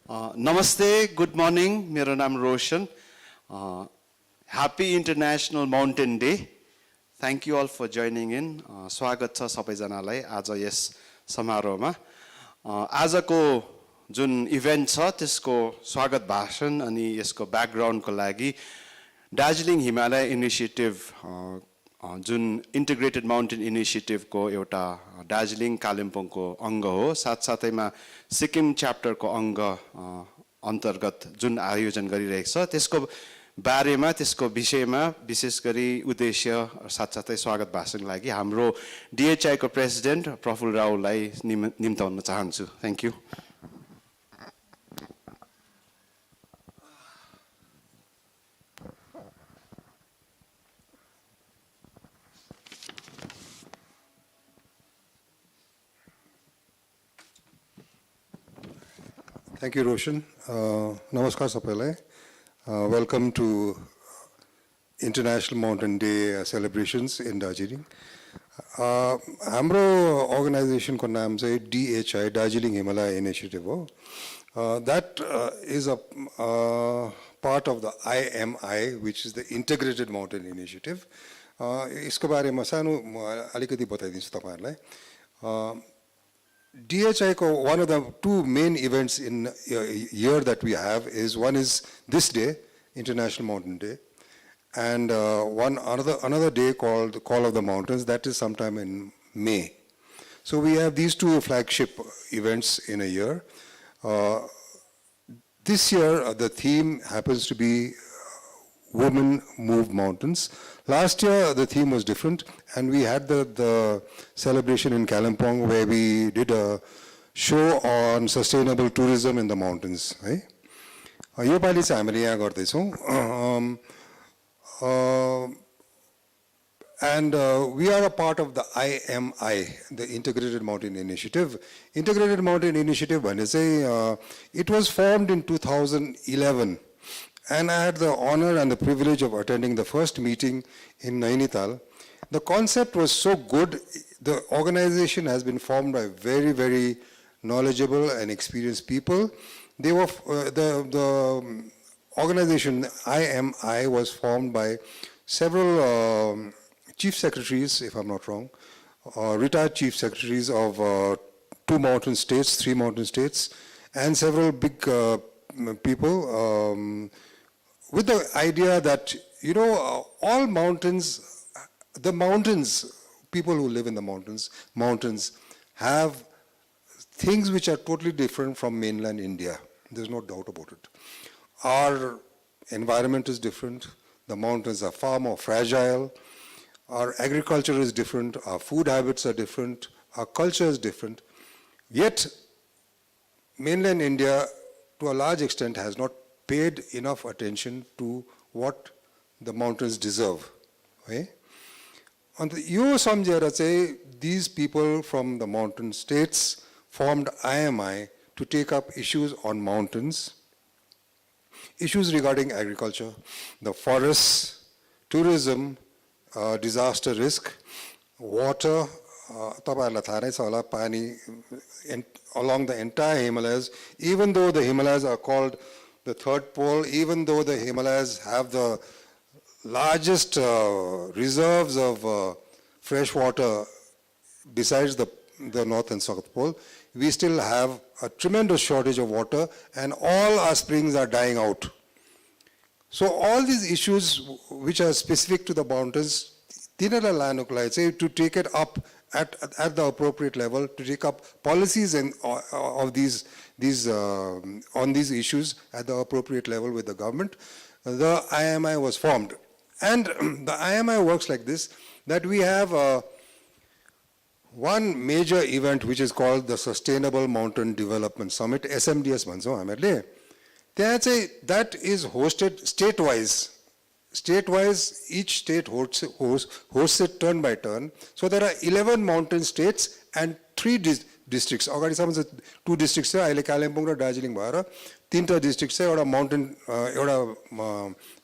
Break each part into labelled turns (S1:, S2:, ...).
S1: Namaste, good morning. मेरो नाम Roshan. Happy International Mountain Day. Thank you all for joining in. स्वागत छ सबैजनालाई आज यस समारोहमा. आजको जुन इभेन्ट छ त्यसको स्वागत भाषण अनि यसको ब्याकग्राउन्डको लागि दार्जिलिङ हिमालय इनिसिएटिभ जुन इन्टिग्रेटेड माउन्टेन इनिसिएटिभको एउटा दार्जिलिङ कालिम्पोङको अङ्ग हो, साथसाथैमा सिक्किम च्याप्टरको अङ्ग अन्तर्गत जुन आयोजन गरिरहेको छ त्यसको बारेमा, त्यसको विषयमा विशेष गरी उद्देश्य साथसाथै स्वागत भाषणको लागि हाम्रो डिएचआईको प्रेसिडेन्ट प्रफुल्ल रावलाई निम्ताउन चाहन्छु. Thank you.
S2: Thank you, Roshan. Namaskar sabaiलाई. Welcome to International Mountain Day celebrations in Darjeeling. हाम्रो organization को नाम चाहिँ DHI, Darjeeling Himalaya Initiative हो. That is a part of the IMI, which is the Integrated Mountain Initiative. इसको बारेमा सानो अलिकति बताइदिन्छु तपाईहरुलाई. DHI ko one of the two main events in a year that we have is one is this day, International Mountain Day, and another day called the Call of the Mountains. That is sometime in May. So we have these two flagship events in a year. This year the theme happens to be Women Move Mountains. Last year the theme was different, and we had the celebration in Kalimpong where we did a show on sustainable tourism in the mountains. यो पालि चाहिँ हामीले यहाँ गर्दैछौँ. And we are a part of the IMI, the Integrated Mountain Initiative. Integrated Mountain Initiative भने चाहिँ it was formed in 2011. And I had the honor and the privilege of attending the first meeting in Nainital. The concept was so good. The organization has been formed by very, very knowledgeable and experienced people. They were the organization IMI was formed by several chief secretaries, if I'm not wrong, retired chief secretaries of 2 mountain states, 3 mountain states, and several big people. With the idea that, you know, all mountains, the mountains, people who live in the mountains have things which are totally different from mainland India. There's no doubt about it. Our environment is different. The mountains are far more fragile. Our agriculture is different. Our food habits are different. Our culture is different. Yet, mainland India, to a large extent, has not paid enough attention to what the mountains deserve. Okay? And these people from the mountain states formed IMI to take up issues on mountains, issues regarding agriculture, the forests, tourism, disaster risk, water, along the entire Himalayas. Even though the Himalayas are called the third pole, even though the Himalayas have the largest reserves of fresh water besides the north and south pole, we still have a tremendous shortage of water, and all our springs are dying out. So all these issues which are specific to the mountains, to take it up at the appropriate level, to take up policies and of on these issues at the appropriate level with the government, the IMI was formed. And the IMI works like this, that we have one major event which is called the Sustainable Mountain Development Summit, SMDS bhaन्छौँ हामीले. त्यहाँ चाहिँ that is hosted state-wise. State-wise, each state hosts it turn by turn. So there are 11 mountain states and 3 districts. अगाडिसम्म चाहिँ 2 districts छ, अहिले कालिम्पोङ र दार्जिलिङ भएर 3 districts छ. एउटा mountain,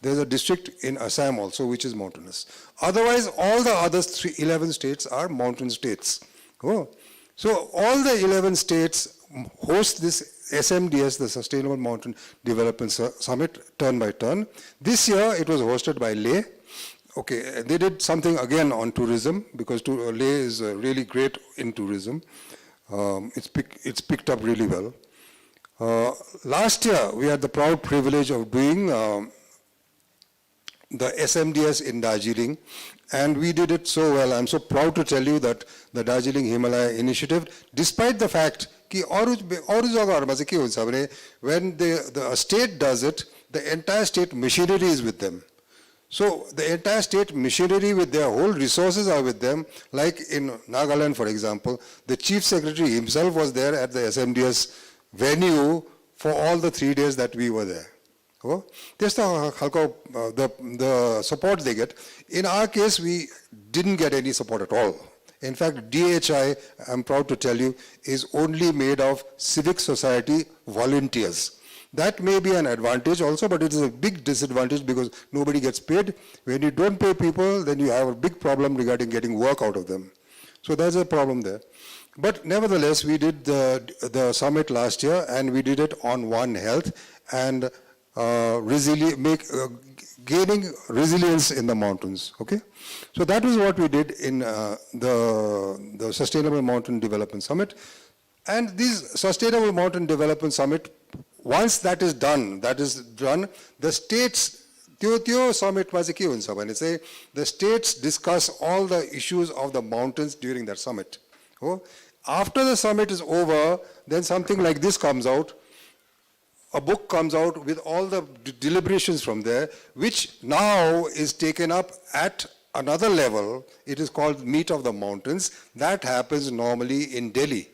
S2: there is a district in Assam also which is mountainous. Otherwise, all the other 11 states are mountain states. Oh. So all the 11 states host this SMDS, the Sustainable Mountain Development Summit, turn by turn. This year it was hosted by Leh. Okay, they did something again on tourism, because Leh is really great in tourism. It's picked up really well. Last year we had the proud privilege of doing the SMDS in Darjeeling, and we did it so well. I'm so proud to tell you that the Darjeeling Himalaya initiative, despite the fact that when the state does it, the entire state machinery is with them. So the entire state machinery with their whole resources are with them. Like in Nagaland, for example, the chief secretary himself was there at the SMDS venue for all the 3 days that we were there. Oh, that's the support they get. In our case, we didn't get any support at all. In fact, DHI, I'm proud to tell you, is only made of civic society volunteers. That may be an advantage also, but it is a big disadvantage because nobody gets paid. When you don't pay people, then you have a big problem regarding getting work out of them. So there's a problem there. But nevertheless, we did the summit last year, and we did it on One Health and gaining resilience in the mountains. Okay, so that is what we did in the Sustainable Mountain Development Summit. And this Sustainable Mountain Development Summit, once that is done, the states, summit the states discuss all the issues of the mountains during that summit. Oh, after the summit is over, then something like this comes out. A book comes out with all the deliberations from there, which now is taken up at another level. It is called Meet of the Mountains. That happens normally in Delhi.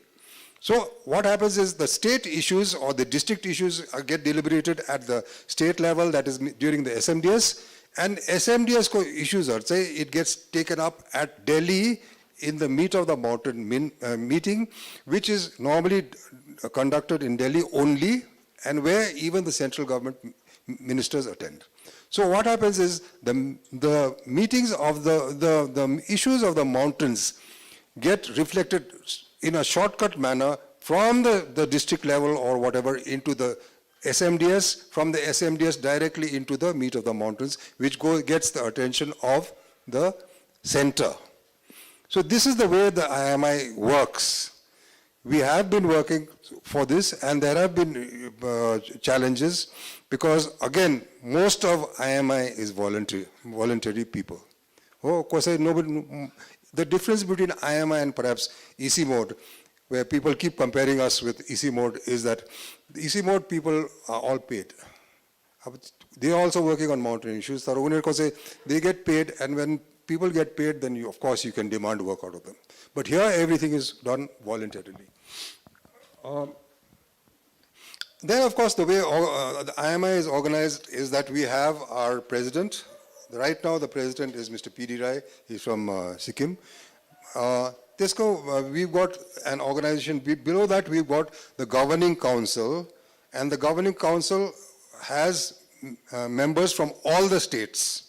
S2: So what happens is the state issues or the district issues get deliberated at the state level, that is during the SMDS. And SMDS issues, it gets taken up at Delhi in the Meet of the Mountain meeting, which is normally conducted in Delhi only, and where even the central government ministers attend. So what happens is the meetings of the issues of the mountains get reflected in a shortcut manner from the district level or whatever into the SMDS, from the SMDS directly into the Meet of the Mountains, which gets the attention of the center. So this is the way the IMI works. We have been working for this, and there have been challenges because, again, most of IMI is voluntary people. Oh, of course, the difference between IMI and perhaps EC mode, where people keep comparing us with EC mode, is that the EC mode people are all paid. They are also working on mountain issues. They get paid, and when people get paid, then of course you can demand work out of them. But here everything is done voluntarily. Then of course the way the IMI is organized is that we have our president. Right now the president is Mr. P.D. Rai. He's from Sikkim. We've got an organization. Below that we've got the governing council, and the governing council has members from all the states.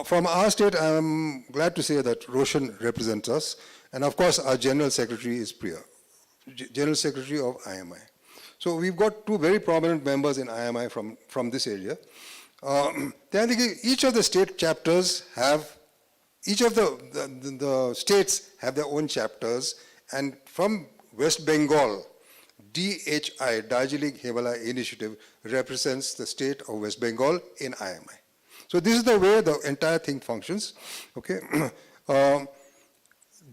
S2: From our state, I'm glad to say that Roshan represents us, and of course our General Secretary is Priya, General Secretary of IMI. So we've got two very prominent members in IMI from this area. Each of the state chapters have, each of the states have their own chapters, and from West Bengal, DHI, Darjeeling Himalaya Initiative, represents the state of West Bengal in IMI. So this is the way the entire thing functions. Okay.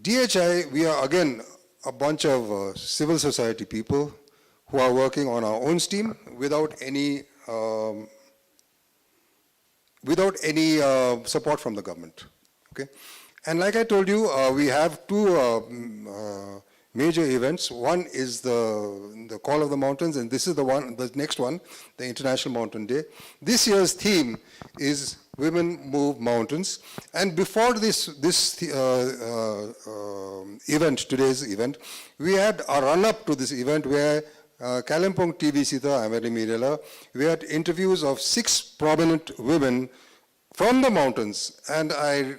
S2: DHI, we are again a bunch of civil society people who are working on our own steam without any support from the government. Okay. And like I told you, we have two major events. One is the Call of the Mountains, and this is the next one, the International Mountain Day. This year's theme is Women Move Mountains. And before this event, today's event, we had a run-up to this event where Kalimpong TV Sita, we had interviews of 6 prominent women from the mountains, and I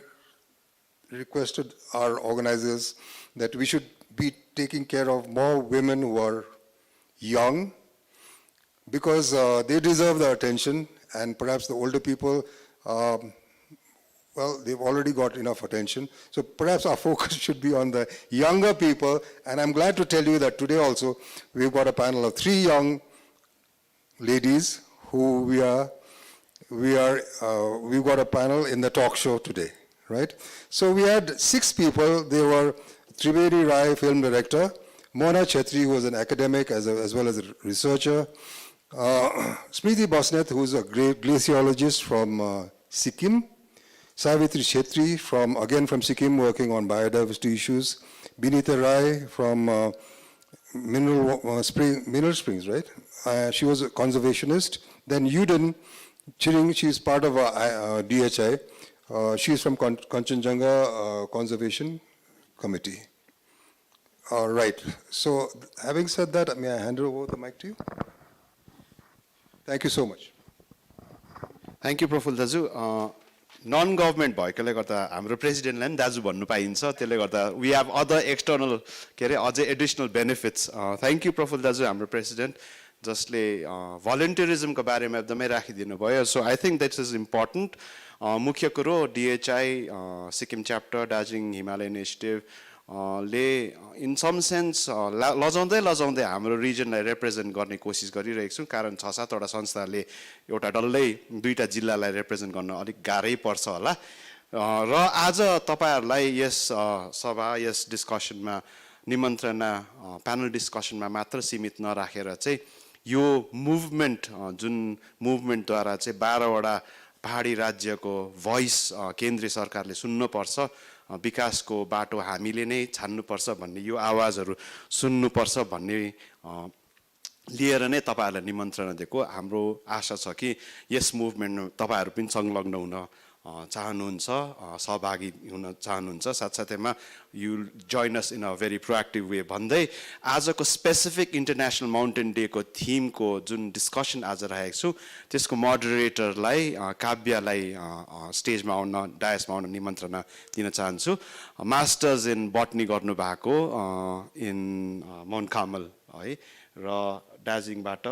S2: requested our organizers that we should be taking care of more women who are young, because they deserve the attention, and perhaps the older people, well, they've already got enough attention. So perhaps our focus should be on the younger people, and I'm glad to tell you that today also we've got a panel of 3 young ladies who we've got a panel in the talk show today, right? So we had 6 people. They were Trivedi Rai, film director; Mona Chetri, who was an academic as well as a researcher; Smriti Basnet, who's a great glaciologist from Sikkim; Savitri Chetri, again from Sikkim, working on biodiversity issues; Binita Rai from Mineral Springs, right? She was a conservationist. Then Yuden Chiring, she's part of DHI. She's from Kanchenjunga Conservation Committee. All right. So having said that, may I hand over the mic to you? Thank you so much.
S1: Thank you, Praful Daju. Non-government भएकोले गर्दा हाम्रो प्रेसिडेन्टलाई पनि दाजु भन्नु पाइन्छ, त्यसले गर्दा we have other external के अरे अझै additional benefits. Thank you, Praful Daju, हाम्रो प्रेसिडेन्ट, जसले volunteerism को बारेमा एकदमै राखिदिनु भयो. So I think that is important. मुख्य कुरो DHI Sikkim chapter Darjeeling Himalaya initiative ले इन सम सेन्स लजाउँदै हाम्रो रिजनलाई रिप्रेजेन्ट गर्ने कोसिस गरिरहेको छौँ, कारण 6-7 वटा संस्थाले एउटा डल्लै 2टा जिल्लालाई रिप्रेजेन्ट गर्न अलिक गाह्रै पर्छ होला। र आज तपाईहरुलाई यस सभा यस डिस्कसनमा निमन्त्रणा प्यानल डिस्कसनमा मात्र सीमित नराखेर चाहिँ यो मुभमेन्ट जुन मुभमेन्टद्वारा चाहिँ 12 वटा पहाडी राज्यको भोइस केन्द्रीय सरकारले सुन्नुपर्छ, विकासको बाटो हामीले नै छान्नुपर्छ भन्ने यो आवाजहरू सुन्नुपर्छ भन्ने लिएर नै तपाईहरुलाई निमन्त्रणा दिएको। हाम्रो आशा छ कि यस मुभमेन्टमा तपाईहरु पनि संलग्न हुन चाहनुहुन्छ, सहभागी हुन चाहनुहुन्छ, साथसाथैमा you join us in a very proactive way भन्दै आजको स्पेसिफिक इन्टरनेशनल माउन्टेन डे को थीम को जुन डिस्कसन आज राखेको छु त्यसको मोडरेटरलाई काव्यलाई स्टेजमा आउन डायसमा आउन निमन्त्रणा दिन चाहन्छु। मास्टर्स इन बटनी गर्नु भएको इन माउन्ट कामल है र दार्जिलिङबाट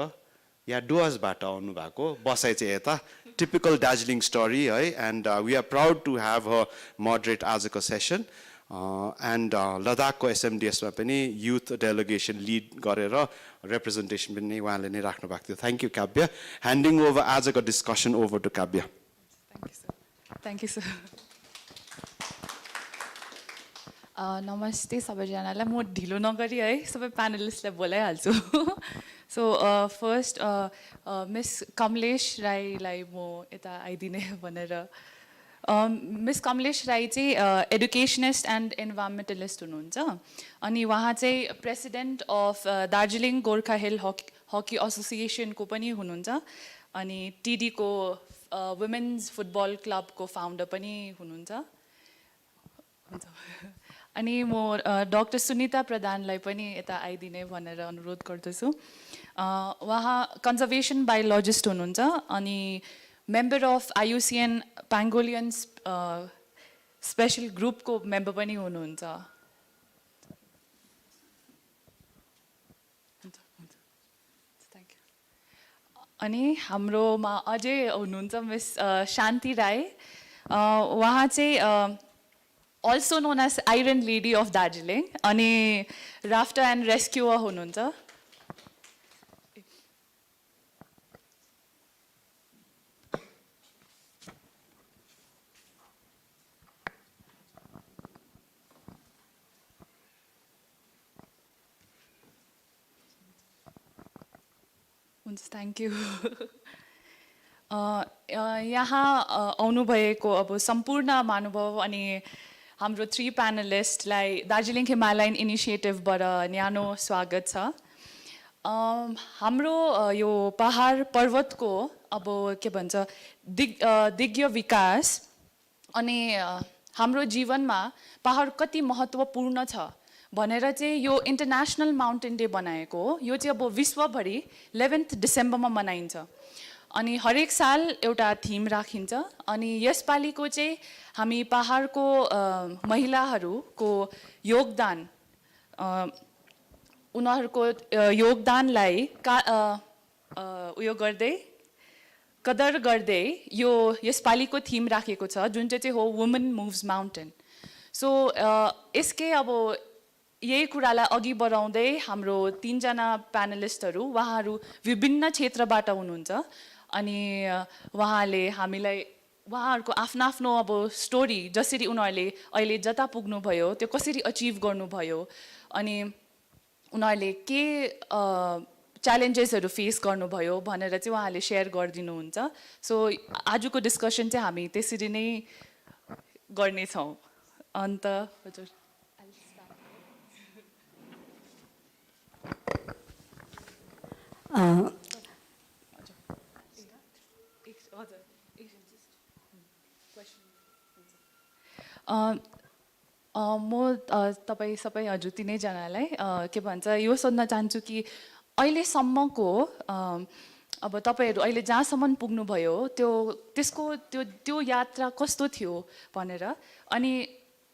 S1: या डुवर्सबाट आउनु भएको, बसाइ चाहिँ यता, typical Darjeeling story, and we are proud to have her moderate आजको सेसन। and लद्दाखको SMDS मा पनि youth delegation lead गरेर representation पनि उहाँले नै राख्नु भएको थियो। Thank you, काव्य। Handing over आजको discussion over to काव्य।
S3: Thank you, sir. नमस्ते सबैजनालाई। म ढिलो नगरी है सबै प्यानलिस्टलाई बोलाइहाल्छु। सो फर्स्ट मिस कमलेश राईलाई म यता आइदिने भनेर। मिस कमलेश राई चाहिँ एडुकेसनिस्ट एन्ड इन्भाइरोन्मेन्टलिस्ट हुनुहुन्छ, अनि उहाँ चाहिँ president of Darjeeling Gorkha hill hockey एसोसिएसनको पनि हुनुहुन्छ, अनि टिडीको वुमेन्स फुटबल क्लबको फाउन्डर पनि हुनुहुन्छ। अनि म डाक्टर सुनिता प्रधानलाई पनि यता आइदिने भनेर अनुरोध गर्दछु। उहाँ कन्जर्भेसन बायोलोजिस्ट हुनुहुन्छ, अनि मेम्बर अफ IUCN पेङ्गोलियन स्पेशल ग्रुपको मेम्बर पनि हुनुहुन्छ। अनि हाम्रोमा अझै हुनुहुन्छ मिस शान्ति राई। उहाँ चाहिँ also known as Iron Lady of Darjeeling, अनि rafter and rescuer हुनुहुन्छ। Thank you. यहाँ आउनुभएको अब सम्पूर्ण महानुभाव अनि हाम्रो 3 प्यानलिस्टलाई दार्जिलिङ हिमालयन इनिसिएटिभबाट न्यानो स्वागत छ। हाम्रो यो पहाड पर्वतको अब के भन्छ दिग्य विकास अनि हाम्रो जीवनमा पहाड कति महत्त्वपूर्ण छ भनेर चाहिँ यो इन्टरनेसनल माउन्टेन डे बनाएको हो। यो चाहिँ अब विश्वभरि 11 डिसेम्बरमा मनाइन्छ, अनि हरेक साल एउटा थीम राखिन्छ अनि यसपालिको चाहिँ हामी पहाडको महिलाहरूको योगदान उनीहरूको योगदानलाई उयो गर्दै कदर गर्दै यो यसपालिको थीम राखेको छ जुन चाहिँ हो वुमन मुभ्स माउन्टेन सो यसकै अब यही कुरालाई अघि बढाउँदै हाम्रो 3 जना प्यानलिस्टहरू उहाँहरू विभिन्न क्षेत्रबाट हुनुहुन्छ अनि उहाँले हामीलाई उहाँहरूको आफ्नो आफ्नो अब स्टोरी जसरी उनीहरूले अहिले जता पुग्नुभयो त्यो कसरी अचिभ गर्नुभयो अनि उनीहरूले के च्यालेन्जेसहरू फेस गर्नुभयो भनेर चाहिँ उहाँले सेयर गरिदिनुहुन्छ सो आजको डिस्कसन चाहिँ हामी त्यसरी नै गर्नेछौँ अन्त हजुर म तपाईँ सबै हजुर तिनैजनालाई के भन्छ यो सोध्न चाहन्छु कि अहिलेसम्मको अब तपाईँहरू अहिले जहाँसम्म पुग्नुभयो त्यो यात्रा कस्तो थियो भनेर अनि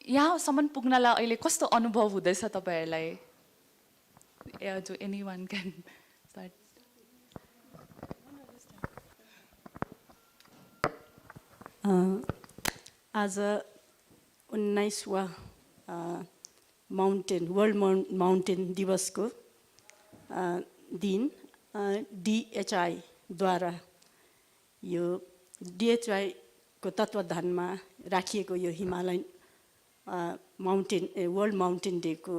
S3: यहाँसम्म पुग्नलाई अहिले कस्तो अनुभव हुँदैछ तपाईँहरूलाई हजुर एनीवन क्यान स्टार्ट
S4: आज 19वां वर्ल्ड माउन्टेन दिवसको दिन DHI द्वारा यो DHI को तत्वावधानमा राखिएको यो हिमालयन वर्ल्ड माउन्टेन डे को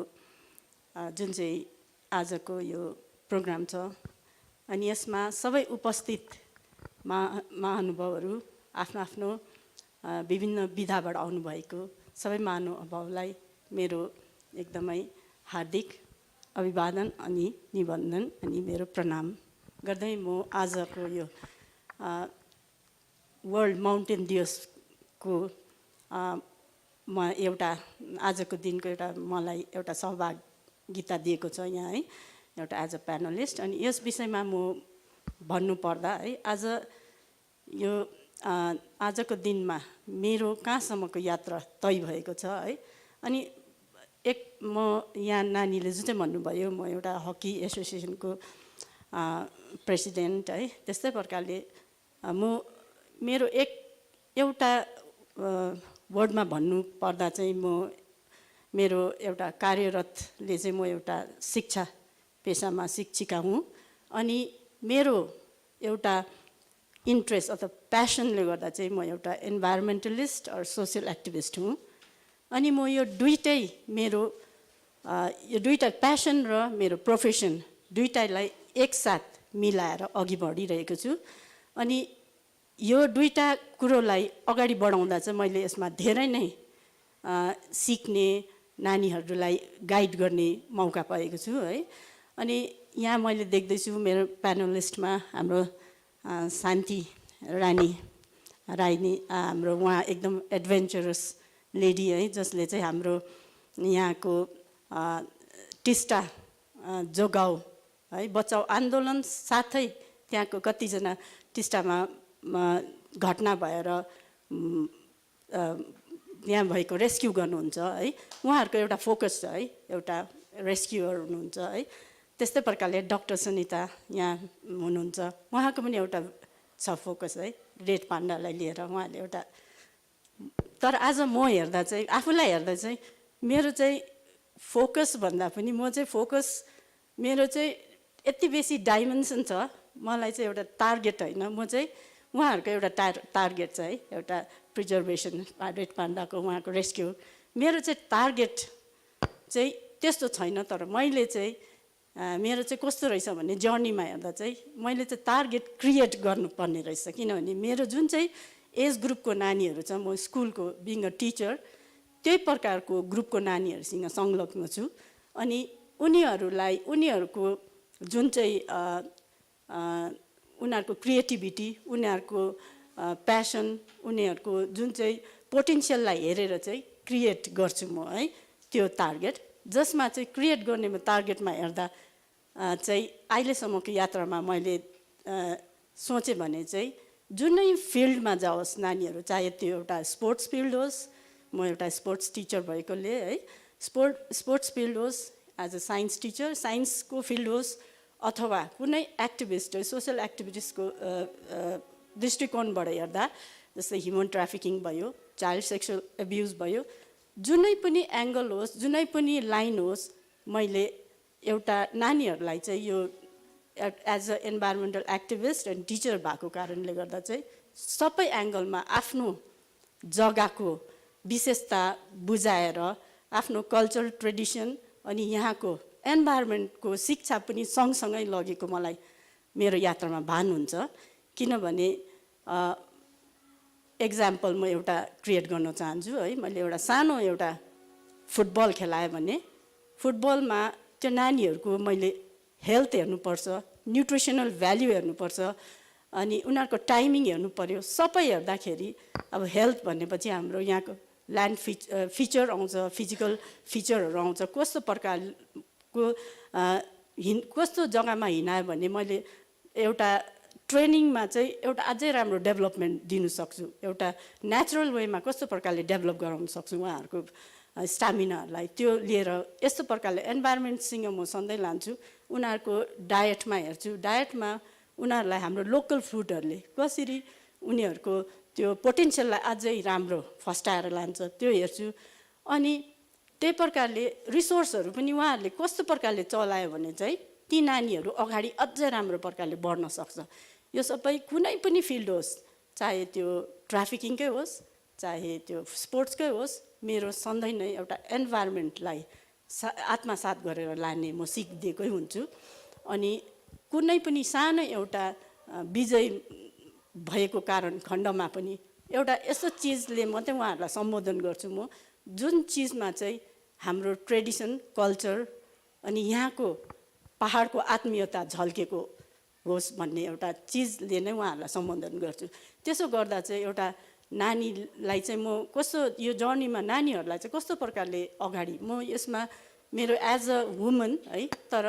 S4: जुन चाहिँ आजको यो प्रोग्राम छ अनि यसमा सबै उपस्थित महानुभावहरू आफ्नो आफ्नो विभिन्न विधाबाट आउनुभएको सबै महानुभावलाई मेरो एकदमै हार्दिक अभिवादन अनि निबन्धन अनि मेरो प्रणाम गर्दै म आजको यो वर्ल्ड माउन्टेन दिवसको म एउटा आजको दिनको एउटा मलाई एउटा सहभागिता दिएको छ यहाँ है एउटा एज अ प्यानलिस्ट अनि यस विषयमा म भन्नुपर्दा है आज यो आजको दिनमा मेरो कहाँसम्मको यात्रा तय भएको छ है अनि म यहाँ नानीले जुन चाहिँ भन्नुभयो म एउटा हकी एसोसिएसनको प्रेसिडेन्ट है त्यस्तै प्रकारले मेरो एउटा वर्डमा भन्नु पर्दा चाहिँ मेरो एउटा कार्यरतले चाहिँ म एउटा शिक्षा पेसामा शिक्षिका हुँ अनि मेरो एउटा इन्ट्रेस्ट अथवा प्यासनले गर्दा चाहिँ म एउटा इन्भाइरोमेन्टलिस्ट अर सोसियल एक्टिभिस्ट हुँ अनि म यो दुईटै मेरो यो दुईटा प्यासन र मेरो प्रोफेसन दुईटालाई एकसाथ मिलाएर अघि बढिरहेको छु अनि यो दुईटा कुरोलाई अगाडि बढाउँदा चाहिँ मैले यसमा धेरै नै सिक्ने नानीहरूलाई गाइड गर्ने मौका पाएको छु है अनि यहाँ मैले देख्दैछु मेरो प्यानलिस्टमा हाम्रो शान्ति रानी हाम्रो उहाँ एकदम एडभेन्चरस लेडी है जसले चाहिँ हाम्रो यहाँको टिस्टा जोगाऊ है बचाउ आन्दोलन साथै त्यहाँको कतिजना टिस्टामा घटना भएर यहाँ भएको रेस्क्यु गर्नुहुन्छ है उहाँहरूको एउटा फोकस छ है एउटा रेस्क्युअर हुनुहुन्छ है त्यस्तै प्रकारले डाक्टर सुनिता यहाँ हुनुहुन्छ उहाँको पनि एउटा छ फोकस है रेड पाण्डालाई लिएर उहाँले एउटा तर आज म हेर्दा चाहिँ आफूलाई हेर्दा चाहिँ मेरो चाहिँ फोकस भन्दा पनि म चाहिँ फोकस मेरो चाहिँ यति बेसी डाइमेन्सन छ मलाई चाहिँ एउटा टार्गेट होइन म चाहिँ उहाँहरूको एउटा टार्गेट छ है एउटा प्रिजर्भेसन रेड पाण्डाको उहाँको रेस्क्यु मेरो चाहिँ टार्गेट चाहिँ त्यस्तो छैन तर मैले चाहिँ मेरो चाहिँ कस्तो रहेछ भने जर्नीमा हेर्दा चाहिँ मैले चाहिँ टार्गेट क्रिएट गर्नुपर्ने रहेछ किनभने मेरो जुन चाहिँ एज ग्रुपको नानीहरू छ म स्कुलको बिङ अ टिचर त्यही प्रकारको ग्रुपको नानीहरूसँग संलग्न छु अनि उनीहरूको जुन चाहिँ उनीहरूको क्रिएटिभिटी उनीहरूको प्यासन उनीहरूको जुन चाहिँ पोटेन्सियललाई हेरेर चाहिँ क्रिएट गर्छु म है त्यो टार्गेट जसमा चाहिँ क्रिएट गर्ने टार्गेटमा हेर्दा चाहिँ अहिलेसम्मको यात्रामा मैले सोचेँ भने चाहिँ जुनै फिल्डमा जाओस् नानीहरू, चाहे त्यो एउटा स्पोर्ट्स फिल्ड होस्, म एउटा स्पोर्ट्स टिचर भएकोले है, स्पोर्ट्स फिल्ड होस्, एज अ साइन्स टिचर साइन्सको फिल्ड होस्, अथवा कुनै एक्टिभिस्ट सोसियल एक्टिभिटिजको दृष्टिकोणबाट हेर्दा जस्तै ह्युमन ट्राफिकिङ भयो, चाइल्ड सेक्सुअल एब्युज भयो, जुनै पनि एङ्गल होस्, जुनै पनि लाइन होस्, मैले एउटा नानीहरूलाई चाहिँ यो as a environmental activist and teacher भएको कारणले गर्दा चाहिँ सबै एङ्गलमा आफ्नो जग्गाको विशेषता बुझाएर आफ्नो कल्चरल ट्रेडिसन अनि यहाँको इन्भाइरोमेन्टको शिक्षा पनि सँगसँगै लगेको मलाई मेरो यात्रामा भान हुन्छ। किनभने एक्जाम्पल म एउटा क्रिएट गर्न चाहन्छु है, मैले एउटा सानो एउटा फुटबल खेलाएँ भने फुटबलमा त्यो नानीहरूको मैले हेल्थ हेर्नुपर्छ, न्युट्रिसनल भ्याल्यु हेर्नुपर्छ, अनि उनीहरूको टाइमिङ हेर्नु पर्यो। सबै हेर्दाखेरि अब हेल्थ भनेपछि हाम्रो यहाँको ल्यान्ड फिचर आउँछ, फिजिकल फिचरहरू आउँछ, कस्तो प्रकारको कस्तो जग्गामा हिँडायो भने मैले एउटा ट्रेनिङमा चाहिँ एउटा अझै राम्रो डेभलपमेन्ट दिनु सक्छु, एउटा नेचुरल वेमा कस्तो प्रकारले डेभलप गराउन सक्छु उहाँहरूको स्टामिनाहरूलाई, त्यो लिएर यस्तो प्रकारले इन्भाइरोमेन्टसँग म सधैँ लान्छु। उनीहरूको डायटमा हेर्छु, डायटमा उनीहरूलाई हाम्रो लोकल फुडहरूले कसरी उनीहरूको त्यो पोटेन्सियललाई अझै राम्रो फस्टाएर लान्छ त्यो हेर्छु। अनि त्यही प्रकारले रिसोर्सहरू पनि उहाँहरूले कस्तो प्रकारले चलायो भने चाहिँ ती नानीहरू अगाडि अझै राम्रो प्रकारले बढ्न सक्छ। यो सबै कुनै पनि फिल्ड होस्, चाहे त्यो ट्राफिकिङकै होस्, चाहे त्यो स्पोर्ट्सकै होस्, मेरो सधैँ नै एउटा इन्भाइरोमेन्टलाई आत्मसात गरेर लाने म सिक दिएकै हुन्छु। अनि कुनै पनि सानो एउटा विजय भएको कारण खण्डमा पनि एउटा यस्तो चिजले मात्रै उहाँहरूलाई सम्बोधन गर्छु म, जुन चिजमा चाहिँ हाम्रो ट्रेडिसन कल्चर अनि यहाँको पहाडको आत्मीयता झल्केको होस् भन्ने एउटा चिजले नै उहाँहरूलाई सम्बोधन गर्छु। त्यसो गर्दा चाहिँ एउटा नानीलाई चाहिँ म कस्तो यो जर्नीमा नानीहरूलाई चाहिँ कस्तो प्रकारले अगाडि म यसमा मेरो एज अ वुमन है, तर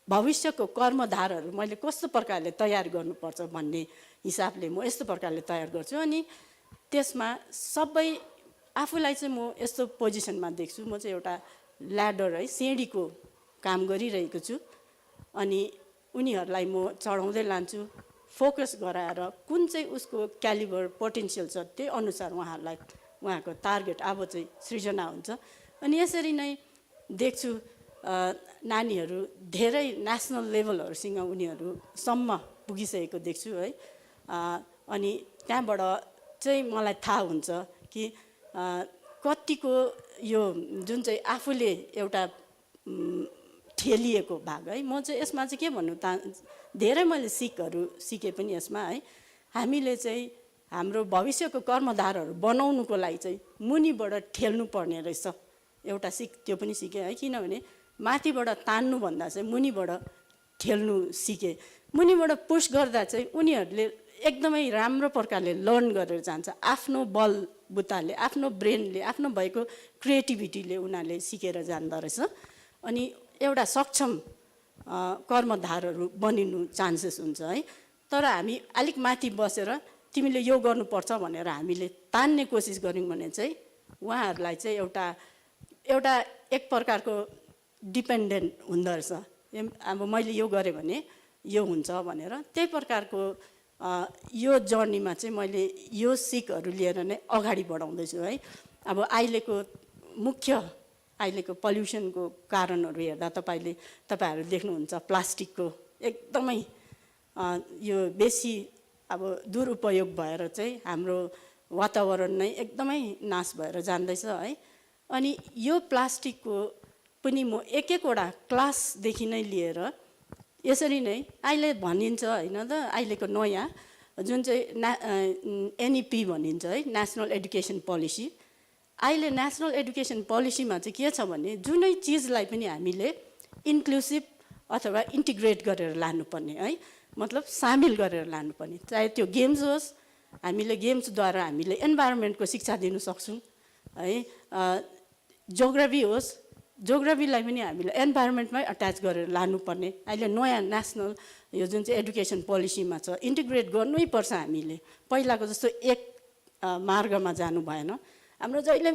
S4: भविष्यको कर्मधारहरू मैले कस्तो प्रकारले तयार गर्नुपर्छ भन्ने हिसाबले म यस्तो प्रकारले तयार गर्छु। अनि त्यसमा सबै आफूलाई चाहिँ म यस्तो पोजिसनमा देख्छु, म चाहिँ एउटा ल्याडर है, सिँढीको काम गरिरहेको छु। अनि उनीहरूलाई म चढाउँदै लान्छु, फोकस गराएर कुन चाहिँ उसको क्यालिबर पोटेन्सियल छ त्यही अनुसार उहाँहरूलाई उहाँको टार्गेट अब चाहिँ सृजना हुन्छ। अनि यसरी नै देख्छु नानीहरू धेरै नेसनल लेभलहरूसँग उनीहरूसम्म पुगिसकेको देख्छु है। अनि त्यहाँबाट चाहिँ मलाई थाहा हुन्छ कि कतिको यो जुन चाहिँ आफूले एउटा ठेलिएको भाग है, म चाहिँ यसमा चाहिँ के भन्नु धेरै मैले सिकहरू सिकेँ पनि यसमा है। हामीले चाहिँ हाम्रो भविष्यको कर्मधारहरू बनाउनुको लागि चाहिँ मुनिबाट ठेल्नु पर्ने रहेछ, एउटा सिक त्यो पनि सिकेँ है। किनभने माथिबाट तान्नुभन्दा चाहिँ मुनिबाट ठेल्नु सिकेँ। मुनिबाट पुस गर्दा चाहिँ उनीहरूले एकदमै राम्रो प्रकारले लर्न गरेर जान्छ, आफ्नो बल बुताले, आफ्नो ब्रेनले, आफ्नो भएको क्रिएटिभिटीले उनीहरूले सिकेर जाँदो रहेछ। अनि एउटा सक्षम कर्मधारहरू बनिनु चान्सेस हुन्छ है। तर हामी अलिक माथि बसेर तिमीले यो गर्नुपर्छ भनेर हामीले तान्ने कोसिस गऱ्यौँ भने चाहिँ उहाँहरूलाई चाहिँ एउटा एक प्रकारको डिपेन्डेन्ट हुँदो रहेछ। अब मैले यो गरेँ भने यो हुन्छ भनेर, त्यही प्रकारको यो जर्नीमा चाहिँ मैले यो सिकहरू लिएर नै अगाडि बढाउँदैछु है। अब अहिलेको पल्युसनको कारणहरू हेर्दा तपाईँहरू देख्नुहुन्छ प्लास्टिकको एकदमै यो बेसी अब दुरुपयोग भएर चाहिँ हाम्रो वातावरण नै एकदमै नाश भएर जाँदैछ है। अनि यो प्लास्टिकको पनि म एकवटा क्लासदेखि नै लिएर यसरी नै अहिले भनिन्छ होइन त, अहिलेको नयाँ जुन चाहिँ एनइपी भनिन्छ है, नेसनल एडुकेसन पोलिसी। अहिले नेसनल एडुकेसन पोलिसीमा चाहिँ के छ भने जुनै चिजलाई पनि हामीले इन्क्लुसिभ अथवा इन्टिग्रेट गरेर लानुपर्ने है, मतलब सामेल गरेर लानुपर्ने। चाहे त्यो गेम्स होस्, हामीले गेम्सद्वारा हामीले इन्भाइरोमेन्टको शिक्षा दिनु सक्छौँ है, जोग्राफी होस्, जोग्राफीलाई पनि हामीले एन्भाइरोमेन्टमै अट्याच गरेर लानुपर्ने अहिले नयाँ नेसनल यो जुन चाहिँ एडुकेसन पोलिसीमा छ इन्टिग्रेट गर्नै पर्छ हामीले पहिलाको जस्तो एक मार्गमा जानु भएन हाम्रो जहिले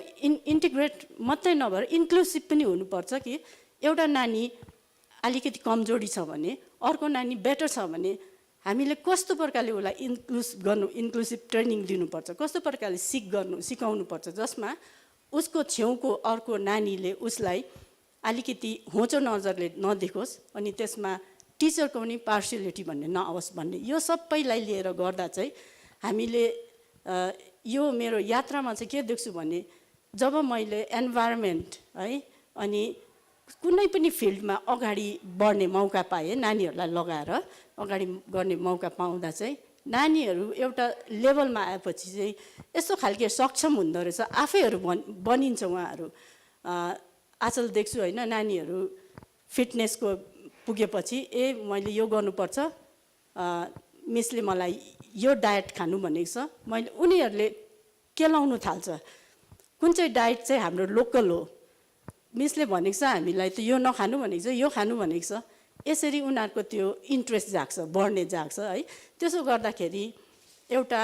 S4: इन्टिग्रेट मात्रै नभएर इन्क्लुसिभ पनि हुनुपर्छ कि एउटा नानी अलिकति कमजोरी छ भने अर्को नानी बेटर छ भने हामीले कस्तो प्रकारले उसलाई इन्क्लुसिभ ट्रेनिङ दिनुपर्छ कस्तो प्रकारले सिकाउनुपर्छ जसमा उसको छेउको अर्को नानीले उसलाई अलिकति होचो नजरले नदेखोस् अनि त्यसमा टिचरको पनि पार्सियलिटी भन्ने नआओस् भन्ने यो सबैलाई लिएर गर्दा चाहिँ हामीले यो मेरो यात्रामा चाहिँ के देख्छु भने जब मैले एन्भाइरोमेन्ट है अनि कुनै पनि फिल्डमा अगाडि बढ्ने मौका पाएँ नानीहरूलाई लगाएर अगाडि गर्ने मौका पाउँदा चाहिँ नानीहरू एउटा लेभलमा आएपछि चाहिँ यस्तो खालके सक्षम हुँदो रहेछ आफैहरू बनिन्छ उहाँहरू आजकल देख्छु होइन नानीहरू फिटनेसको पुगेपछि मैले यो गर्नुपर्छ मिसले मलाई यो डायट खानु भनेको छ मैले उनीहरूले केलाउनु थाल्छ कुन चाहिँ डायट चाहिँ हाम्रो लोकल हो मिसले भनेको छ हामीलाई त यो नखानु भनेको छ यो खानु भनेको छ यसरी उनीहरूको त्यो इन्ट्रेस्ट जाग्छ बढ्ने जाग्छ है त्यसो गर्दाखेरि एउटा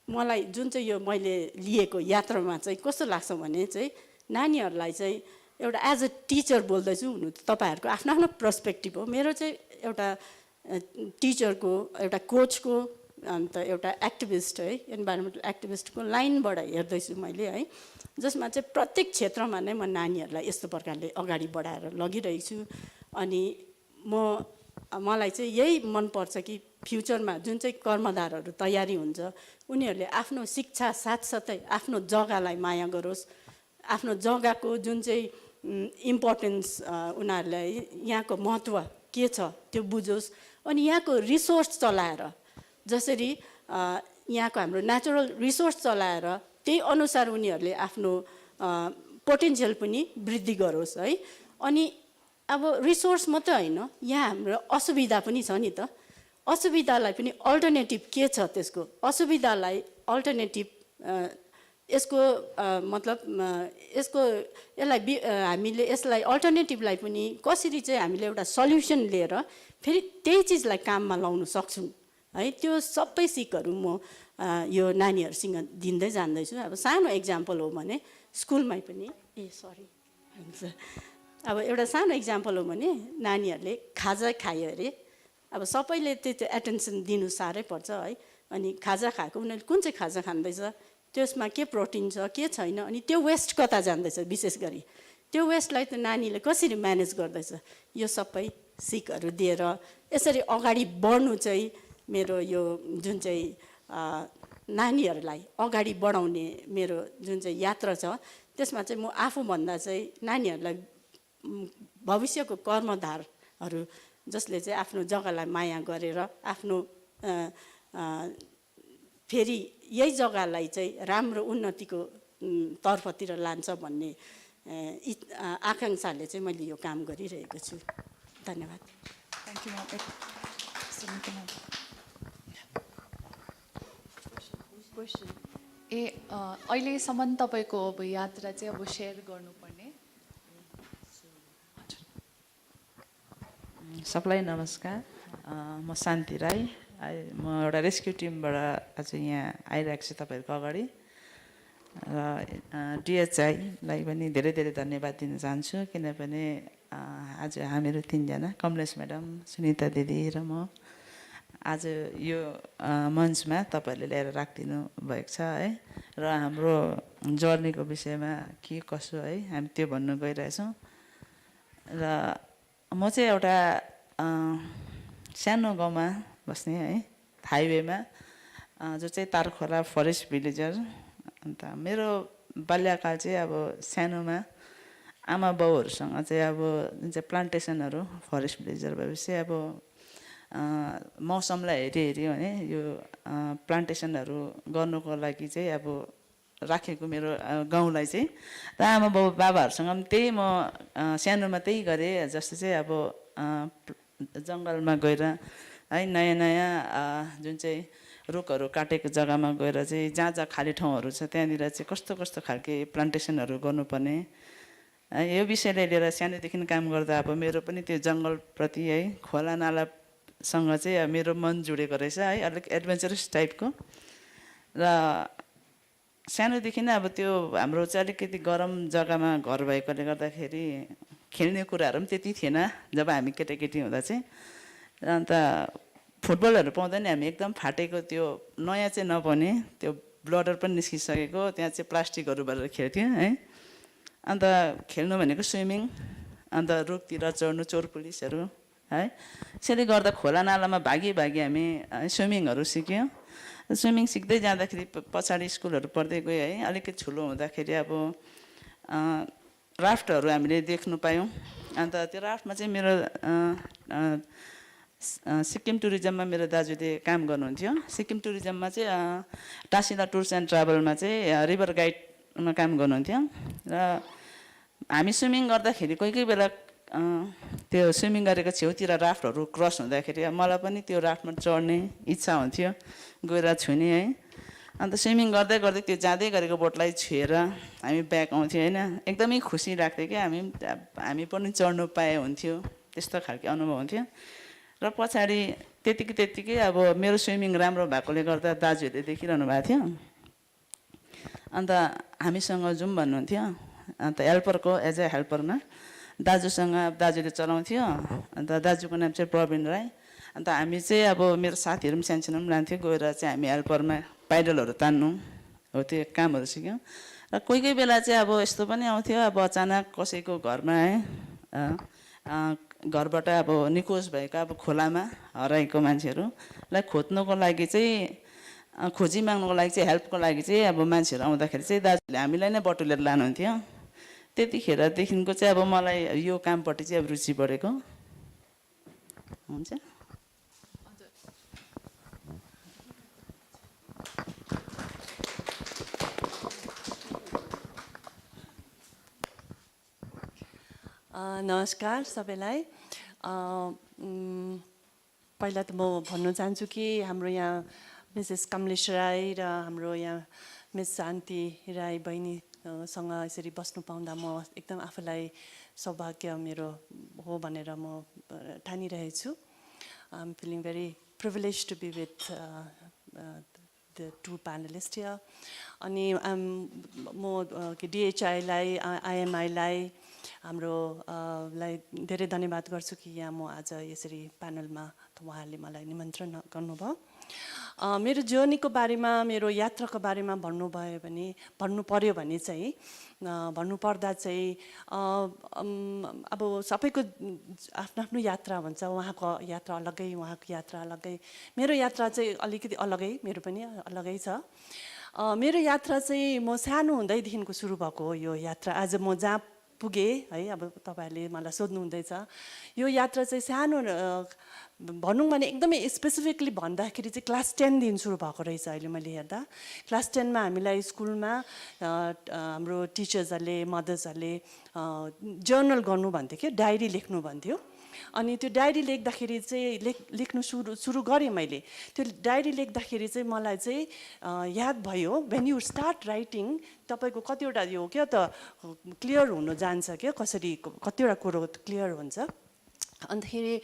S4: मलाई जुन चाहिँ यो मैले लिएको यात्रामा चाहिँ कस्तो लाग्छ भने चाहिँ नानीहरूलाई चाहिँ एउटा एज अ टिचर बोल्दैछु हुनु तपाईँहरूको आफ्नो आफ्नो पर्सपेक्टिभ हो मेरो चाहिँ एउटा टिचरको एउटा कोचको अन्त एउटा एक्टिभिस्ट है इन्भाइरोमेन्टल एक्टिभिस्टको लाइनबाट हेर्दैछु मैले है जसमा चाहिँ प्रत्येक क्षेत्रमा नै म नानीहरूलाई यस्तो प्रकारले अगाडि बढाएर लगिरहेको छु अनि मलाई चाहिँ यही मनपर्छ कि फ्युचरमा जुन चाहिँ कर्मधारहरू तयारी हुन्छ उनीहरूले आफ्नो शिक्षा साथसाथै आफ्नो जग्गालाई माया गरोस् आफ्नो जग्गाको जुन चाहिँ इम्पोर्टेन्स उनीहरूलाई यहाँको महत्त्व के छ त्यो बुझोस् अनि यहाँको रिसोर्स चलाएर जसरी यहाँको हाम्रो नेचुरल रिसोर्स चलाएर त्यही अनुसार उनीहरूले आफ्नो पोटेन्सियल पनि वृद्धि गरोस् है अनि अब रिसोर्स मात्रै होइन यहाँ हाम्रो असुविधा पनि छ नि त असुविधालाई पनि अल्टरनेटिभ के छ त्यसको असुविधालाई अल्टरनेटिभ यसको मतलब हामीले यसलाई अल्टरनेटिभलाई पनि कसरी चाहिँ हामीले एउटा सल्युसन लिएर फेरि त्यही चिजलाई काममा लाउन सक्छौँ है त्यो सबै सिकहरू म यो नानीहरूसँग दिँदै जान्दैछु अब सानो एक्जाम्पल हो भने स्कुलमै पनि अब एउटा सानो एक्जाम्पल हो भने नानीहरूले खाजा खायो अरे अब सबैले त्यो एटेन्सन दिनु साह्रै पर्छ है अनि खाजा खाएको उनीहरूले कुन चाहिँ खाजा खाँदैछ त्यसमा के प्रोटिन छ के छैन अनि त्यो वेस्ट कता जाँदैछ विशेष गरी त्यो वेस्टलाई त नानीले कसरी म्यानेज गर्दैछ यो सबै सिकहरू दिएर यसरी अगाडि बढ्नु चाहिँ मेरो यो जुन चाहिँ नानीहरूलाई अगाडि बढाउने मेरो जुन चाहिँ यात्रा छ त्यसमा चाहिँ म आफूभन्दा चाहिँ नानीहरूलाई भविष्यको कर्मधारहरू जसले चाहिँ आफ्नो जग्गालाई माया गरेर आफ्नो फेरि यही जग्गालाई चाहिँ राम्रो उन्नतिको तर्फतिर लान्छ भन्ने आकाङ्क्षाले चाहिँ मैले यो काम गरिरहेको छु धन्यवाद
S3: थ्याङ्क यू अहिलेसम्म तपाईँको अब यात्रा चाहिँ अब सेयर गर्नुपर्ने
S5: सबलाई नमस्कार म शान्ति राई म एउटा रेस्क्यु टिमबाट आज यहाँ आइरहेको छु तपाईँहरूको अगाडि र डिएचआईलाई पनि धेरै धेरै धन्यवाद दिन चाहन्छु किनभने आज हामीहरू तिनजना कमलेश म्याडम सुनिता दिदी र म आज यो मञ्चमा तपाईँहरूले ल्याएर राखिदिनु भएको छ है र हाम्रो जर्नीको विषयमा के कसो है हामी त्यो भन्नु गइरहेछौँ र म चाहिँ एउटा सानो गाउँमा बस्ने है हाइवेमा जो चाहिँ तारखोला फरेस्ट भिलेजर अन्त मेरो बाल्यकाल चाहिँ अब सानोमा आमा बाउहरूसँग चाहिँ अब जुन चाहिँ प्लान्टेसनहरू फरेस्ट भिलेजर भएपछि अब मौसमलाई हेरी भने यो प्लान्टेसनहरू गर्नुको लागि चाहिँ अब राखेको मेरो गाउँलाई चाहिँ र आमा बाबाहरूसँग पनि त्यही म सानोमा त्यही गरेँ जस्तो चाहिँ अब जङ्गलमा गएर है नयाँ नयाँ जुन चाहिँ रुखहरू काटेको जग्गामा गएर चाहिँ जहाँ जहाँ खाली ठाउँहरू छ त्यहाँनिर चाहिँ कस्तो कस्तो खालके प्लान्टेसनहरू गर्नुपर्ने यो विषयलाई लिएर सानोदेखि काम गर्दा अब मेरो पनि त्यो जङ्गलप्रति है खोला नालासँग चाहिँ मेरो मन जोडेको रहेछ है, अलिक एडभेन्चरस टाइपको। र सानोदेखि नै अब त्यो हाम्रो चाहिँ अलिकति गरम जग्गामा घर भएकोले गर्दाखेरि खेल्ने कुराहरू पनि त्यति थिएन जब हामी केटाकेटी हुँदा चाहिँ। अन्त फुटबलहरू पाउँदा नि हामी एकदम फाटेको त्यो नयाँ चाहिँ नपर्ने त्यो ब्लडर पनि निस्किसकेको त्यहाँ चाहिँ प्लास्टिकहरू भरेर खेल्थ्यौँ है। अन्त खेल्नु भनेको स्विमिङ, अन्त रुखतिर चढ्नु, चोर पुलिसहरू है। यसरी गर्दा खोला नालामा भागी हामी स्विमिङहरू सिक्यौँ। स्विमिङ सिक्दै जाँदाखेरि पछाडि स्कुलहरू पढ्दै गयो है। अलिकति ठुलो हुँदाखेरि अब राफ्टहरू हामीले देख्नु पायौँ। अन्त त्यो राफ्टमा चाहिँ मेरो सिक्किम टुरिज्ममा मेरो दाजुले काम गर्नुहुन्थ्यो। सिक्किम टुरिज्ममा चाहिँ टासिला टुर्स एन्ड ट्राभलमा चाहिँ रिभर गाइडमा काम गर्नुहुन्थ्यो। र हामी स्विमिङ गर्दाखेरि कोही कोही बेला त्यो स्विमिङ गरेको छेउतिर राफ्टहरू क्रस हुँदाखेरि मलाई पनि त्यो राफ्टमा चढ्ने इच्छा हुन्थ्यो, गएर छुने है। अन्त स्विमिङ गर्दै गर्दै त्यो जाँदै गरेको बोटलाई छुएर हामी ब्याक आउँथ्यौँ होइन। एकदमै खुसी लाग्थ्यो कि हामी पनि चढ्नु पाए हुन्थ्यो, त्यस्तो खालको अनुभव हुन्थ्यो। र पछाडि त्यतिकै अब मेरो स्विमिङ राम्रो भएकोले गर्दा दाजुहरूले देखिरहनु भएको थियो। अन्त हामीसँग जाउँ भन्नुहुन्थ्यो। अन्त हेल्परको एज ए हेल्परमा दाजुले चलाउँथ्यो। अन्त दाजुको नाम चाहिँ प्रवीण राई। अन्त हामी चाहिँ अब मेरो साथीहरू पनि सानसानो पनि लान्थ्यो, गएर चाहिँ हामी हेल्परमा पाइडलहरू तान्नु हो त्यो कामहरू सिक्यौँ। र कोही कोही बेला चाहिँ अब यस्तो पनि आउँथ्यो, अब अचानक कसैको घरमा है घरबाट अब निकोज भएको अब खोलामा हराएको मान्छेहरूलाई खोज्नको लागि चाहिँ खोजी माग्नुको लागि चाहिँ हेल्पको लागि चाहिँ अब मान्छेहरू आउँदाखेरि चाहिँ दाजुले हामीलाई नै बटुलेर लानुहुन्थ्यो। त्यतिखेरदेखिको चाहिँ अब मलाई यो कामपट्टि चाहिँ अब रुचि बढेको हुन्छ।
S4: नमस्कार सबैलाई। पहिला त म भन्न चाहन्छु कि हाम्रो यहाँ मिसेस कमलेश राई र हाम्रो यहाँ मिस शान्ति राई बहिनीसँग यसरी बस्नु पाउँदा म एकदम आफूलाई सौभाग्य मेरो हो भनेर म ठानिरहेछु। I am feeling very privilege to be with the two panelists here. अनि म डिएचआईलाई आइएमआईलाई हाम्रो लाई धेरै धन्यवाद गर्छु कि यहाँ म आज यसरी प्यानलमा उहाँहरूले मलाई निमन्त्रण गर्नुभयो। मेरो जर्नीको बारेमा मेरो यात्राको बारेमा भन्नु पर्यो भने चाहिँ भन्नुपर्दा चाहिँ अब सबैको आफ्नो आफ्नो यात्रा हुन्छ। उहाँको यात्रा अलग्गै, उहाँको यात्रा अलग्गै, मेरो यात्रा चाहिँ अलिकति अलग्गै, मेरो पनि अलग्गै छ। मेरो यात्रा चाहिँ म सानो हुँदैदेखिको सुरु भएको हो यो यात्रा। आज म जहाँ पुगेँ है, अब तपाईँहरूले मलाई सोध्नुहुँदैछ, यो यात्रा चाहिँ सानो भनौँ भने एकदमै स्पेसिफिकली भन्दाखेरि चाहिँ क्लास 10 देखि सुरु भएको रहेछ। अहिले मैले हेर्दा क्लास 10 मा हामीलाई स्कुलमा हाम्रो टिचर्सहरूले मदर्सहरूले जर्नल गर्नु भन्थ्यो कि डायरी लेख्नु भन्थ्यो। अनि त्यो डायरी लेख्दाखेरि चाहिँ लेख्नु सुरु गरेँ मैले। त्यो डायरी लेख्दाखेरि चाहिँ मलाई चाहिँ याद भयो, व्हेन यु स्टार्ट राइटिङ तपाईँको कतिवटा यो क्या त क्लियर हुन जान्छ क्या, कसरी कतिवटा कुरो क्लियर हुन्छ। अन्तखेरि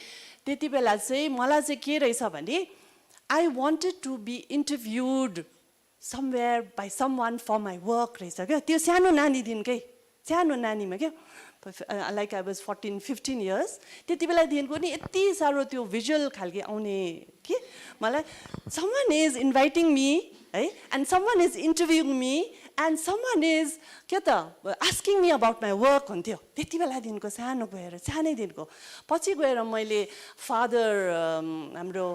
S4: त्यति बेला चाहिँ मलाई चाहिँ के रहेछ भने I wanted to be interviewed somewhere by someone for my work रहेछ क्या। त्यो सानो नानीदेखिकै, सानो नानीमा क्या, लाइक आई वाज 14-15 इयर्स। त्यति बेलादेखिको नि यति साह्रो त्यो भिजुअल खालके आउने कि मलाई, समवन इज इन्भाइटिङ मी है, and someone is interviewing me, and someone is के त asking me about my work हुन्थ्यो त्यति बेलादेखिको, सानैदेखिको। पछि गएर मैले फादर हाम्रो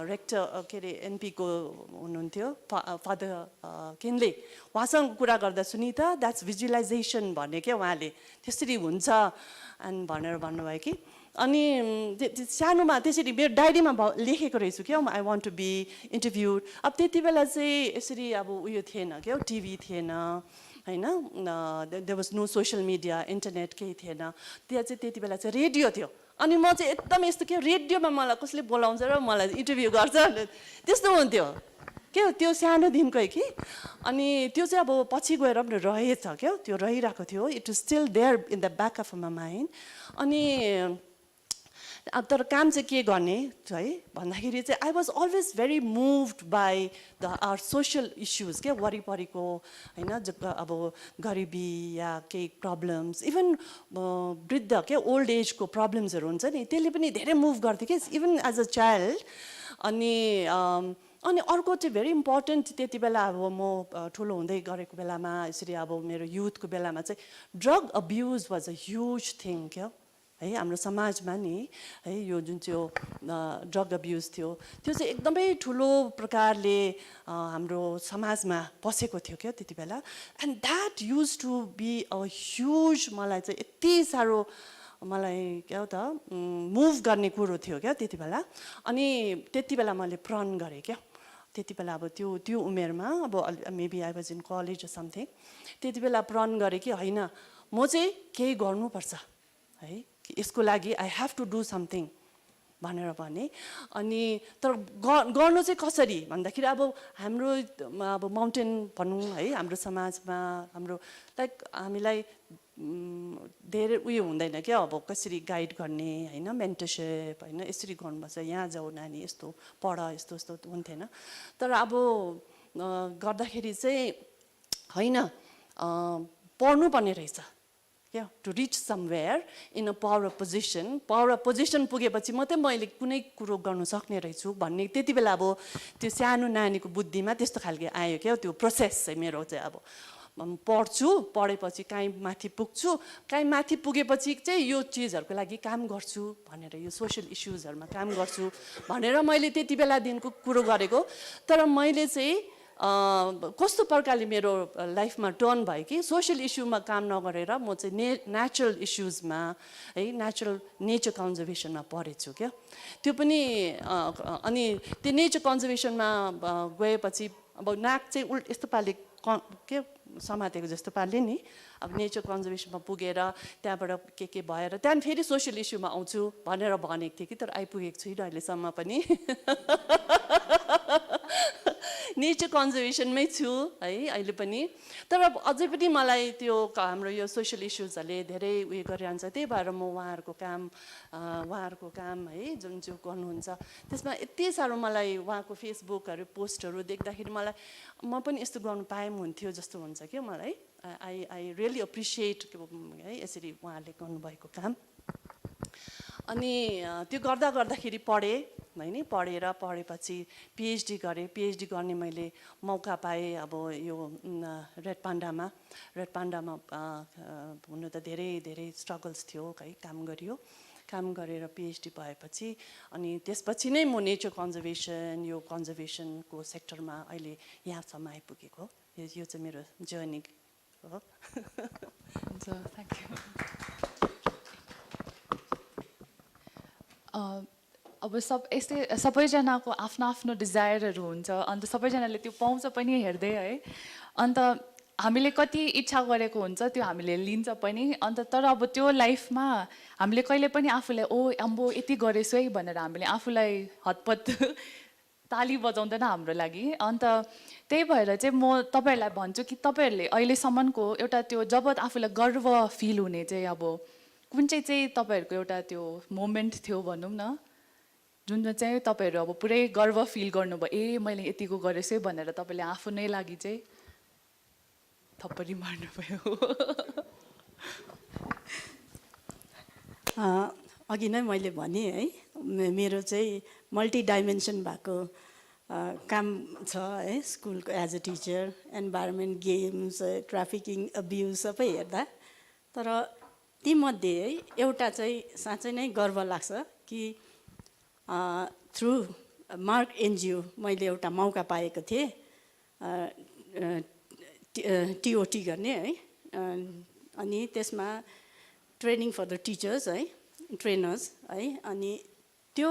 S4: रेक्टर के अरे एनपीको हुनुहुन्थ्यो फादर किनले, उहाँसँग कुरा गर्दा सुनिता द्याट्स भिजुअलाइजेसन भने क्या, उहाँले त्यसरी हुन्छ एन्ड भनेर भन्नुभयो कि। अनि सानोमा त्यसरी मेरो डायरीमा लेखेको रहेछु क्या, I want to be interviewed. अब त्यति बेला चाहिँ यसरी अब उयो थिएन क्या, टिभी थिएन होइन, there was no social media, internet केही थिएन। त्यहाँ चाहिँ त्यति बेला चाहिँ रेडियो थियो। अनि म चाहिँ एकदम यस्तो के रेडियोमा मलाई कसले बोलाउँछ र मलाई इन्टरभ्यू गर्छ त्यस्तो हुन्थ्यो।
S6: के त्यो सानोदेखिकै कि अनि त्यो चाहिँ अब पछि गएर पनि रहेछ क्या त्यो रहिरहेको थियो it is still there in the back of my mind अनि अब तर काम चाहिँ के गर्ने है भन्दाखेरि चाहिँ I was always very moved by the our social issues के वरिपरिको होइन अब गरिबी या केही प्रब्लम्स इभन वृद्ध के ओल्ड एजको प्रब्लम्सहरू हुन्छ नि त्यसले पनि धेरै मुभ गर्थ्यो कि इभन एज अ चाइल्ड अनि अनि अर्को चाहिँ भेरी इम्पोर्टेन्ट त्यति बेला अब म ठुलो हुँदै गरेको बेलामा यसरी अब मेरो युथको बेलामा चाहिँ drug abuse was a huge thing क्या है हाम्रो समाजमा नि है यो जुन चाहिँ ड्रग अब्युज थियो त्यो चाहिँ एकदमै ठुलो प्रकारले हाम्रो समाजमा पसेको थियो क्या त्यति बेला and that used to be a huge मलाई चाहिँ यति साह्रो मलाई क्या हो त मुभ गर्ने कुरो थियो क्या त्यति बेला अनि त्यति बेला मैले प्रण गरेँ क्या त्यति बेला अब त्यो उमेरमा अब maybe I was in college or something त्यति बेला प्रण गरेँ कि होइन म चाहिँ केही गर्नुपर्छ है यसको लागि I have to do something भनेर भने अनि तर गर्नु चाहिँ कसरी भन्दाखेरि अब हाम्रो अब माउन्टेन भनौँ है हाम्रो समाजमा हाम्रो लाइक हामीलाई धेरै उयो हुँदैन क्या अब कसरी गाइड गर्ने होइन मेन्टरसिप होइन यसरी गर्नुपर्छ यहाँ जाऊ नानी यस्तो पढ यस्तो यस्तो हुन्थेन तर अब गर्दाखेरि चाहिँ होइन पढ्नुपर्ने रहेछ क्या to reach somewhere in a power of position पुगेपछि मात्रै मैले कुनै कुरो गर्नु सक्ने रहेछु भन्ने त्यति बेला अब त्यो सानो नानीको बुद्धिमा त्यस्तो खालको आयो क्या त्यो प्रोसेस चाहिँ मेरो चाहिँ अब पढ्छु पढेपछि काहीँ माथि पुग्छु काहीँ माथि पुगेपछि चाहिँ यो चिजहरूको लागि काम गर्छु भनेर यो सोसियल इस्युजहरूमा काम गर्छु भनेर मैले त्यति बेलादेखिको कुरो गरेको तर मैले चाहिँ कस्तो प्रकारले मेरो लाइफमा टर्न भयो कि सोसियल इस्युमा काम नगरेर म चाहिँ नेचुरल इस्युजमा है नेचर कन्जर्भेसनमा पढेछु क्या त्यो पनि अनि त्यो नेचर कन्जर्भेसनमा गएपछि अब नाक चाहिँ यस्तो पाले के समातेको जस्तो पाले नि अब नेचर कन्जर्भेसनमा पुगेर त्यहाँबाट के भएर त्यहाँदेखि फेरि सोसियल इस्युमा आउँछु भनेर भनेको थिएँ कि तर आइपुगेको छुइनँ अहिलेसम्म पनि नेचर कन्जर्भेसनमै छु है अहिले पनि तर अझै पनि मलाई त्यो हाम्रो यो सोसियल इस्युजहरूले धेरै उयो गरिरहन्छ त्यही भएर म उहाँहरूको काम है जुन चाहिँ गर्नुहुन्छ त्यसमा यति साह्रो मलाई उहाँको फेसबुकहरू पोस्टहरू देख्दाखेरि मलाई म पनि यस्तो गर्नु पाए पनि हुन्थ्यो जस्तो हुन्छ क्या मलाई आई रियली एप्रिसिएट है यसरी उहाँहरूले गर्नुभएको काम अनि त्यो गर्दाखेरि पढेँ होइन पढेपछि पिएचडी गरेँ पिएचडी गर्ने मैले मौका पाएँ अब यो रेड पान्डामा हुनु त धेरै स्ट्रगल्स थियो है काम गरेर पिएचडी भएपछि अनि त्यसपछि नै म नेचर कन्जर्भेसन यो कन्जर्भेसनको सेक्टरमा अहिले यहाँसम्म आइपुगेको यो चाहिँ मेरो जर्नी हो
S3: थ्याङ्क यू अब यस्तै सबैजनाको आफ्नो डिजायरहरू हुन्छ अन्त सबैजनाले त्यो पाउँछ पनि हेर्दै है अन्त हामीले कति इच्छा गरेको हुन्छ त्यो हामीले लिन्छ पनि अन्त तर अब त्यो लाइफमा हामीले कहिले पनि आफूलाई अम्बो यति गरेछु है भनेर हामीले आफूलाई हतपत ताली बजाउँदैन हाम्रो लागि अन्त त्यही भएर चाहिँ म तपाईँहरूलाई भन्छु कि तपाईँहरूले अहिलेसम्मको एउटा त्यो जब आफूलाई गर्व फिल हुने चाहिँ अब कुन चाहिँ तपाईँहरूको एउटा त्यो मोमेन्ट थियो भनौँ न जुनमा चाहिँ तपाईँहरू अब पुरै गर्व फिल गर्नुभयो मैले यतिको गरेछु है भनेर तपाईँले आफू नै लागि चाहिँ थप्पडी मार्नुभयो
S4: अघि नै मैले भनेँ है मेरो चाहिँ मल्टी डाइमेन्सन भएको काम छ है स्कुलको as a teacher environment games trafficking abuse सबै हेर्दा तर तीमध्ये है एउटा चाहिँ साँच्चै नै गर्व लाग्छ कि थ्रु मार्क एनजिओ मैले एउटा मौका पाएको थिएँ टिओटी गर्ने है अनि त्यसमा ट्रेनिङ फर द टिचर्स है ट्रेनर्स है अनि त्यो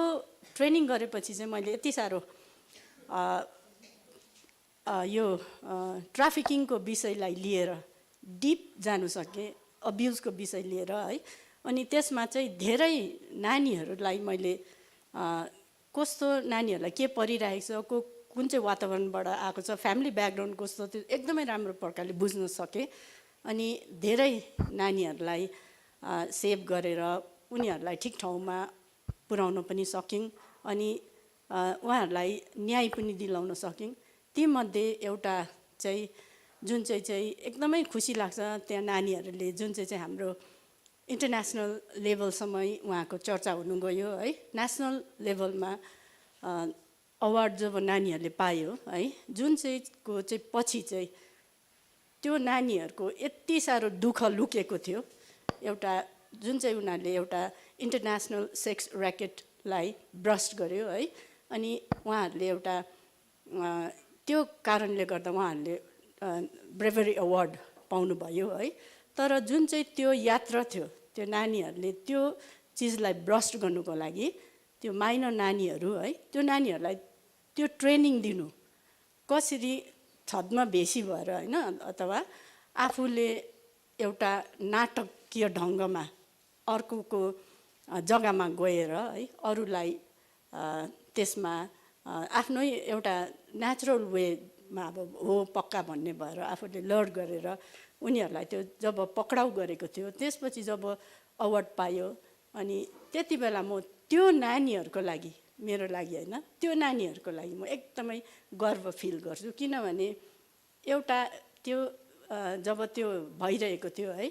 S4: ट्रेनिङ गरेपछि चाहिँ मैले यति साह्रो यो ट्राफिकिङको विषयलाई लिएर डिप जानु सकेँ अब्युजको विषय लिएर है अनि त्यसमा चाहिँ धेरै नानीहरूलाई मैले कस्तो नानीहरूलाई के परिरहेको छ कुन चाहिँ वातावरणबाट आएको छ, फ्यामिली ब्याकग्राउन्ड कस्तो, त्यो एकदमै राम्रो प्रकारले बुझ्न सकेँ। अनि धेरै नानीहरूलाई सेभ गरेर उनीहरूलाई ठिक ठाउँमा पुर्याउन पनि सक्यौँ अनि उहाँहरूलाई न्याय पनि दिलाउन सक्यौँ। तीमध्ये एउटा चाहिँ जुन चाहिँ एकदमै खुसी लाग्छ, त्यहाँ नानीहरूले जुन चाहिँ हाम्रो इन्टरनेसनल लेभलसम्म उहाँको चर्चा हुनु गयो है, नेसनल लेभलमा अवार्ड जब नानीहरूले पायो है, जुन चाहिँको चाहिँ पछि चाहिँ त्यो नानीहरूको यति साह्रो दुःख लुकेको थियो। एउटा जुन चाहिँ उनीहरूले एउटा इन्टरनेसनल सेक्स ऱ्याकेटलाई ब्रस्ट गर्यो है, अनि उहाँहरूले एउटा त्यो कारणले गर्दा उहाँहरूले ब्रेभरी अवार्ड पाउनुभयो है। तर जुन चाहिँ त्यो यात्रा थियो, त्यो नानीहरूले त्यो चिजलाई ब्रस्ट गर्नुको लागि, त्यो माइनर नानीहरू है, त्यो नानीहरूलाई त्यो ट्रेनिङ दिनु, कसरी छदमा बेसी भएर होइन, अथवा आफूले एउटा नाटकीय ढङ्गमा अर्कोको जग्गामा गएर है, अरूलाई त्यसमा आफ्नै एउटा नेचुरल वेमा अब हो पक्का भन्ने भएर आफूले लड गरेर उनीहरूलाई त्यो जब पक्राउ गरेको थियो, त्यसपछि जब अवार्ड पायो, अनि त्यति बेला म त्यो नानीहरूको लागि, मेरो लागि होइन, त्यो नानीहरूको लागि म एकदमै गर्व फिल गर्छु। किनभने एउटा त्यो जब त्यो भइरहेको थियो है,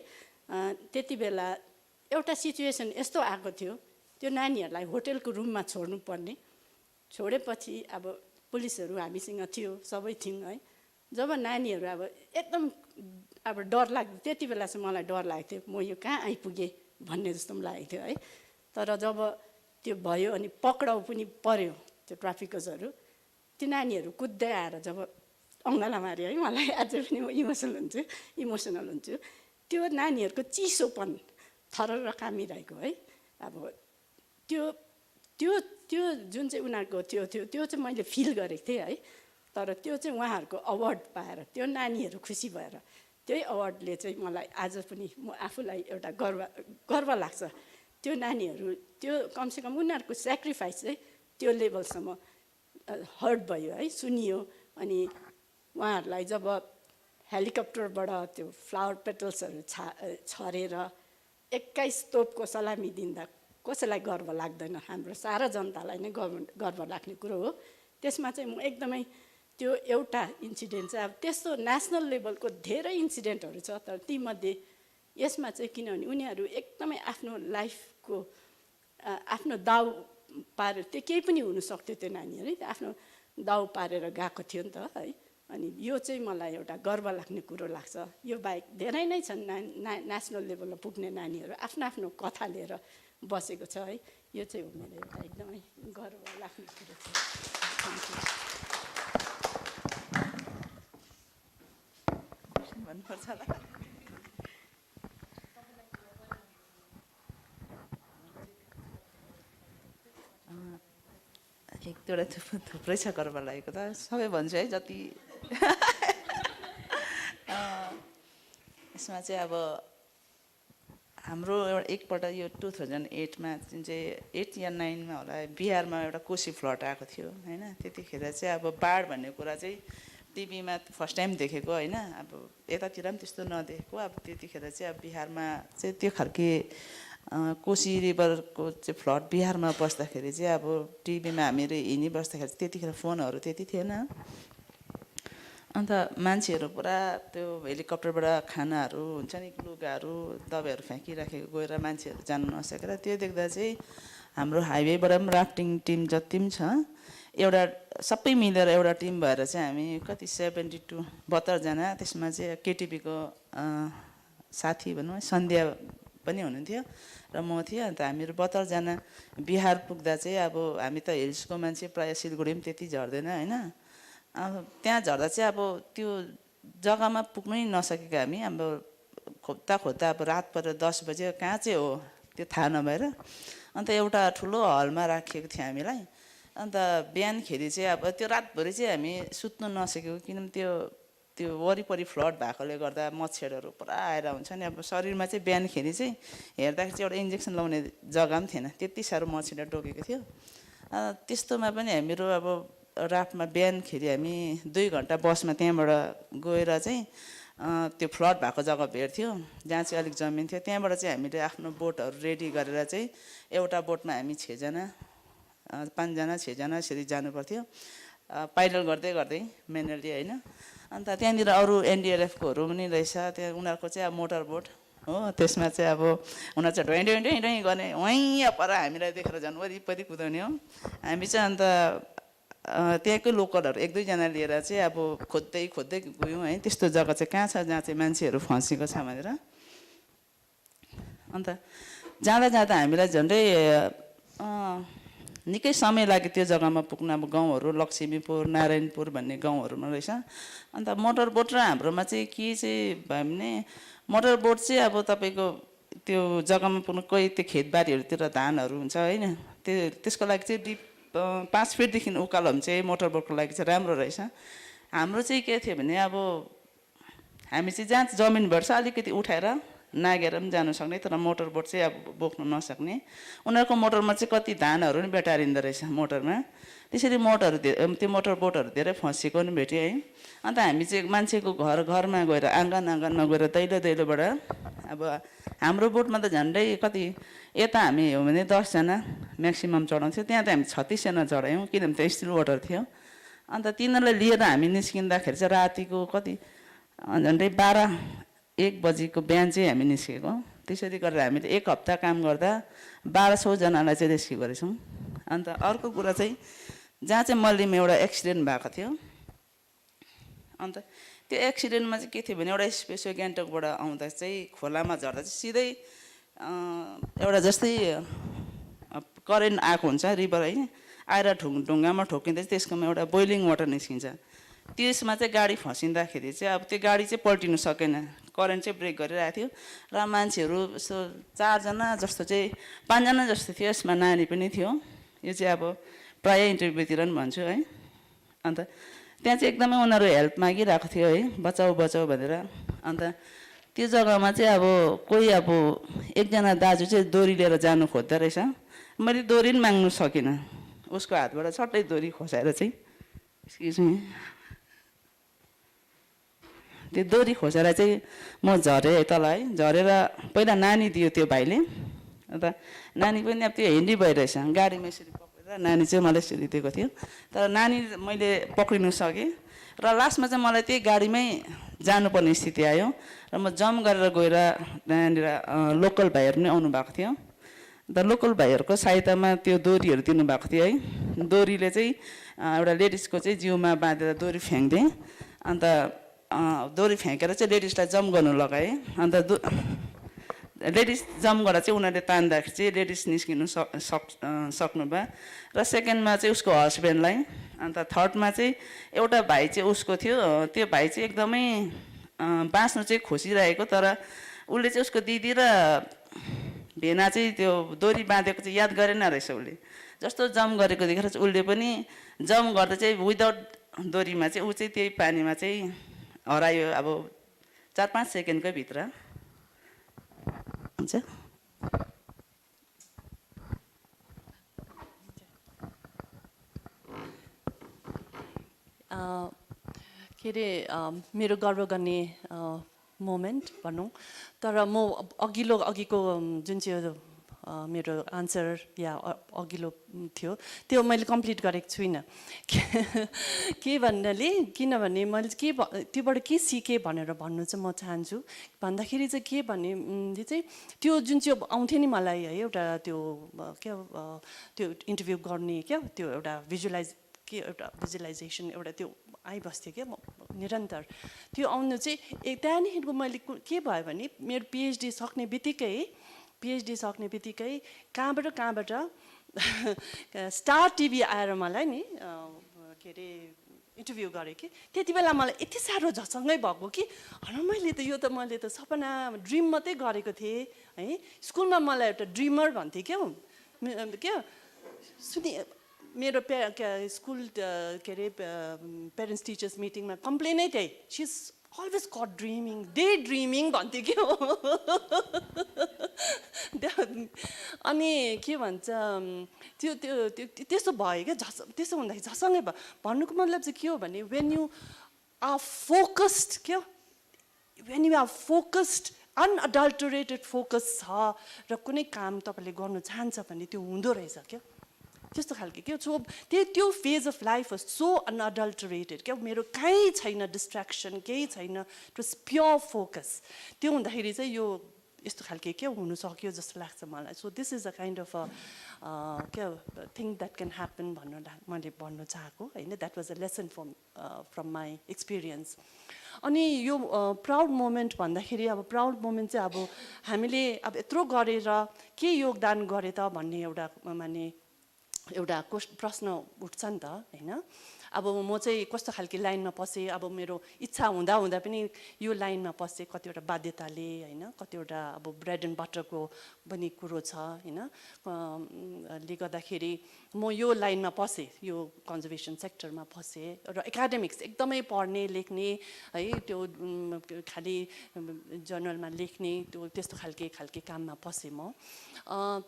S4: त्यति बेला एउटा सिचुएसन यस्तो आएको थियो, त्यो नानीहरूलाई होटेलको रुममा छोड्नुपर्ने, छोडेपछि अब पुलिसहरू हामीसँग थियो, सबै थियौँ है। जब नानीहरू अब एकदम अब डर लाग्थ्यो, त्यति बेला चाहिँ मलाई डर लाग्थ्यो, म यो कहाँ आइपुगेँ भन्ने जस्तो पनि लागेको थियो है। तर जब त्यो भयो अनि पक्राउ पनि पर्यो त्यो ट्राफिकर्सहरू, त्यो नानीहरू कुद्दै आएर जब अङ्गाला मार्यो है, मलाई अझै पनि म इमोसनल हुन्छु। त्यो नानीहरूको चिसोपन थरर कामिरहेको है, अब त्यो त्यो त्यो जुन चाहिँ उनीहरूको त्यो चाहिँ मैले फिल गरेको थिएँ है। तर त्यो चाहिँ उहाँहरूको अवार्ड पाएर त्यो नानीहरू खुसी भएर त्यही अवार्डले चाहिँ मलाई आज पनि म आफूलाई एउटा गर्व लाग्छ। त्यो नानीहरू त्यो कमसेकम उनीहरूको सेक्रिफाइस चाहिँ त्यो लेभलसम्म हर्ट भयो है, सुनियो। अनि उहाँहरूलाई जब हेलिकप्टरबाट त्यो फ्लावर पेटल्सहरू छरेर 21 तोपको सलामी दिँदा कसैलाई गर्व लाग्दैन, हाम्रो सारा जनतालाई नै गर्व लाग्ने कुरो हो। त्यसमा चाहिँ म एकदमै त्यो एउटा इन्सिडेन्ट चाहिँ, अब त्यस्तो नेसनल लेभलको धेरै इन्सिडेन्टहरू छ, तर तीमध्ये यसमा चाहिँ किनभने उनीहरू एकदमै आफ्नो लाइफको आफ्नो दाउ पारेर, त्यो केही पनि हुनसक्थ्यो त्यो नानीहरू आफ्नो दाउ पारेर गएको थियो नि त है। अनि यो चाहिँ मलाई एउटा गर्व लाग्ने कुरो लाग्छ। यो बाहेक धेरै नै छन् नेसनल लेभलमा पुग्ने नानीहरू आफ्नो आफ्नो कथा लिएर बसेको छ है। यो चाहिँ हो मेरो एउटा एकदमै गर्व लाग्ने कुरो छ।
S5: भन्नुपर्छ होला। एक दुईवटा थुप्रै छ गर्व लागेको त, सबै भन्छु है जति। यसमा चाहिँ अब हाम्रो एउटा एकपल्ट यो 2008मा जुन चाहिँ 8 या 9मा होला, बिहारमा एउटा कोसी फ्लड आएको थियो होइन। त्यतिखेर चाहिँ अब बाढ भन्ने कुरा चाहिँ टिभीमा फर्स्ट टाइम देखेको होइन, अब यतातिर पनि त्यस्तो नदेखेको। अब त्यतिखेर चाहिँ अब बिहारमा चाहिँ त्यो खालके कोसी रिभरको चाहिँ फ्लड बिहारमा बस्दाखेरि चाहिँ अब टिभीमा हामीहरू हिँडिबस्दाखेरि चाहिँ त्यतिखेर फोनहरू त्यति थिएन। अन्त मान्छेहरू पुरा त्यो हेलिकप्टरबाट खानाहरू हुन्छ नि, लुगाहरू दबाईहरू फ्याँकिराखेको गएर मान्छेहरू जानु नसकेर, त्यो देख्दा चाहिँ हाम्रो हाइवेबाट पनि राफ्टिङ टिम जति पनि छ, एउटा सबै मिलेर एउटा टिम भएर चाहिँ हामी कति 72 जना, त्यसमा चाहिँ केटिभीको साथी भनौँ सन्ध्या पनि हुनुहुन्थ्यो र म थिएँ। अन्त हामीहरू 72 जना बिहार पुग्दा चाहिँ अब हामी त हिल्सको मान्छे, प्रायः सिलगढी पनि त्यति झर्दैन होइन। अब त्यहाँ झर्दा चाहिँ अब त्यो जग्गामा पुग्नै नसकेको हामी, अब खोज्दा अब रात परेर 10 बजे कहाँ चाहिँ हो त्यो थाहा नभएर, अन्त एउटा ठुलो हलमा राखिएको थियो हामीलाई। अन्त बिहानखेरि चाहिँ अब त्यो रातभरि चाहिँ हामी सुत्नु नसकेको, किनभने त्यो वरिपरि फ्लड भएकोले गर्दा मच्छरहरू पुरा आएर हुन्छ नि। अब शरीरमा चाहिँ बिहानखेरि चाहिँ हेर्दाखेरि चाहिँ एउटा इन्जेक्सन लाउने जग्गा पनि थिएन, त्यति साह्रो मच्छरले टोकेको थियो। त्यस्तोमा पनि हामीहरू अब राफ्टमा बिहानखेरि हामी 2 घन्टा बसमा त्यहाँबाट गएर चाहिँ त्यो फ्लड भएको जग्गा भेट्थ्यो जहाँ चाहिँ अलिक जमिन थियो। त्यहाँबाट चाहिँ हामीले आफ्नो बोटहरू रेडी गरेर चाहिँ एउटा बोटमा हामी 6 जना 5 जना 6 जना यसरी जानु पर्थ्यो पाइडल गर्दै गर्दै म्यानुअली होइन। अन्त त्यहाँनिर अरू एनडिआरएफकोहरू पनि रहेछ त्यहाँ उनीहरूको चाहिँ अब मोटर बोट हो त्यसमा चाहिँ अब उनीहरू चाहिँ ढोइ ढोइ ढोइ ढोइ गर्ने वहीँ पर हामीलाई देखेर झन् वरिपरि कुदाउने हो। हामी चाहिँ अन्त त्यहाँकै लोकलहरू 1-2 जना लिएर चाहिँ अब खोज्दै खोज्दै गयौँ है त्यस्तो जग्गा चाहिँ कहाँ छ जहाँ चाहिँ मान्छेहरू फँसेको छ भनेर। अन्त जाँदा जाँदा हामीलाई झन्डै निकै समय लाग्यो त्यो जग्गामा पुग्न। अब गाउँहरू लक्ष्मीपुर नारायणपुर भन्ने गाउँहरूमा रहेछ। अन्त मोटर बोट र हाम्रोमा चाहिँ के चाहिँ भयो भने मोटर बोट चाहिँ अब तपाईँको त्यो जग्गामा पुग्नु कोही त्यो खेतबारीहरूतिर धानहरू हुन्छ होइन त्यसको लागि चाहिँ डिप 5 फिटदेखि उकालो भने चाहिँ मोटर बोटको लागि चाहिँ राम्रो रहेछ। हाम्रो चाहिँ के थियो भने अब हामी चाहिँ जहाँ जमिन भेट्छ अलिकति उठाएर नागेर पनि जानु सक्ने तर मोटर बोट चाहिँ अब बोक्नु नसक्ने। उनीहरूको मोटरमा चाहिँ कति धानहरू पनि बेटारिँदो रहेछ मोटरमा। त्यसरी त्यो मोटर बोटहरू धेरै फँसेको पनि भेट्यो है। अन्त हामी चाहिँ मान्छेको घरमा गएर आँगनमा गएर दैलो दैलोबाट अब हाम्रो बोटमा त झन्डै कति यता हामी हो भने 10 जना म्याक्सिमम चढाउँथ्यो त्यहाँ त हामी 36 जना चढायौँ किनभने त्यो स्टिल वाटर थियो। अन्त तिनीहरूलाई लिएर हामी निस्किँदाखेरि चाहिँ रातिको कति झन्डै 12-1 बजीको बिहान चाहिँ हामी निस्केको। त्यसरी गरेर हामीले 1 हप्ता काम गर्दा 1200 जनालाई चाहिँ रेस्क्यु गरेछौँ। अन्त अर्को कुरा चाहिँ जहाँ चाहिँ मल्लीमा एउटा एक्सिडेन्ट भएको थियो अन्त त्यो एक्सिडेन्टमा चाहिँ के थियो भने एउटा स्पेसियो गान्तोकबाट आउँदा चाहिँ खोलामा झर्दा चाहिँ सिधै एउटा जस्तै करेन्ट आएको हुन्छ रिभर है आएर ढुङ्गामा ठोकिँदा चाहिँ त्यसकोमा एउटा बोइलिङ वाटर निस्किन्छ। त्यसमा चाहिँ गाडी फसिँदाखेरि चाहिँ अब त्यो गाडी चाहिँ पल्टिनु सकेन करेन्ट चाहिँ ब्रेक गरिरहेको थियो र मान्छेहरू यसो 4 जना जस्तो चाहिँ 5 जना जस्तो थियो यसमा नानी पनि थियो। यो चाहिँ अब प्रायः इन्टरभ्यूतिर पनि भन्छु है। अन्त त्यहाँ चाहिँ एकदमै उनीहरू हेल्प मागिरहेको थियो है बचाऊ बचाऊ भनेर। अन्त त्यो जग्गामा चाहिँ अब कोही अब एकजना दाजु चाहिँ दोरी लिएर जानु खोज्दो रहेछ। मैले दोरी पनि माग्नु सकिनँ उसको हातबाट छट्टै दोरी खोसाएर चाहिँ एक्सक्युज मी त्यो दोरी खोसेर चाहिँ म झरेँ तल है। झरेर पहिला नानी दियो त्यो भाइले अन्त नानी पनि अब त्यो हिँडी भइरहेछ गाडीमा यसरी पक्रेर नानी चाहिँ मलाई यसरी दिएको थियो तर नानी मैले पक्रिनु सकेँ र लास्टमा चाहिँ मलाई त्यही गाडीमै जानुपर्ने स्थिति आयो र म जम्प गरेर गएर त्यहाँनिर लोकल भाइहरू पनि आउनु भएको थियो। अन्त लोकल भाइहरूको सहायतामा त्यो दोरीहरू दिनुभएको थियो है। दोरीले चाहिँ एउटा लेडिसको चाहिँ जिउमा बाँधेर दोरी फ्याँक्थेँ अन्त दोरी फ्याँकेर चाहिँ लेडिसलाई जम्प गर्नु लगाएँ। अन्त लेडिस जम्प गरेर चाहिँ उनीहरूले तान्दाखेरि चाहिँ लेडिस निस्किनु सक्नु भयो र सेकेन्डमा चाहिँ उसको हस्बेन्डलाई। अन्त थर्डमा चाहिँ एउटा भाइ चाहिँ उसको थियो त्यो भाइ चाहिँ एकदमै बाँच्नु चाहिँ खोसिरहेको तर उसले चाहिँ उसको दिदी र भेना चाहिँ त्यो दोरी बाँधेको चाहिँ याद गरेन रहेछ। उसले जस्तो जम्प गरेको देखेर चाहिँ उसले पनि जम्प गर्दा चाहिँ विदाउट दोरीमा चाहिँ ऊ चाहिँ त्यही पानीमा चाहिँ हरायो। अब 4-5 सेकेन्डकै भित्र हुन्छ।
S6: के अरे मेरो गर्व गर्ने मोमेन्ट भनौँ तर म अघिको जुन चाहिँ मेरो आन्सर या अघिल्लो थियो त्यो मैले कम्प्लिट गरेको छुइनँ के भन्नाले किनभने मैले त्योबाट के सिकेँ भनेर भन्नु चाहिँ म चाहन्छु। भन्दाखेरि चाहिँ के भने चाहिँ त्यो जुन चाहिँ आउँथ्यो नि मलाई है एउटा त्यो क्या त्यो इन्टरभ्यू गर्ने क्या त्यो एउटा भिजुलाइजेसन एउटा त्यो आइबस्थ्यो क्या निरन्तर त्यो आउनु चाहिँ त्यहाँदेखिको मैले के भयो भने मेरो पिएचडी सक्ने बित्तिकै कहाँबाट स्टार टिभी आएर मलाई नि के अरे इन्टरभ्यू गरेँ कि त्यति बेला मलाई यति साह्रो झसङ्गै भएको कि मैले त सपना ड्रिम मात्रै गरेको थिएँ है। स्कुलमा मलाई एउटा ड्रिमर भन्थे क्या सुनि मेरो स्कुल के अरे पेरेन्ट्स टिचर्स मिटिङमा कम्प्लेनै थिएँ she is always got daydreaming भन्थ्यो क्या अनि के भन्छ त्यस्तो भयो क्या त्यसो हुँदाखेरि झसङ्गै भयो भन्नुको मतलब चाहिँ के हो भने when you are focused क्या when you are focused unadulterated focus छ र कुनै काम तपाईँले गर्नु चाहन्छ भने त्यो हुँदो रहेछ क्या त्यस्तो खालको क्या सो त्यो phase of life was so unadulterated क्या मेरो कहीँ छैन डिस्ट्र्याक्सन केही छैन इट वाज प्योर फोकस त्यो हुँदाखेरि चाहिँ यो यस्तो खालके के हुनु सक्यो जस्तो लाग्छ मलाई so this is a kind of a क्या थिङ द्याट क्यान ह्यापन मैले भन्नु चाहेको होइन that was a lesson from my experience अनि यो प्राउड मोमेन्ट भन्दाखेरि अब प्राउड मोमेन्ट चाहिँ अब हामीले अब यत्रो गरेर के योगदान गरे त भन्ने एउटा प्रश्न उठ्छ नि त होइन अब म चाहिँ कस्तो खालको लाइनमा पसेँ अब मेरो इच्छा हुँदा पनि यो लाइनमा पसेँ कतिवटा बाध्यताले होइन कतिवटा अब ब्रेड एन्ड बटरको पनि कुरो छ होइन ले गर्दाखेरि म यो लाइनमा पसेँ यो कन्जर्भेसन सेक्टरमा पसेँ र एकाडेमिक्स एकदमै पढ्ने लेख्ने है त्यो खालि जर्नलमा लेख्ने त्यो त्यस्तो खालके काममा पसेँ म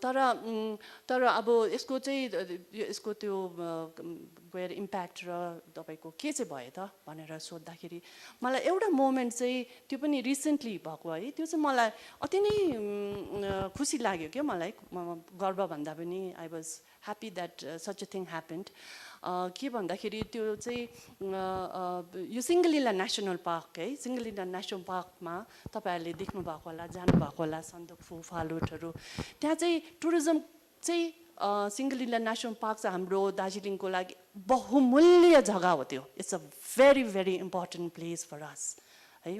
S6: तर अब यसको त्यो गएर इम्प्याक्ट र तपाईँको के चाहिँ भयो त भनेर सोद्धाखेरि मलाई एउटा मोमेन्ट चाहिँ त्यो पनि रिसेन्टली भएको है त्यो चाहिँ मलाई अति नै खुसी लाग्यो क्या मलाई गर्व भन्दा पनि I was happy that such a thing happened के भन्दाखेरि त्यो चाहिँ यो सिङ्गलिला नेसनल पार्क है सिङ्गलिला नेसनल पार्कमा तपाईँहरूले देख्नुभएको होला जानुभएको होला सन्दकफू फालुटहरू त्यहाँ चाहिँ टुरिज्म चाहिँ सिङ्गलिला नेसनल पार्क चाहिँ हाम्रो दार्जिलिङको लागि बहुमूल्य जग्गा हो त्यो it's a very very important place for us है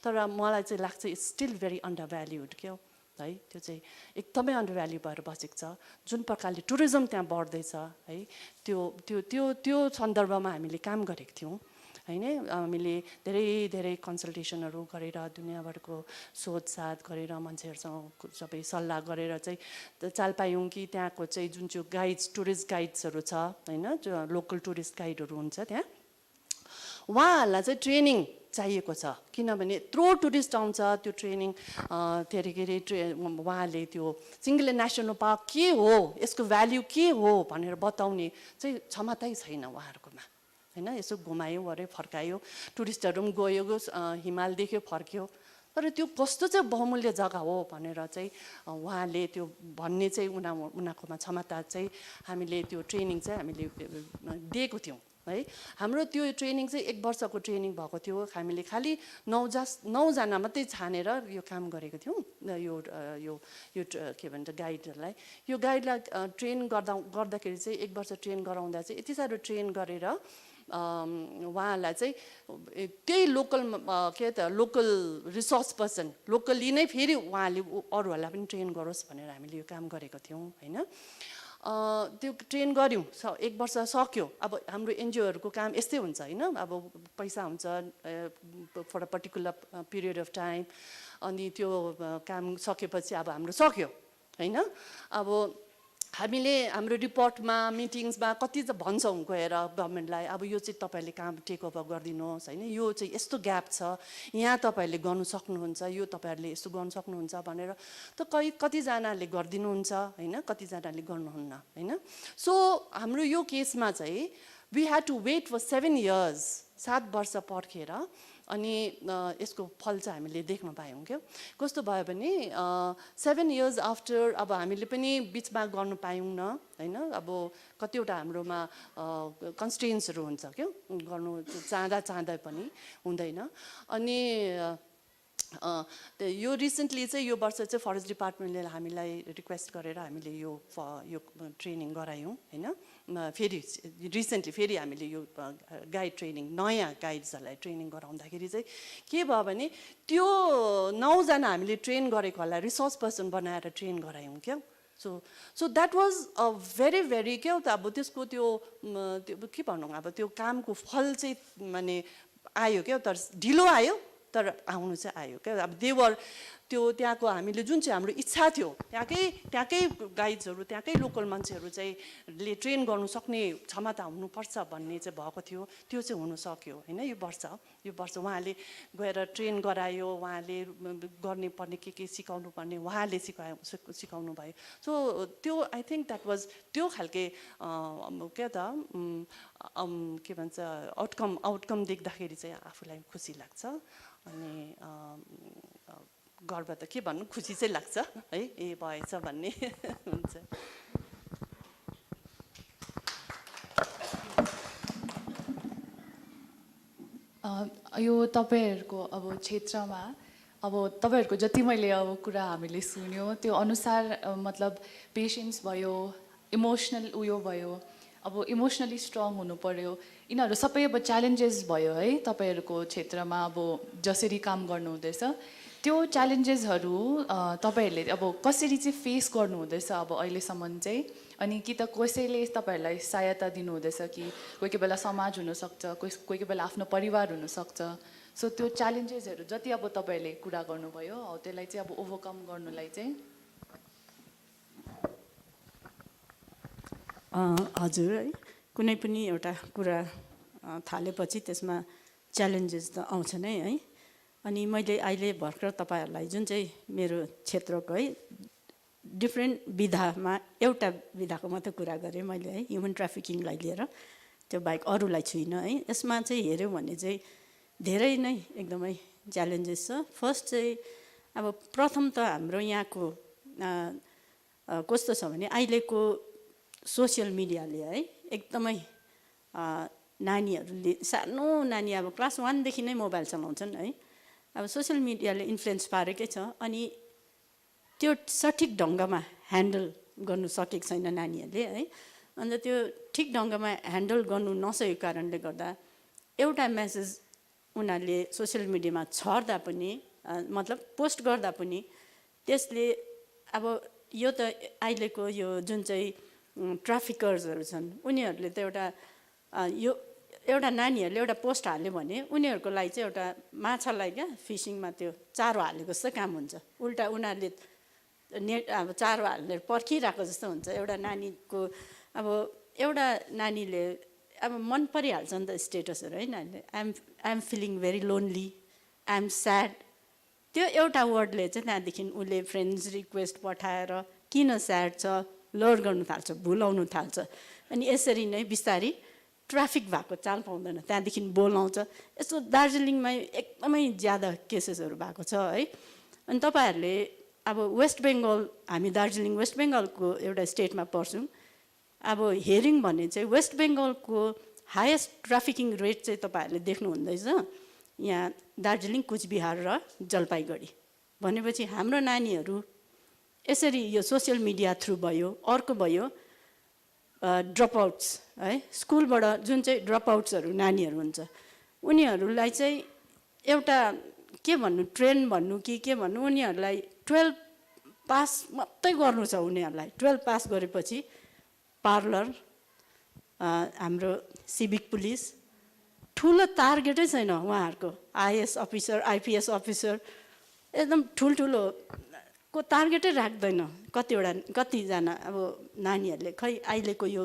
S6: तर मलाई चाहिँ लाग्छ it's still very undervalued क्या है त्यो चाहिँ एकदमै अन्डर भ्याल्यु भएर बसेको छ जुन प्रकारले टुरिज्म त्यहाँ बढ्दैछ है त्यो सन्दर्भमा हामीले काम गरेको थियौँ होइन हामीले धेरै कन्सल्टेसनहरू गरेर दुनियाँभरको सोधसाध गरेर मान्छेहरूसँग सबै सल्लाह गरेर चाहिँ चाल पायौँ कि त्यहाँको चाहिँ जुन चाहिँ गाइड्स टुरिस्ट गाइड्सहरू छ होइन लोकल टुरिस्ट गाइडहरू हुन्छ त्यहाँ उहाँहरूलाई चाहिँ ट्रेनिङ चाहिएको छ किनभने यत्रो टुरिस्ट आउँछ त्यो ट्रेनिङ उहाँले त्यो सिङ्गल नेसनल पार्क के हो यसको भ्याल्यु के हो भनेर बताउने चाहिँ क्षमतै छैन उहाँहरूकोमा होइन यसो घुमायो अरे फर्कायो टुरिस्टहरू पनि गयो हिमाल देख्यो फर्क्यो तर त्यो कस्तो चाहिँ बहुमूल्य जग्गा हो भनेर चाहिँ उहाँले त्यो भन्ने चाहिँ उनीहरूकोमा क्षमता चाहिँ हामीले त्यो ट्रेनिङ चाहिँ हामीले दिएको थियौँ है हाम्रो त्यो ट्रेनिङ चाहिँ 1 वर्षको ट्रेनिङ भएको थियो हामीले खालि 9जना मात्रै छानेर यो काम गरेको थियौँ यो के भन्छ गाइडहरूलाई यो गाइडलाई ट्रेन गर्दाखेरि चाहिँ 1 वर्ष ट्रेन गराउँदा चाहिँ यति साह्रो ट्रेन गरेर उहाँहरूलाई चाहिँ त्यही लोकल रिसोर्स पर्सन लोकली नै फेरि उहाँले अरूहरूलाई पनि ट्रेन गरोस् भनेर हामीले यो काम गरेको थियौँ होइन त्यो ट्रेन गऱ्यौँ 1 वर्ष सक्यो अब हाम्रो एनजिओहरूको काम यस्तै हुन्छ होइन अब पैसा हुन्छ for a particular period of time अनि त्यो काम सकेपछि अब हाम्रो सक्यो होइन अब हामीले हाम्रो रिपोर्टमा मिटिङ्समा कति त भन्छौँ गएर गभर्मेन्टलाई अब यो चाहिँ तपाईँहरूले काम टेक ओभर गरिदिनुहोस् होइन यो चाहिँ यस्तो ग्याप छ यहाँ तपाईँहरूले गर्नु सक्नुहुन्छ यो तपाईँहरूले यस्तो गर्नु सक्नुहुन्छ भनेर त कतिजनाले गरिदिनुहुन्छ होइन कतिजनाले गर्नुहुन्न होइन सो हाम्रो यो केसमा चाहिँ we had to wait for 7 years 7 वर्ष पर्खेर अनि यसको फल चाहिँ हामीले देख्न पायौँ क्या कस्तो भयो भने 7 years आफ्टर अब हामीले पनि बिचमा गर्नु पायौँ न होइन अब कतिवटा हाम्रोमा कन्स्ट्रेन्ट्सहरू हुन्छ क्या गर्नु चाहँदा पनि हुँदैन अनि यो रिसेन्टली चाहिँ यो वर्ष चाहिँ फरेस्ट डिपार्टमेन्टले हामीलाई रिक्वेस्ट गरेर हामीले यो ट्रेनिङ गरायौँ होइन फेरि रिसेन्टली फेरि हामीले यो गाइड ट्रेनिङ नयाँ गाइड्सहरूलाई ट्रेनिङ गराउँदाखेरि चाहिँ के भयो भने त्यो 9जना हामीले ट्रेन गरेकोहरूलाई रिसोर्स पर्सन बनाएर ट्रेन गरायौँ क्या so that was a very क्या त अब त्यसको त्यो के भनौँ अब त्यो कामको फल चाहिँ माने आयो क्या तर ढिलो आयो तर आउनु चाहिँ आयो क्या अब त्यो त्यहाँको हामीले जुन चाहिँ हाम्रो इच्छा थियो त्यहाँकै गाइड्सहरू त्यहाँकै लोकल मान्छेहरू चाहिँ ले ट्रेन गर्नु सक्ने क्षमता हुनुपर्छ भन्ने चाहिँ भएको थियो त्यो चाहिँ हुन सक्यो हैन यो वर्ष उहाँले गएर ट्रेन गरायो उहाँले गर्ने पर्ने के सिकाउनु पर्ने उहाँले सिकाउनु भयो सो त्यो आई थिंक द्याट वाज त्यो खालके के त के भन्छ आउटकम देख्दाखेरि चाहिँ आफूलाई खुसी लाग्छ अनि गर्व त के भन्नु खुसी चाहिँ लाग्छ है ए भएछ भन्ने हुन्छ
S3: यो तपाईहरुको अब क्षेत्रमा अब तपाईहरुको जति मैले अब कुरा हामीले सुन्यो त्यो अनुसार मतलब पेशेन्स भयो इमोसनल उयो भयो अब इमोसनली स्ट्रङ हुनु पर्यो यिनीहरु सबै अब च्यालेन्जेस भयो है तपाईहरुको क्षेत्रमा अब जसरी काम गर्नु हुँदैछ त्यो च्यालेन्जेसहरु तपाईहरुले अब कसरी चाहिँ फेस गर्नु हुँदैछ अब अहिले सम्म चाहिँ अनि कि त कसैले तपाईहरुलाई सहायता दिनु हुँदैछ कि कोही बेला समाज हुन सक्छ कोही बेला आफ्नो परिवार हुन सक्छ सो त्यो च्यालेन्जेसहरु जति अब तपाईहरुले कुरा गर्नुभयो हो त्यसलाई चाहिँ अब ओभरकम गर्नुलाई चाहिँ
S4: हजुर है कुनै पनि एउटा कुरा थालेपछि त्यसमा च्यालेन्जेस त आउँछ नै है अनि मैले अहिले भर्खर तपाईहरुलाई जुन चाहिँ मेरो क्षेत्रको है डिफ्रेन्ट विधामा एउटा विधाको मात्र कुरा गरेँ मैले है ह्युमन ट्राफिकिङलाई लिएर त्यो बाहेक अरूलाई छुइनँ है यसमा चाहिँ हेर्यो भने चाहिँ धेरै नै एकदमै च्यालेन्जेस छ फर्स्ट चाहिँ अब प्रथम त हाम्रो यहाँको कस्तो छ भने अहिलेको सोशल मिडियाले है एकदमै नानीहरूले सानो नानी अब क्लास 1 देखि नै मोबाइल चलाउँछन् है अब सोशल मिडियाले इन्फ्लुएन्स पारेकै छ अनि त्यो सठिक ढङ्गमा ह्यान्डल गर्नु सकेको छैन नानीहरूले है अन्त त्यो ठिक ढङ्गमा ह्यान्डल गर्नु नसकेको कारणले गर्दा एउटा मेसेज उनीहरूले सोशल मिडियामा छर्दा पनि मतलब पोस्ट गर्दा पनि त्यसले अब यो त अहिलेको यो जुन चाहिँ ट्राफिकर्सहरू छन् उनीहरूले त यो एउटा नानीहरूले एउटा पोस्ट हाल्यो भने उनीहरूको लागि चाहिँ एउटा माछालाई क्या फिसिङमा त्यो चारो हालेको जस्तो काम हुन्छ उल्टा उनीहरूले अब चारो हालेर पर्खिरहेको जस्तो हुन्छ एउटा नानीको अब एउटा नानीले अब मन परिहाल्छ नि त स्टेटसहरू है नानीले I'm feeling very lonely I'm sad त्यो एउटा वर्डले चाहिँ त्यहाँदेखि उसले फ्रेन्ड्स रिक्वेस्ट पठाएर किन स्याड छ लोड गर्नु थाल्छ भुलाउनु थाल्छ अनि यसरी नै बिस्तारी ट्राफिक भएको चाल पाउँदैन त्यहाँदेखि बोलाउँछ यस्तो दार्जिलिङमा एकदमै ज्यादा केसेसहरू भएको छ है अनि तपाईहरुले अब वेस्ट बेङ्गल हामी दार्जिलिङ वेस्ट बेङ्गलको एउटा स्टेटमा पर्छौँ अब हेरिङ भने चाहिँ वेस्ट बेङ्गलको हाइएस्ट ट्राफिकिङ रेट चाहिँ तपाईहरुले देख्नु हुँदैछ यहाँ दार्जिलिङ कुचबिहार र जलपाइगढी भनेपछि हाम्रो नानीहरू यसरी यो सोशल मिडिया थ्रु भयो अर्को भयो ड्रपआउट्स है स्कुलबाट जुन चाहिँ ड्रपआउट्सहरू नानीहरू हुन्छ उनीहरूलाई चाहिँ एउटा के भन्नु ट्रेन भन्नु कि के भन्नु उनीहरूलाई 12 पास मात्रै गर्नु छ उनीहरूलाई 12 पास गरेपछि पार्लर हाम्रो सिभिक पुलिस ठुलो टार्गेटै छैन उहाँहरूको आइएस अफिसर आइपिएस अफिसर एकदम ठुल्ठुलो को टार्गेटै राख्दैन कतिजना अब नानीहरूले खै अहिलेको यो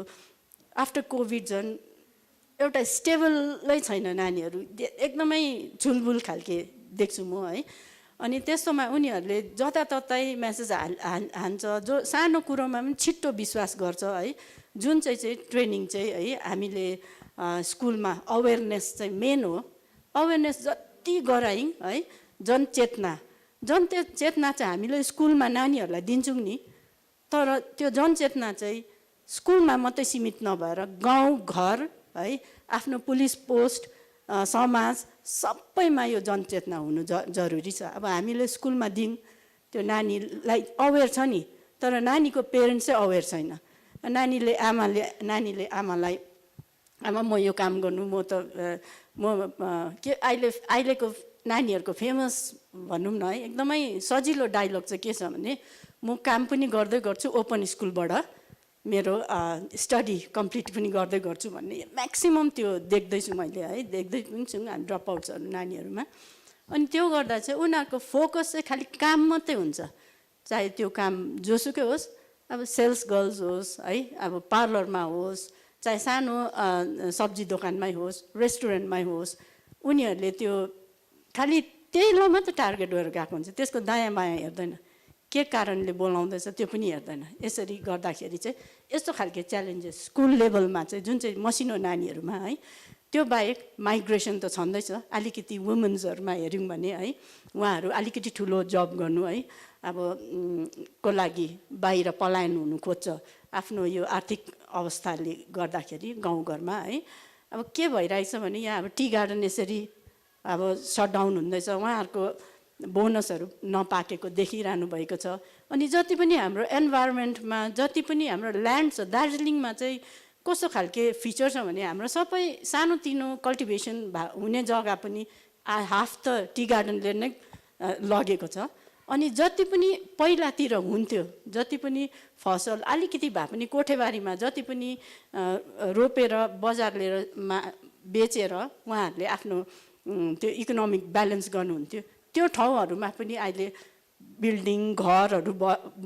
S4: आफ्टर कोभिड झन् एउटा स्टेबलै छैन नानीहरू एकदमै झुलबुल खालके देख्छु म है अनि त्यस्तोमा उनीहरूले जताततै मेसेज हान्छ जो सानो कुरोमा पनि छिट्टो विश्वास गर्छ है जुन चाहिँ ट्रेनिङ चाहिँ है हामीले स्कुलमा अवेरनेस चाहिँ मेन हो अवेरनेस जति गरायौँ है जनचेतना चाहिँ हामीले स्कुलमा नानीहरूलाई दिन्छौँ नि तर त्यो जनचेतना चाहिँ स्कुलमा मात्रै सीमित नभएर गाउँ घर है आफ्नो पुलिस पोस्ट समाज सबैमा यो जनचेतना हुनु जरुरी छ अब हामीले स्कुलमा दिउँ त्यो नानीलाई अवेर छ नि तर नानीको पेरेन्ट्स चाहिँ अवेर छैन नानीले आमालाई आमा म यो काम गर्नु म त के अहिलेको नानीहरूको फेमस भनौँ न है एकदमै सजिलो डायलग चाहिँ के छ भने म काम पनि गर्दै गर्छु ओपन स्कुलबाट मेरो स्टडी कम्प्लिट पनि गर्दै गर्छु भन्ने म्याक्सिमम त्यो देख्दैछु मैले है देख्दै पनि छु हामी ड्रपआउट्सहरू नानीहरूमा अनि त्यो गर्दा चाहिँ उनीहरूको फोकस चाहिँ खालि काम मात्रै हुन्छ, चाहे त्यो काम जोसुकै होस्, अब सेल्स गर्ल्स होस् है, अब पार्लरमा होस्, चाहे सानो सब्जी दोकानमै होस्, रेस्टुरेन्टमै होस्, उनीहरूले त्यो खालि त्यहीलाई मात्रै टार्गेट गरेर गएको हुन्छ, त्यसको दायाँ बायाँ हेर्दैन, के कारणले बोलाउँदैछ त्यो पनि हेर्दैन। यसरी गर्दाखेरि चाहिँ यस्तो खालके च्यालेन्जेस स्कुल लेभलमा चाहिँ जुन चाहिँ मसिनो नानीहरूमा है, त्यो बाहेक माइग्रेसन त छँदैछ, अलिकति वुमेन्सहरूमा हेऱ्यौँ भने है, उहाँहरू अलिकति ठुलो जब गर्नु है, अब को लागि बाहिर पलायन हुनु खोज्छ आफ्नो यो आर्थिक अवस्थाले गर्दाखेरि गाउँघरमा है। अब के भइरहेछ भने यहाँ अब टी गार्डन यसरी अब सटडाउन हुँदैछ, उहाँहरूको बोनसहरू नपाकेको देखिरहनु भएको छ। अनि जति पनि हाम्रो इन्भाइरोमेन्टमा जति पनि हाम्रो ल्यान्ड छ, दार्जिलिङमा चाहिँ कस्तो खालके फिचर छ भने हाम्रो सबै सानोतिनो कल्टिभेसन हुने जग्गा पनि हाफ त टी गार्डनले नै लगेको छ। अनि जति पनि पहिलातिर हुन्थ्यो, जति पनि फसल अलिकति भए पनि कोठेबारीमा जति पनि रोपेर बजार लिएर बेचेर उहाँहरूले आफ्नो त्यो इकोनोमिक ब्यालेन्स गर्नुहुन्थ्यो, त्यो ठाउँहरूमा पनि अहिले बिल्डिङ घरहरू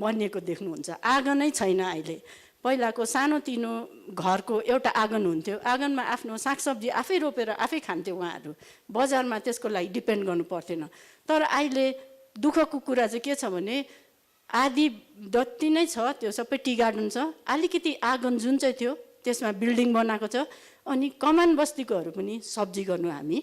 S4: बनिएको देख्नुहुन्छ। आँगनै छैन अहिले। पहिलाको सानोतिनो घरको एउटा आँगन हुन्थ्यो, आँगनमा आफ्नो सागसब्जी आफै रोपेर आफै खान्थ्यो उहाँहरू, बजारमा त्यसको लागि डिपेन्ड गर्नु पर्थेन। तर अहिले दुःखको कुरा चाहिँ के छ भने आधी जति नै छ त्यो सबै टी गार्डन छ, अलिकति आँगन जुन चाहिँ थियो त्यसमा बिल्डिङ बनाएको छ। अनि कमान बस्तीकोहरू पनि सब्जी गर्नु हामी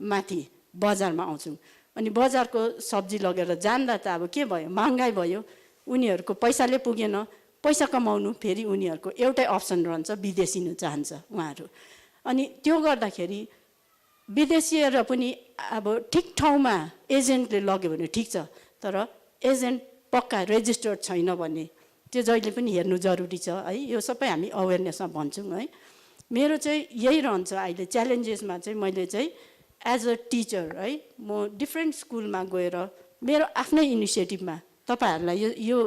S4: माथि बजारमा आउँछौँ, अनि बजारको सब्जी लगेर जान्दा त अब के भयो, महँगाई भयो, उनीहरूको पैसाले पुगेन, पैसा कमाउनु फेरि उनीहरूको एउटै अप्सन रहन्छ, विदेशिनु चाहन्छ उहाँहरू। अनि त्यो गर्दाखेरि विदेशीहरू पनि अब ठिक ठाउँमा एजेन्टले लग्यो भने ठिक छ, तर एजेन्ट पक्का रेजिस्टर्ड छैन भने त्यो जहिले पनि हेर्नु जरुरी छ है। यो सबै हामी अवेरनेसमा भन्छौँ है। मेरो चाहिँ यही रहन्छ अहिले च्यालेन्जेसमा चाहिँ। मैले चाहिँ एज अ टिचर है, म डिफ्रेन्ट स्कुलमा गएर मेरो आफ्नै इनिसिएटिभमा तपाईँहरूलाई यो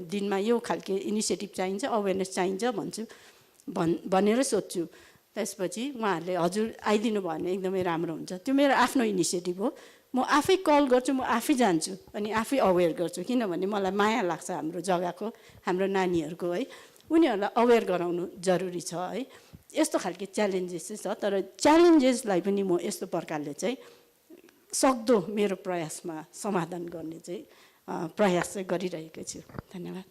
S4: दिनमा यो खालके इनिसिएटिभ चाहिन्छ, अवेरनेस चाहिन्छ भनेर सोध्छु। त्यसपछि उहाँहरूले हजुर आइदिनु भयो भने एकदमै राम्रो हुन्छ। त्यो मेरो आफ्नो इनिसिएटिभ हो, म आफै कल गर्छु, म आफै जान्छु अनि आफै अवेर गर्छु, किनभने मलाई माया लाग्छ हाम्रो जग्गाको, हाम्रो नानीहरूको है, उनीहरूलाई अवेर गराउनु जरुरी छ है। यस्तो खालके च्यालेन्जेस चाहिँ छ, तर च्यालेन्जेसलाई पनि म यस्तो प्रकारले चाहिँ सक्दो मेरो प्रयासमा समाधान गर्ने चाहिँ प्रयास चाहिँ गरिरहेको छु। धन्यवाद।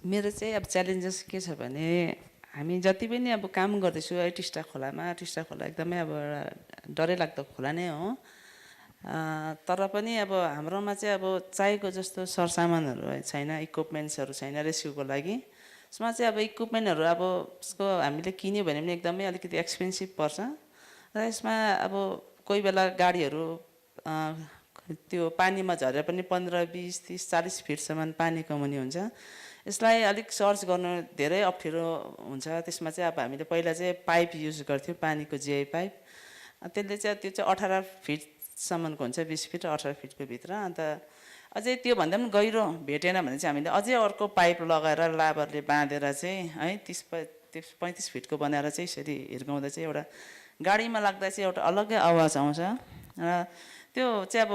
S5: मेरो चाहिँ अब च्यालेन्जेस के छ भने हामी जति पनि अब काम गर्दैछु है टिस्टा खोलामा, टिस्टा खोला एकदमै अब एउटा डरै लाग्दो खोला नै हो। तर पनि अब हाम्रोमा चाहिँ अब चाहिएको जस्तो सरसामानहरू छैन, इक्विपमेन्ट्सहरू छैन रेस्क्युको लागि। यसमा चाहिँ अब इक्विपमेन्टहरू अब उसको हामीले किन्यो भने पनि एकदमै अलिकति एक्सपेन्सिभ पर्छ र यसमा अब कोही बेला गाडीहरू त्यो पानीमा झरेर पनि 15, 20, 30, 40 फिटसम्म पानीको मुनि हुन्छ। यसलाई अलिक सर्च गर्नु धेरै अप्ठ्यारो हुन्छ। त्यसमा चाहिँ अब हामीले पहिला चाहिँ पाइप युज गर्थ्यौँ, पानीको जिआई पाइप। त्यसले चाहिँ त्यो चाहिँ 18 फिटसम्मको हुन्छ, 20 फिट 18 फिटको भित्र। अन्त अझै त्योभन्दा पनि गहिरो भेटेन भने चाहिँ हामीले अझै अर्को पाइप लगाएर लाबरले बाँधेर चाहिँ है 30-35 फिटको बनाएर चाहिँ यसरी हिर्काउँदा चाहिँ एउटा गाडीमा लाग्दा चाहिँ एउटा अलग्गै आवाज आउँछ र त्यो चाहिँ अब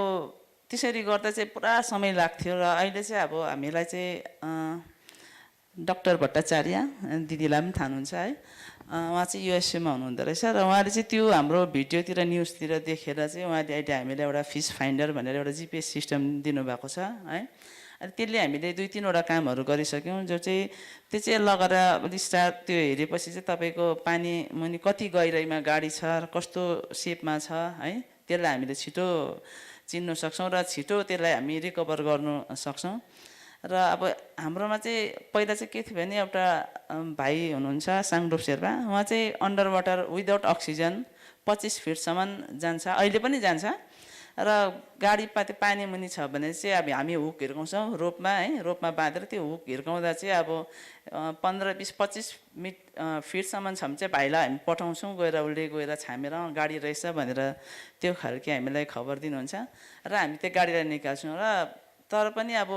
S5: त्यसरी गर्दा चाहिँ पुरा समय लाग्थ्यो। र अहिले चाहिँ अब हामीलाई चाहिँ डाक्टर भट्टाचार्य दिदीलाई पनि थाहा हुन्छ है, उहाँ चाहिँ युएसएमा हुनुहुँदो रहेछ र उहाँले चाहिँ त्यो हाम्रो भिडियोतिर न्युजतिर देखेर चाहिँ उहाँले अहिले हामीलाई एउटा फिस फाइन्डर भनेर एउटा जिपिएस सिस्टम दिनुभएको छ है। अनि त्यसले हामीले 2-3वटा कामहरू गरिसक्यौँ, जो चाहिँ त्यो चाहिँ लगाएर त्यो हेरेपछि चाहिँ तपाईँको पानी मुनि कति गहिराइमा गाडी छ र कस्तो सेपमा छ है, त्यसलाई हामीले छिटो चिन्नु सक्छौँ र छिटो त्यसलाई हामी रिकभर गर्नु सक्छौँ। र अब हाम्रोमा चाहिँ पहिला चाहिँ के थियो भने एउटा भाइ हुनुहुन्छ साङडोप शेर्पा, उहाँ चाहिँ अन्डर वाटर विदाउट अक्सिजन 25 फिटसम्म जान्छ, अहिले पनि जान्छ। र गाडी पानी मुनि छ भने चाहिँ अब हामी हुक हिर्काउँछौँ रोपमा है, रोपमा बाँधेर त्यो हुक हिर्काउँदा चाहिँ अब 15, 20, 25 फिटसम्म छ भने चाहिँ भाइलाई हामी पठाउँछौँ, गएर उसले गएर छामेर गाडी रहेछ भनेर त्यो खालके हामीलाई खबर दिनुहुन्छ र हामी त्यो गाडीलाई निकाल्छौँ। र तर पनि अब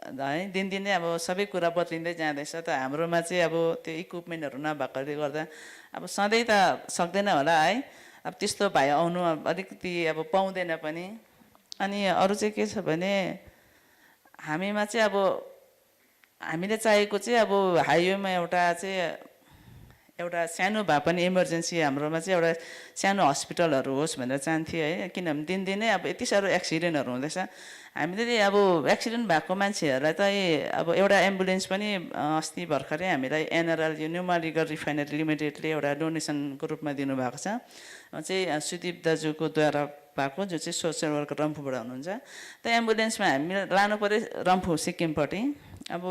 S5: है दिनदिनै अब सबै कुरा बदलिँदै जाँदैछ त हाम्रोमा चाहिँ अब त्यो इक्विपमेन्टहरू नभएकोले गर्दा अब सधैँ त सक्दैन होला है अब त्यस्तो भाइ आउनु अलिकति अब पाउँदैन पनि अनि अरू चाहिँ के छ भने हामीमा चाहिँ अब हामीले चाहेको चाहिँ अब हाइवेमा एउटा सानो भए पनि इमर्जेन्सी हाम्रोमा चाहिँ एउटा सानो हस्पिटलहरू होस् भनेर चाहन्थेँ है किनभने दिनदिनै अब यति साह्रो एक्सिडेन्टहरू हुँदैछ हामीले अब एक्सिडेन्ट भएको मान्छेहरूलाई चाहिँ अब एउटा एम्बुलेन्स पनि अस्ति भर्खरै हामीलाई एनआरएल यो न्युमालीगढ रिफाइनरी लिमिटेडले एउटा डोनेसनको रूपमा दिनुभएको छ चाहिँ सुदीप दाजुको द्वारा भएको जो चाहिँ सोसियल वर्कर रम्फूबाट हुनुहुन्छ त्यो एम्बुलेन्समा हामी लानु पऱ्यो रम्फू सिक्किमपट्टि अब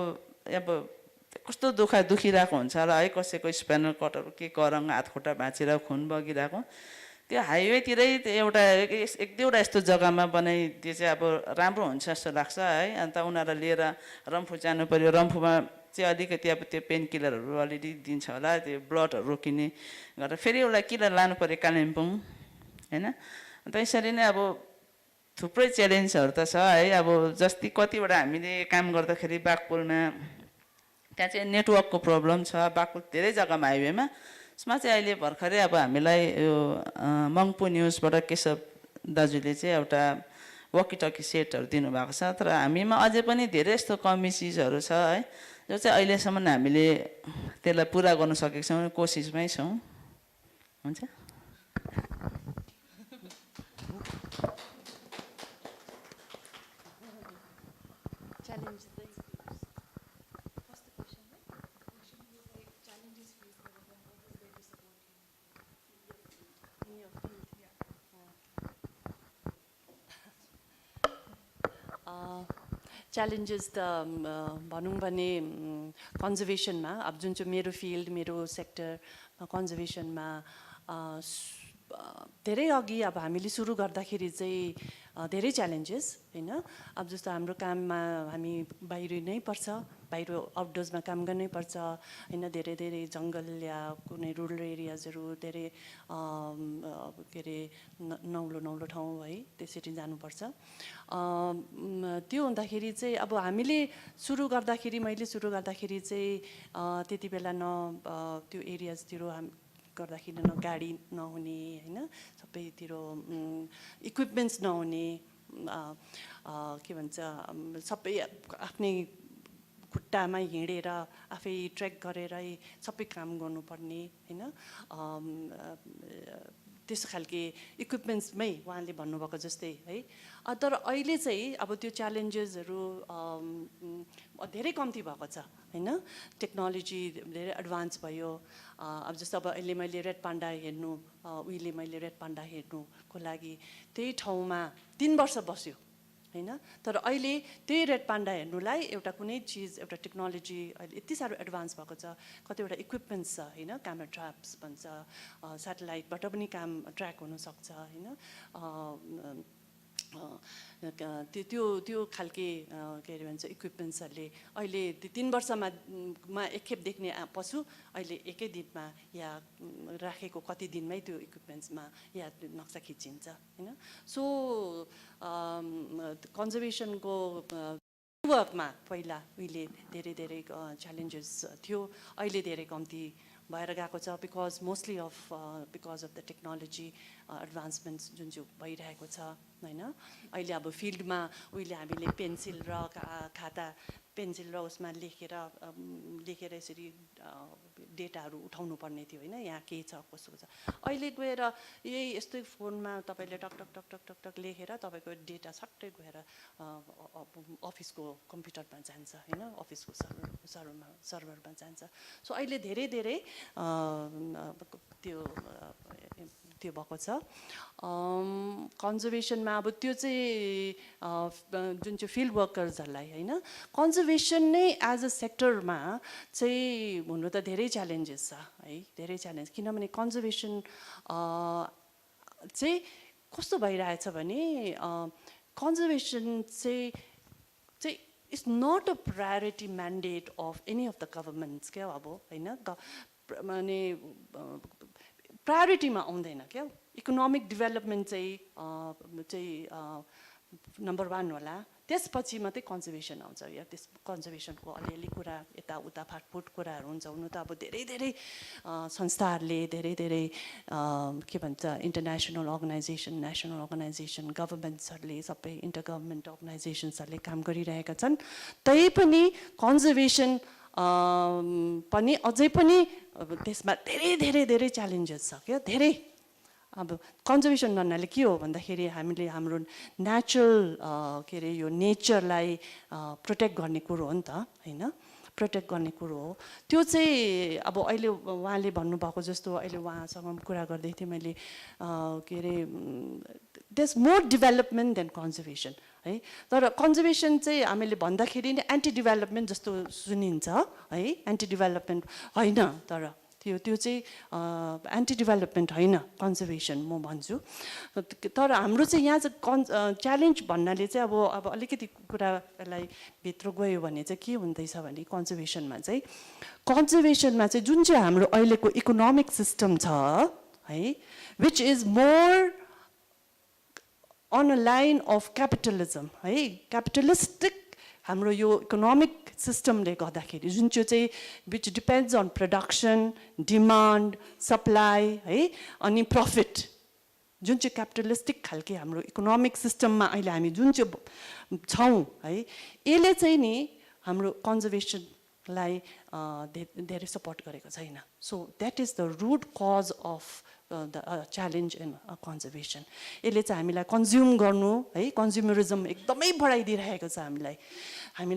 S5: कस्तो दुखिरहेको हुन्छ होला है कसैको स्पाइनल कटहरू के करङ हात खुट्टा भाँचिएर खुन बगिरहेको त्यो हाइवेतिरै एउटा एक दुईवटा यस्तो जग्गामा बनाइदिए चाहिँ अब राम्रो हुन्छ जस्तो लाग्छ है अन्त उनीहरूलाई लिएर रम्फू जानु पऱ्यो रम्फूमा चाहिँ अलिकति अब त्यो पेन किलरहरू अलिअलि दिन्छ होला त्यो ब्लडहरू रोकिने गरेर फेरि उसलाई किन लानु पऱ्यो कालिम्पोङ होइन अन्त यसरी नै अब थुप्रै च्यालेन्जहरू त छ है अब जस्तै कतिवटा हामीले काम गर्दाखेरि बाघपुलमा त्यहाँ चाहिँ नेटवर्कको प्रब्लम छ बाघपुल धेरै जग्गामा हाइवेमा यसमा चाहिँ अहिले भर्खरै अब हामीलाई यो मङ्पू न्युजबाट केशव दाजुले चाहिँ एउटा वकिटकी सेटहरू दिनुभएको छ तर हामीमा अझै पनि धेरै यस्तो कमी चिजहरू छ है जो चाहिँ अहिलेसम्म हामीले त्यसलाई पुरा गर्न सकेको छौँ कोसिसमै छौँ हुन्छ
S6: च्यालेन्जेस त भनौँ भने कन्जर्भेसनमा अब जुन चाहिँ मेरो फिल्ड मेरो सेक्टर कन्जर्भेसनमा धेरै अघि अब हामीले सुरु गर्दाखेरि चाहिँ धेरै च्यालेन्जेस होइन अब जस्तो हाम्रो काममा हामी बाहिर नै पर्छ बाहिर आउटडोर्समा काम गर्नै पर्छ होइन धेरै धेरै जङ्गल या कुनै रुरल एरियाजहरू धेरै के अरे नौलो ठाउँ है त्यसरी जानुपर्छ त्यो हुँदाखेरि चाहिँ अब हामीले मैले सुरु गर्दाखेरि चाहिँ त्यति बेला त्यो एरियाजतिर गर्दाखेरि गाडी नहुने होइन सबैतिर इक्विपमेन्ट्स नहुने के भन्छ सबै आफ्नै खुट्टामा हिँडेर आफै ट्रेक गरेरै सबै काम गर्नुपर्ने होइन त्यस्तो खालके इक्विपमेन्ट्समै उहाँले भन्नुभएको जस्तै है तर अहिले चाहिँ अब त्यो च्यालेन्जेसहरू धेरै कम्ती भएको छ होइन टेक्नोलोजी धेरै एडभान्स भयो अब जस्तो अब अहिले मैले रेड पान्डा हेर्नु उहिले मैले रेड पान्डा हेर्नुको लागि त्यही ठाउँमा 3 वर्ष बस्यो होइन तर अहिले त्यही रेड पान्डा हेर्नुलाई एउटा कुनै चिज एउटा टेक्नोलोजी अहिले यति साह्रो एडभान्स भएको छ कतिवटा इक्विपमेन्ट्स छ होइन क्यामेरा ट्र्याप्स भन्छ सेटेलाइटबाट पनि काम ट्र्याक हुनसक्छ होइन त्यो खालके के अरे भन्छ इक्विपमेन्ट्सहरूले अहिले 3 वर्षमा एकखेप देख्ने पशु अहिले एकै दिनमा या राखेको कति दिनमै त्यो इक्विपमेन्ट्समा या नक्सा खिचिन्छ होइन सो कन्जर्भेसनको वर्कमा पहिला उहिले धेरै च्यालेन्जेस थियो अहिले धेरै कम्ती भएर गएको छ बिकज अफ द टेक्नोलोजी एडभान्समेन्ट्स जुन चाहिँ भइरहेको छ होइन अहिले अब फिल्डमा उहिले हामीले पेन्सिल र खाता पेन्सिल र उसमा लेखेर यसरी डेटाहरू उठाउनु पर्ने थियो होइन यहाँ के छ कस्तो छ अहिले गएर यही यस्तै फोनमा तपाईँले टक टक टक टक टक टक लेखेर तपाईँको डेटा सट्टै गएर अफिसको कम्प्युटरमा जान्छ होइन अफिसको सर्भरमा जान्छ सो अहिले धेरै त्यो भएको छ कन्जर्भेसनमा अब त्यो चाहिँ जुन चाहिँ फिल्ड वर्कर्सहरूलाई होइन कन्जर्भेसन नै एज अ सेक्टरमा चाहिँ हुनु त धेरै च्यालेन्जेस छ है धेरै च्यालेन्ज किनभने कन्जर्भेसन चाहिँ कस्तो भइरहेछ भने कन्जर्भेसन चाहिँ it's not a priority mandate of any of the governments क्या अब होइन माने प्रायोरिटीमा आउँदैन क्या इकोनोमिक डेभलपमेन्ट चाहिँ नम्बर 1 होला, त्यसपछि मात्रै कन्जर्भेसन आउँछ। या त्यस कन्जर्भेसनको अलिअलि कुरा यताउता फाटफुट कुराहरू हुन्छ। हुनु त अब धेरै धेरै संस्थाहरूले धेरै धेरै के भन्छ इन्टरनेसनल अर्गनाइजेसन, नेसनल अर्गनाइजेसन, गभर्मेन्ट्सहरूले सबै इन्टर गभर्मेन्ट अर्गनाइजेसन्सहरूले काम गरिरहेका छन्। तैपनि कन्जर्भेसन पनि अझै पनि त्यसमा धेरै धेरै धेरै च्यालेन्जेस छ क्या। धेरै अब कन्जर्भेसन भन्नाले के हो भन्दाखेरि हामीले हाम्रो नेचुरल के अरे यो नेचरलाई प्रोटेक्ट गर्ने कुरो हो नि त, होइन? प्रोटेक्ट गर्ने कुरो हो त्यो चाहिँ। अब अहिले उहाँले भन्नुभएको जस्तो अहिले उहाँसँग कुरा गर्दै थिएँ मैले, के अरे there is more development than conservation है। तर कन्जर्भेसन चाहिँ हामीले भन्दाखेरि नै एन्टी डेभलपमेन्ट जस्तो सुनिन्छ है। एन्टी डेभलपमेन्ट होइन, तर त्यो चाहिँ एन्टी डेभलपमेन्ट होइन कन्जर्भेसन म भन्छु। तर हाम्रो चाहिँ यहाँ चाहिँ च्यालेन्ज भन्नाले चाहिँ अब अलिकति कुरालाई भित्र गयो भने चाहिँ के हुँदैछ भने कन्जर्भेसनमा चाहिँ जुन चाहिँ हाम्रो अहिलेको इकोनोमिक सिस्टम छ है, which is more on a line of capitalism है। क्यापिटलिस्टिक हाम्रो यो इकोनोमिक सिस्टमले गर्दाखेरि जुन चाहिँ which depends on production, demand, supply है, अनि प्रफिट, जुन चाहिँ क्यापिटलिस्टिक खालके हाम्रो इकोनोमिक सिस्टममा अहिले हामी जुन चाहिँ छौँ है, यसले चाहिँ नि हाम्रो कन्जर्भेसनलाई धेरै सपोर्ट गरेको छैन। So that is the root cause of the challenge in conservation. यसले चाहिँ हामीलाई कन्ज्युम गर्नु है, कन्ज्युमरिजम एकदमै बढाइदिइरहेको छ हामीलाई।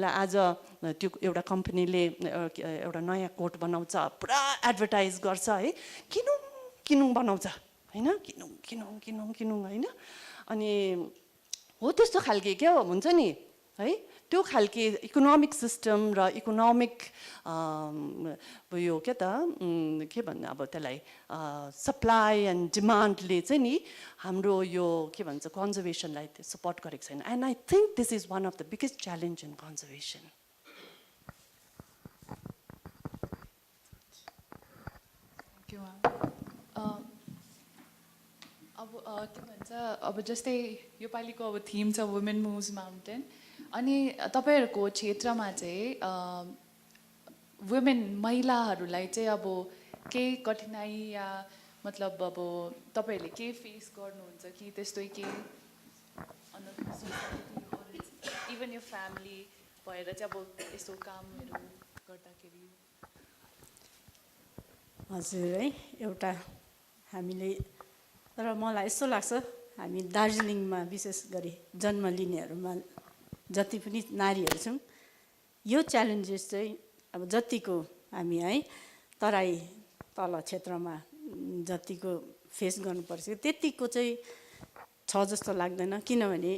S6: आज त्यो एउटा कम्पनीले एउटा नयाँ कोट बनाउँछ, पुरा एडभर्टाइज गर्छ है, किनौँ किनौँ बनाउँछ होइन, किनौँ किनौँ किनौँ किनौँ होइन। अनि हो त्यस्तो खालके क्या हुन्छ नि है, त्यो खालके इकोनोमिक सिस्टम र इकोनोमिक यो के त के भन्नु अब त्यसलाई सप्लाई एन्ड डिमान्डले चाहिँ नि हाम्रो यो के भन्छ कन्जर्भेसनलाई सपोर्ट गरेको छैन। And I think this is one of the biggest challenge in conservation.
S3: अब के भन्छ अब जस्तै योपालिको अब थिम छ वुमेन मुभ्स माउन्टेन, अनि तपाईँहरूको क्षेत्रमा चाहिँ वुमेन महिलाहरूलाई चाहिँ अब केही कठिनाइ या मतलब अब तपाईँहरूले के फेस गर्नुहुन्छ कि त्यस्तै के इभन यो फ्यामिली भएर चाहिँ अब यस्तो कामहरू गर्दाखेरि?
S4: हजुर है, एउटा हामीले तर मलाई यस्तो लाग्छ हामी दार्जिलिङमा विशेष गरी जन्म लिनेहरूमा जति पनि नारीहरू छौँ, यो च्यालेन्जेस चाहिँ अब जतिको हामी है तराई तल क्षेत्रमा जतिको फेस गर्नुपर्छ त्यतिको चाहिँ छ जस्तो लाग्दैन। किनभने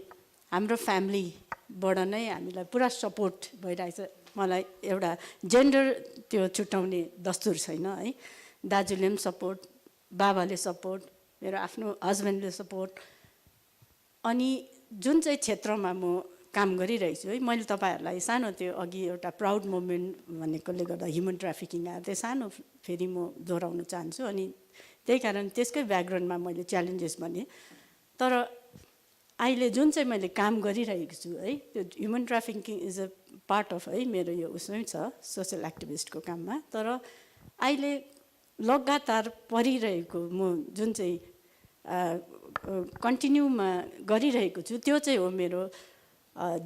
S4: हाम्रो फ्यामिलीबाट नै हामीलाई पुरा सपोर्ट भइरहेछ। मलाई एउटा जेन्डर त्यो छुट्याउने दस्तुर छैन है। दाजुले पनि सपोर्ट, बाबाले सपोर्ट, मेरो आफ्नो हस्बेन्डले सपोर्ट। अनि जुन चाहिँ क्षेत्रमा म काम गरिरहेको छु है, मैले तपाईँहरूलाई सानो त्यो अघि एउटा प्राउड मुभमेन्ट भनेकोले गर्दा ह्युमन ट्राफिकिङ आयो, त्यो सानो फेरि म दोहोऱ्याउन चाहन्छु। अनि त्यही कारण त्यसकै ब्याकग्राउन्डमा मैले च्यालेन्जेस भने, तर अहिले जुन चाहिँ मैले काम गरिरहेको छु है, त्यो human trafficking is a part of है मेरो यो उसमै छ सोसियल एक्टिभिस्टको काममा। तर अहिले लगातार परिरहेको म जुन चाहिँ कन्टिन्यूमा गरिरहेको छु त्यो चाहिँ हो मेरो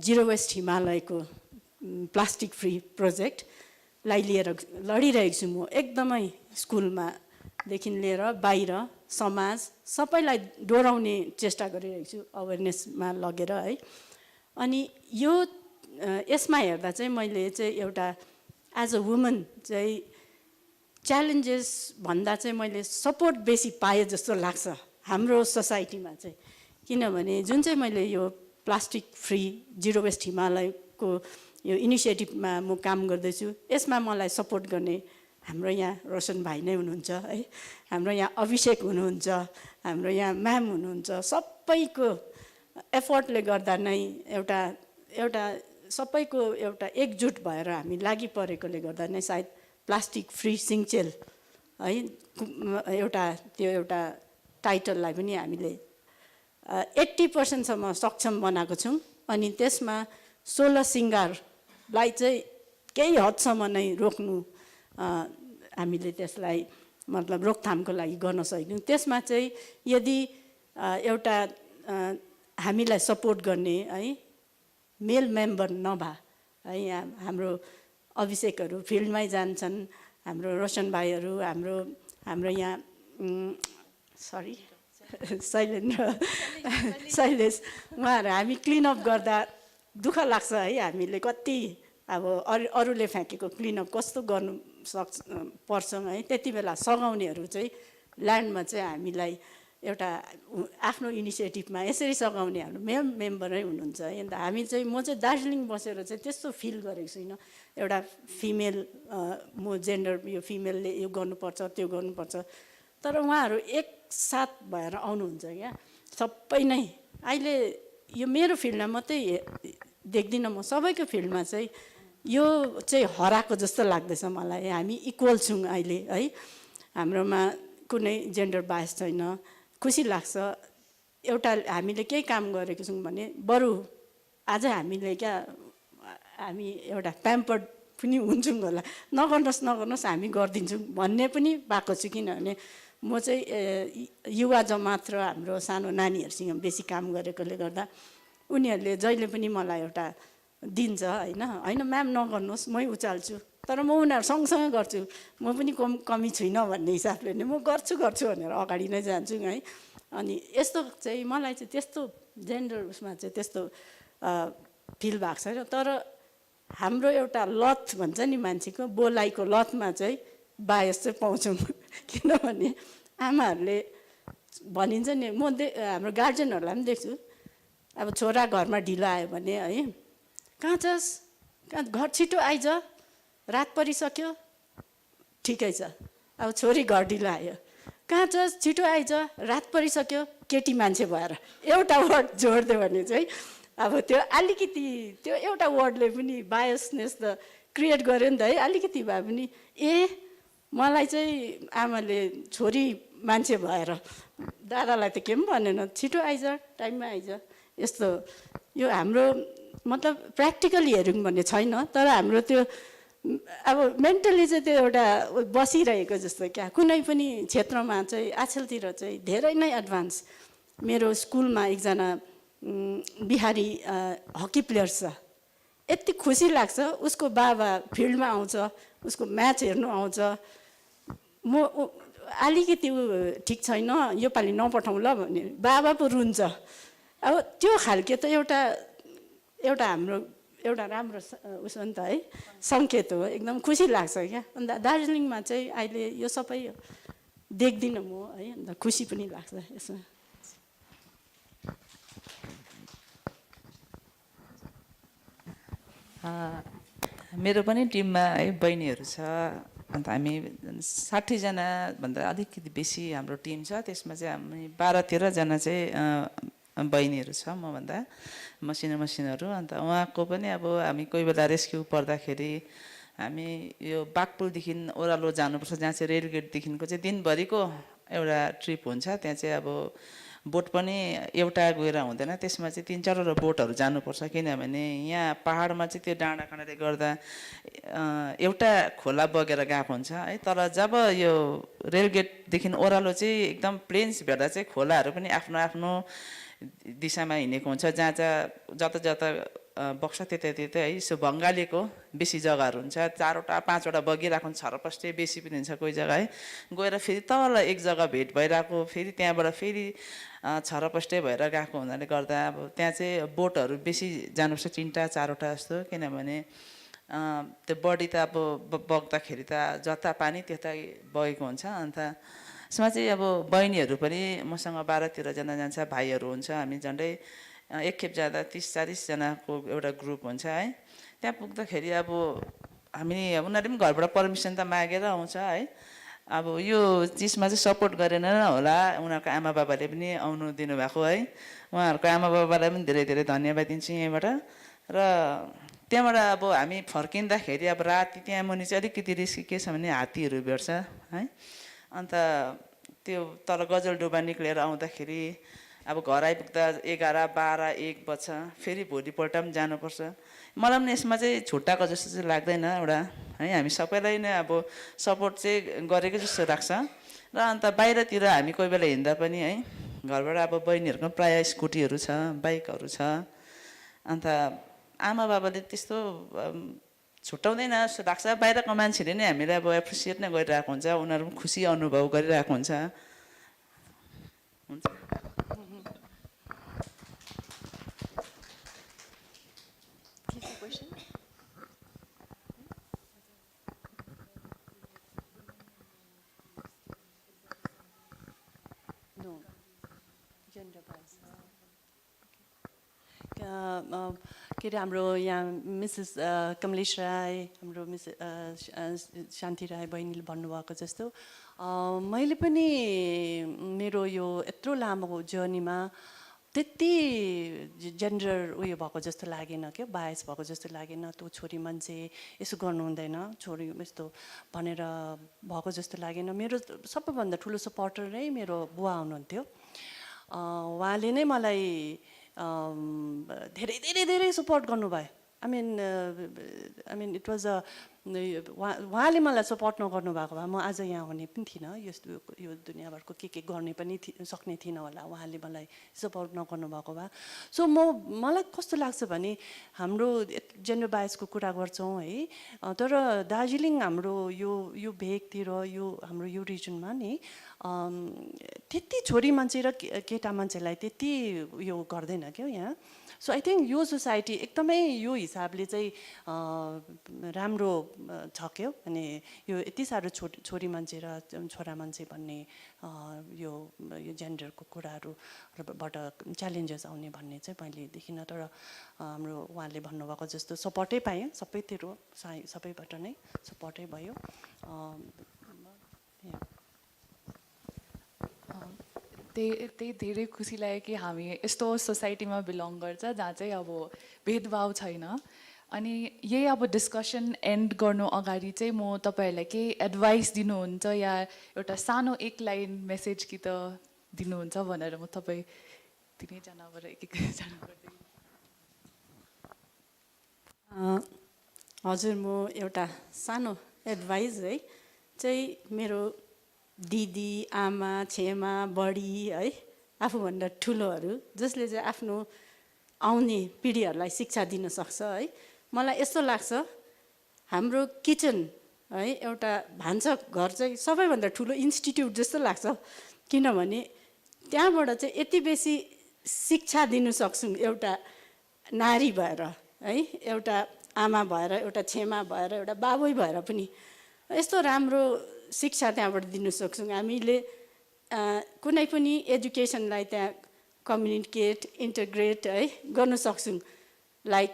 S4: जिरो वेस्ट हिमालयको प्लास्टिक फ्री प्रोजेक्टलाई लिएर लडिरहेको छु म। एकदमै स्कुलमादेखि लिएर बाहिर समाज सबैलाई डोराउने चेष्टा गरिरहेको छु, अवेरनेसमा लगेर है। अनि यो यसमा हेर्दा चाहिँ मैले चाहिँ एउटा एज अ वुमन चाहिँ च्यालेन्जेस भन्दा चाहिँ मैले सपोर्ट बेसी पाएँ जस्तो लाग्छ हाम्रो सोसाइटीमा चाहिँ। किनभने जुन चाहिँ मैले यो प्लास्टिक फ्री जिरो वेस्ट हिमालयको यो इनिसिएटिभमा म काम गर्दैछु, यसमा मलाई सपोर्ट गर्ने हाम्रो यहाँ रोशन भाइ नै हुनुहुन्छ है, हाम्रो यहाँ अभिषेक हुनुहुन्छ, हाम्रो यहाँ म्याम हुनुहुन्छ। सबैको एफर्टले गर्दा नै एउटा सबैको एउटा एकजुट भएर हामी लागि परेकोले गर्दा नै सायद प्लास्टिक फ्री सिङ्चेल है एउटा त्यो एउटा टाइटललाई पनि हामीले 80% सक्षम बनाएको छौँ अनि त्यसमा 16 सिङ्गारलाई चाहिँ केही हदसम्म नै रोक्नु हामीले त्यसलाई मतलब रोकथामको लागि गर्न सक्यौँ। त्यसमा चाहिँ यदि एउटा हामीलाई सपोर्ट गर्ने है मेल मेम्बर नभए है यहाँ हाम्रो अभिषेकहरू फिल्डमै जान्छन्, हाम्रो रोशन भाइहरू, हाम्रो यहाँ सरी शैलेश उहाँहरू हामी क्लिनअप गर्दा दुःख लाग्छ है हामीले कति अब अरूले फ्याँकेको क्लिनअप कस्तो गर्नु पर्छौँ है। त्यति बेला सघाउनेहरू चाहिँ ल्यान्डमा चाहिँ हामीलाई एउटा आफ्नो इनिसिएटिभमा यसरी सघाउने हाम्रो मेम्बरै हुनुहुन्छ है। अन्त हामी चाहिँ म चाहिँ दार्जिलिङ बसेर चाहिँ त्यस्तो फिल गरेको छुइनँ एउटा फिमेल म जेन्डर यो फिमेलले यो गर्नुपर्छ त्यो गर्नुपर्छ, तर उहाँहरू एकसाथ भएर आउनुहुन्छ क्या सबै नै। अहिले यो मेरो फिल्डमा मात्रै देख्दिनँ म, सबैको फिल्डमा चाहिँ यो चाहिँ हराएको जस्तो लाग्दैछ मलाई। हामी इक्वल छौँ अहिले है, हाम्रोमा कुनै जेन्डर बायस छैन। खुसी लाग्छ एउटा हामीले केही काम गरेको छौँ भने बरु आज हामीले क्या हामी एउटा प्याम्पर्ड पनि हुन्छौँ होला, नगर्नुहोस् हामी गरिदिन्छौँ भन्ने पनि पाएको छु। किनभने म चाहिँ युवा जमात र हाम्रो सानो नानीहरूसँग बेसी काम गरेकोले गर्दा उनीहरूले जहिले पनि मलाई एउटा दिन्छ होइन म्याम नगर्नुहोस् मै उचाल्छु, तर म उनीहरू सँगसँगै गर्छु। म पनि कमी छुइनँ भन्ने हिसाबले नै म गर्छु भनेर अगाडि नै जान्छु है। अनि यस्तो चाहिँ मलाई चाहिँ त्यस्तो जेन्डर उसमा चाहिँ त्यस्तो फिल भएको छैन। तर हाम्रो एउटा लत भन्छ नि मान्छेको बोलाइको लतमा चाहिँ बायस चाहिँ पाउँछौँ। किनभने आमाहरूले भनिन्छ नि, म हाम्रो गार्जेनहरूलाई पनि देख्छु, अब छोरा घरमा ढिलो आयो भने है कहाँ छस्, कहाँ घर छिटो आइज, रात परिसक्यो, ठिकै छ। अब छोरी घर ढिलो आयो, कहाँ छस् छिटो आइज, रात परिसक्यो, केटी मान्छे भएर एउटा वर्ड जोडिदियो भने चाहिँ अब त्यो अलिकति त्यो एउटा वर्डले पनि बायसनेस त क्रिएट गर्यो नि त है। अलिकति भए पनि मलाई चाहिँ आमाले छोरी मान्छे भएर दादालाई त के पनि भनेन, छिटो आइज, टाइममा आइज। यस्तो यो हाम्रो मतलब प्र्याक्टिकली हेरौँ भन्ने छैन, तर हाम्रो त्यो अब मेन्टली चाहिँ त्यो एउटा बसिरहेको जस्तो क्या। कुनै पनि क्षेत्रमा चाहिँ आजकलतिर चाहिँ धेरै नै एडभान्स। मेरो स्कुलमा एकजना बिहारी हकी प्लेयर छ, यति खुसी लाग्छ। उसको बाबा फिल्डमा आउँछ, उसको म्याच हेर्नु आउँछ। म अलिकति ठिक छैन योपालि नपठाउँ ल भने बाबा पो रुन्छ। अब त्यो खालके त एउटा हाम्रो एउटा राम्रो उस हो नि त है, सङ्केत हो। एकदम खुसी लाग्छ क्या। अन्त दार्जिलिङमा चाहिँ अहिले यो सबै देख्दिनँ म है, अन्त खुसी पनि लाग्छ यसमा।
S5: मेरो पनि टिममा है बहिनीहरू छ। अन्त हामी 60 जनाभन्दा अलिकति बेसी हाम्रो टिम छ। त्यसमा चाहिँ हामी 12-13 जना चाहिँ बहिनीहरू छ मभन्दा मसिनोहरू। अन्त उहाँको पनि अब हामी कोही बेला रेस्क्यु पर्दाखेरि हामी यो बाघपुलदेखि ओह्रालो जानुपर्छ, जहाँ चाहिँ रेलगेटदेखिको चाहिँ दिनभरिको एउटा ट्रिप हुन्छ। त्यहाँ चाहिँ अब बोट पनि एउटा गएर हुँदैन, त्यसमा चाहिँ 3-4वटा बोटहरू जानुपर्छ। किनभने यहाँ पहाडमा चाहिँ त्यो डाँडा काँडाले गर्दा एउटा खोला बगेर गएको हुन्छ है। तर जब यो रेलगेटदेखि ओह्रालो चाहिँ एकदम प्लेन्स भेट्दा चाहिँ खोलाहरू पनि आफ्नो आफ्नो दिशामा हिँडेको हुन्छ। जहाँ जता बग्छ त्यतै है। सो बङ्गालीको बेसी जग्गाहरू हुन्छ, 4-5वटा बगिरहेको हुन्छ, छरपस्टे बेसी पनि हुन्छ कोही जग्गा है। गएर फेरि तल एक जग्गा भेट भइरहेको, फेरि त्यहाँबाट फेरि छरपस्टे भएर गएको हुनाले गर्दा अब त्यहाँ चाहिँ बोटहरू बेसी जानुपर्छ, 3-4वटा जस्तो। किनभने त्यो बढी त अब बग्दाखेरि त जता पानी त्यता बगेको हुन्छ। अन्त यसमा चाहिँ अब बहिनीहरू पनि मसँग 12-13 जना जान्छ, भाइहरू हुन्छ। हामी झन्डै एक खेप जाँदा 30-40 जनाको एउटा ग्रुप हुन्छ है। त्यहाँ पुग्दाखेरि अब हामी उनीहरूले पनि घरबाट पर्मिसन त मागेर आउँछ है। अब यो चिजमा चाहिँ सपोर्ट गरेन होला उनीहरूको आमा बाबाले पनि आउनु दिनुभएको है। उहाँहरूको आमा बाबालाई पनि धेरै धेरै धन्यवाद दिन्छु यहीँबाट। र त्यहाँबाट अब हामी फर्किँदाखेरि अब राति त्यहाँ मुनि चाहिँ अलिकति रिस्की के छ भने हात्तीहरू भेट्छ है। अन्त त्यो तल गजलडुबा निक्लेर आउँदाखेरि अब घर आइपुग्दा 11, 12, 1 बज्छ, फेरि भोलिपल्ट पनि जानुपर्छ। मलाई पनि यसमा चाहिँ छुट्टाएको जस्तो चाहिँ लाग्दैन एउटा है, हामी सबैलाई नै अब सपोर्ट चाहिँ गरेको जस्तो लाग्छ। र अन्त बाहिरतिर हामी कोही बेला हिँड्दा पनि है, घरबाट अब बहिनीहरूको प्रायः स्कुटीहरू छ, बाइकहरू छ, अन्त आमा बाबाले त्यस्तो छुट्याउँदैन जस्तो लाग्छ। बाहिरको मान्छेले नै हामीलाई अब एप्रिसिएट नै गरिरहेको हुन्छ, उनीहरू पनि खुसी अनुभव गरिरहेको हुन्छ।
S6: के अरे हाम्रो यहाँ मिसेस कमलेश राई, हाम्रो शान्ति राई बहिनीले भन्नुभएको जस्तो मैले पनि मेरो यो यत्रो लामो जर्नीमा त्यति जेन्डर उयो भएको जस्तो लागेन क्या, बायस भएको जस्तो लागेन। त्यो छोरी मान्छे यसो गर्नु हुँदैन, छोरी यस्तो भनेर भएको जस्तो लागेन। मेरो सबैभन्दा ठुलो सपोर्टर नै मेरो बुवा हुनुहुन्थ्यो। उहाँले नै मलाई धेरै धेरै धेरै सपोर्ट गर्नुभयो। आई मिन इट वाज उहाँले मलाई सपोर्ट नगर्नु भएको भए म आज यहाँ हुने पनि थिइनँ, यस्तो यो दुनियाँभरको के गर्ने पनि सक्ने थिइनँ होला, उहाँले मलाई सपोर्ट नगर्नु भएको भए। सो मलाई कस्तो लाग्छ भने हाम्रो जेन्डर बायसको कुरा गर्छौँ है, तर दार्जिलिङ हाम्रो यो भेगतिर यो हाम्रो यो रिजनमा नि त्यति छोरी मान्छे र केटा मान्छेलाई त्यति यो गर्दैन क्या यहाँ। सो आई थिङ्क यो सोसाइटी एकदमै यो हिसाबले चाहिँ राम्रो छ क्या। अनि यो यति साह्रो छोरी मान्छे र छोरा मान्छे भन्ने यो जेन्डरको कुराहरूबाट च्यालेन्जेस आउने भन्ने चाहिँ मैले देखिनँ। तर हाम्रो उहाँले भन्नुभएको जस्तो सपोर्टै पाएँ, सबैतिर सबैबाट नै सपोर्टै भयो।
S3: त्यही धेरै खुसी लाग्यो कि हामी यस्तो सोसाइटीमा बिलोङ गर्छ जहाँ चाहिँ अब भेदभाव छैन। अनि यही अब डिस्कसन एन्ड गर्नु अगाडि चाहिँ म तपाईँहरूलाई केही एडभाइस दिनुहुन्छ या एउटा सानो एक लाइन मेसेज कि त दिनुहुन्छ भनेर म तपाईँ तिनैजनाबाट एक एकजना गर्दै।
S4: हजुर, म एउटा सानो एडभाइस है चाहिँ मेरो दिदी, आमा, छेमा, बडी है, आफूभन्दा ठुलोहरू जसले चाहिँ आफ्नो आउने पिँढीहरूलाई शिक्षा दिन सक्छ है। मलाई यस्तो लाग्छ हाम्रो किचन है एउटा भान्सा घर चाहिँ सबैभन्दा ठुलो इन्स्टिट्युट जस्तो लाग्छ, किनभने त्यहाँबाट चाहिँ यति बेसी शिक्षा दिनु सक्छौँ एउटा नारी भएर है, एउटा आमा भएर, एउटा छेमा भएर, एउटा बाबै भएर पनि यस्तो राम्रो शिक्षा त्यहाँबाट दिन सक्छौँ। हामीले कुनै पनि एजुकेसनलाई त्यहाँ कम्युनिकेट इन्टग्रेट है गर्न सक्छौँ। लाइक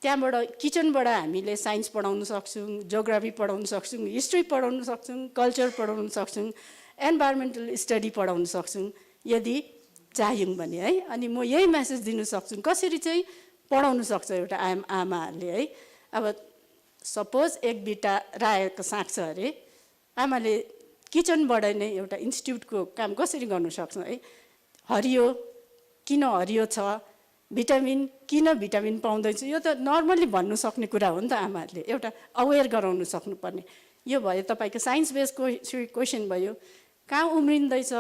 S4: त्यहाँबाट किचनबाट हामीले साइन्स पढाउन सक्छौँ, जोग्राफी पढाउन सक्छौँ, हिस्ट्री पढाउन सक्छौँ, कल्चर पढाउन सक्छौँ, इन्भाइरोमेन्टल स्टडी पढाउन सक्छौँ यदि चाहियौँ भने है। अनि म यही मेसेज दिन सक्छु कसरी चाहिँ पढाउन सक्छ एउटा आमाहरूले है। अब सपोज एक बिटा रायोको साग छ अरे, आमाले किचनबाट नै एउटा इन्स्टिट्युटको काम कसरी गर्नु सक्छ है। हरियो किन हरियो छ, भिटामिन किन भिटामिन पाउँदैछ, यो त नर्मली भन्नु सक्ने कुरा हो नि त। आमाहरूले एउटा अवेर गराउनु सक्नुपर्ने। यो भयो तपाईँको साइन्स बेस्ड क्वेसन भयो, कहाँ उम्रिँदैछ,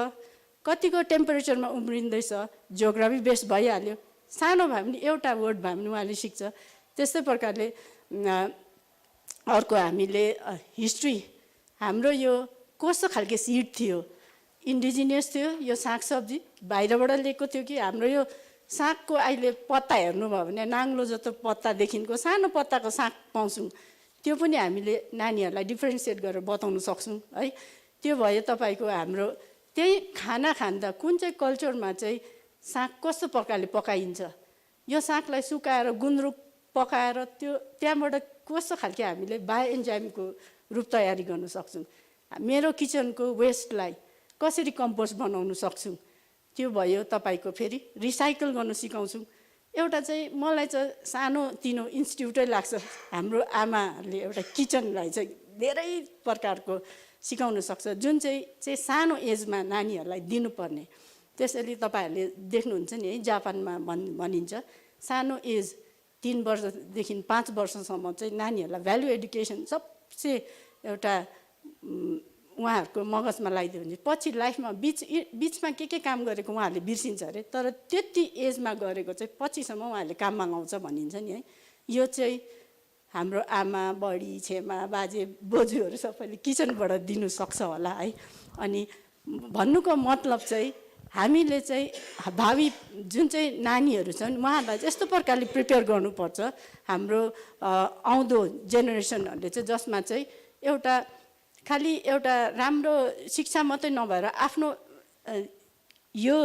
S4: कतिको टेम्परेचरमा उम्रिँदैछ, जियोग्राफी बेस्ड भइहाल्यो। सानो भए पनि एउटा वर्ड भए पनि उहाँले सिक्छ। त्यस्तै प्रकारले अर्को हामीले हिस्ट्री, हाम्रो यो कस्तो खालके सिड थियो, इन्डिजिनियस थियो, यो सागसब्जी बाहिरबाट ल्याएको थियो कि हाम्रो यो सागको अहिले पत्ता हेर्नुभयो भने नाङ्लो जस्तो पत्तादेखिको सानो पत्ताको साग पाउँछौँ, त्यो पनि हामीले नानीहरूलाई डिफ्रेन्सिएट गरेर बताउन सक्छौँ है। त्यो भयो तपाईँको हाम्रो त्यही खाना खाँदा कुन चाहिँ कल्चरमा चाहिँ साग कस्तो प्रकारले पकाइन्छ, यो सागलाई सुकाएर गुन्द्रुक पकाएर त्यो त्यहाँबाट कस्तो खालके हामीले बायो एन्जाइमको रूप तयारी गर्न सक्छौँ। मेरो किचनको वेस्टलाई कसरी कम्पोस्ट बनाउन सक्छौँ, त्यो भयो तपाईँको फेरि रिसाइकल गर्न सिकाउँछौँ। एउटा चाहिँ मलाई चाहिँ सानो तिनो इन्स्टिट्युटै लाग्छ। हाम्रो आमाहरूले एउटा किचनलाई चाहिँ धेरै प्रकारको सिकाउन सक्छ, जुन चाहिँ सानो एजमा नानीहरूलाई दिनुपर्ने। त्यसैले तपाईँहरूले देख्नुहुन्छ नि है जापानमा भनिन्छ सानो एज 3 वर्षदेखि 5 वर्षसम्म चाहिँ नानीहरूलाई भ्यालु एडुकेसन सबसे एउटा उहाँहरूको मगजमा लगाइदियो भने पछि लाइफमा बिचमा के काम गरेको उहाँहरूले बिर्सिन्छ अरे तर त्यति एजमा गरेको चाहिँ पछिसम्म उहाँहरूले काममा लाउँछ भनिन्छ नि है यो चाहिँ हाम्रो आमा बडी छेमा बाजे बोजूहरू सबैले किचनबाट दिनु सक्छ होला है अनि भन्नुको मतलब चाहिँ हामीले चाहिँ भावी जुन चाहिँ नानीहरू छन् उहाँहरूलाई यस्तो प्रकारले प्रिपेयर गर्नुपर्छ हाम्रो आउँदो जेनेरेसनहरूले चाहिँ जसमा चाहिँ एउटा खालि एउटा राम्रो शिक्षा मात्रै नभएर आफ्नो यो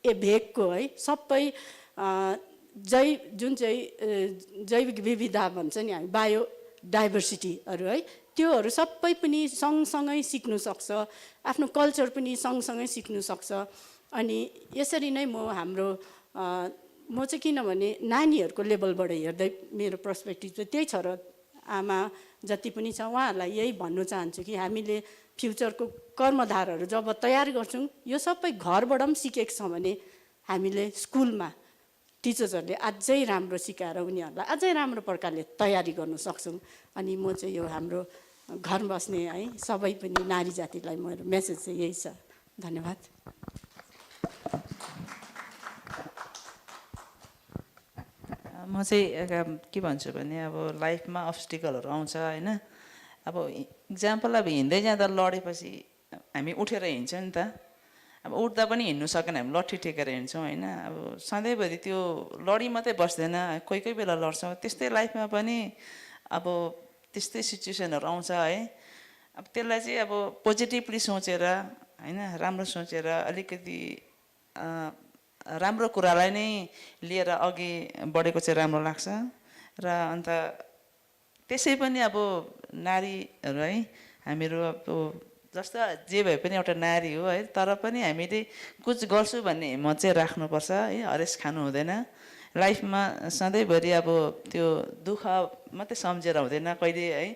S4: भेगको है सबै जुन चाहिँ जैविक विविधता भन्छ नि हामी बायो डाइभर्सिटीहरू है त्योहरू सबै पनि सँगसँगै सिक्नु सक्छ आफ्नो कल्चर पनि सँगसँगै सिक्नु सक्छ अनि यसरी नै म चाहिँ किनभने नानीहरूको लेभलबाट हेर्दै मेरो पर्सपेक्टिभ चाहिँ त्यही छ र आमा जति पनि छ उहाँहरूलाई यही भन्नु चाहन्छु कि हामीले फ्युचरको कर्मधारहरू जब तयार गर्छौँ यो सबै घरबाट पनि सिकेको छ भने हामीले स्कुलमा टिचर्सहरूले अझै राम्रो सिकाएर उनीहरूलाई अझै राम्रो प्रकारले तयारी गर्न सक्छौँ अनि म चाहिँ यो हाम्रो घर बस्ने है सबै पनि नारी जातिलाई मेरो मेसेज चाहिँ यही छ धन्यवाद
S5: म चाहिँ के भन्छु भने अब लाइफमा अब्स्टिकलहरू आउँछ होइन अब इक्जाम्पल अब हिँड्दै जाँदा लडेपछि हामी उठेर हिँड्छौँ नि त अब उठ्दा पनि हिँड्नु सकेन हामी लट्ठी टेकेर हिँड्छौँ होइन अब सधैँभरि त्यो लडी मात्रै बस्दैन कोही कोही बेला लड्छौँ त्यस्तै लाइफमा पनि अब त्यस्तै सिचुएसनहरू आउँछ है अब त्यसलाई चाहिँ अब पोजिटिभली सोचेर होइन राम्रो सोचेर अलिकति राम्रो कुरालाई नै लिएर अघि बढेको चाहिँ राम्रो लाग्छ र अन्त त्यसै पनि अब नारीहरू है हामीहरू अब जस्तो जे भए पनि एउटा नारी हो है तर पनि हामीले कुछ गर्छु भन्ने हिम्मत चाहिँ राख्नुपर्छ है हरेस खानु हुँदैन लाइफमा सधैँभरि अब त्यो दुःख मात्रै सम्झेर हुँदैन कहिले है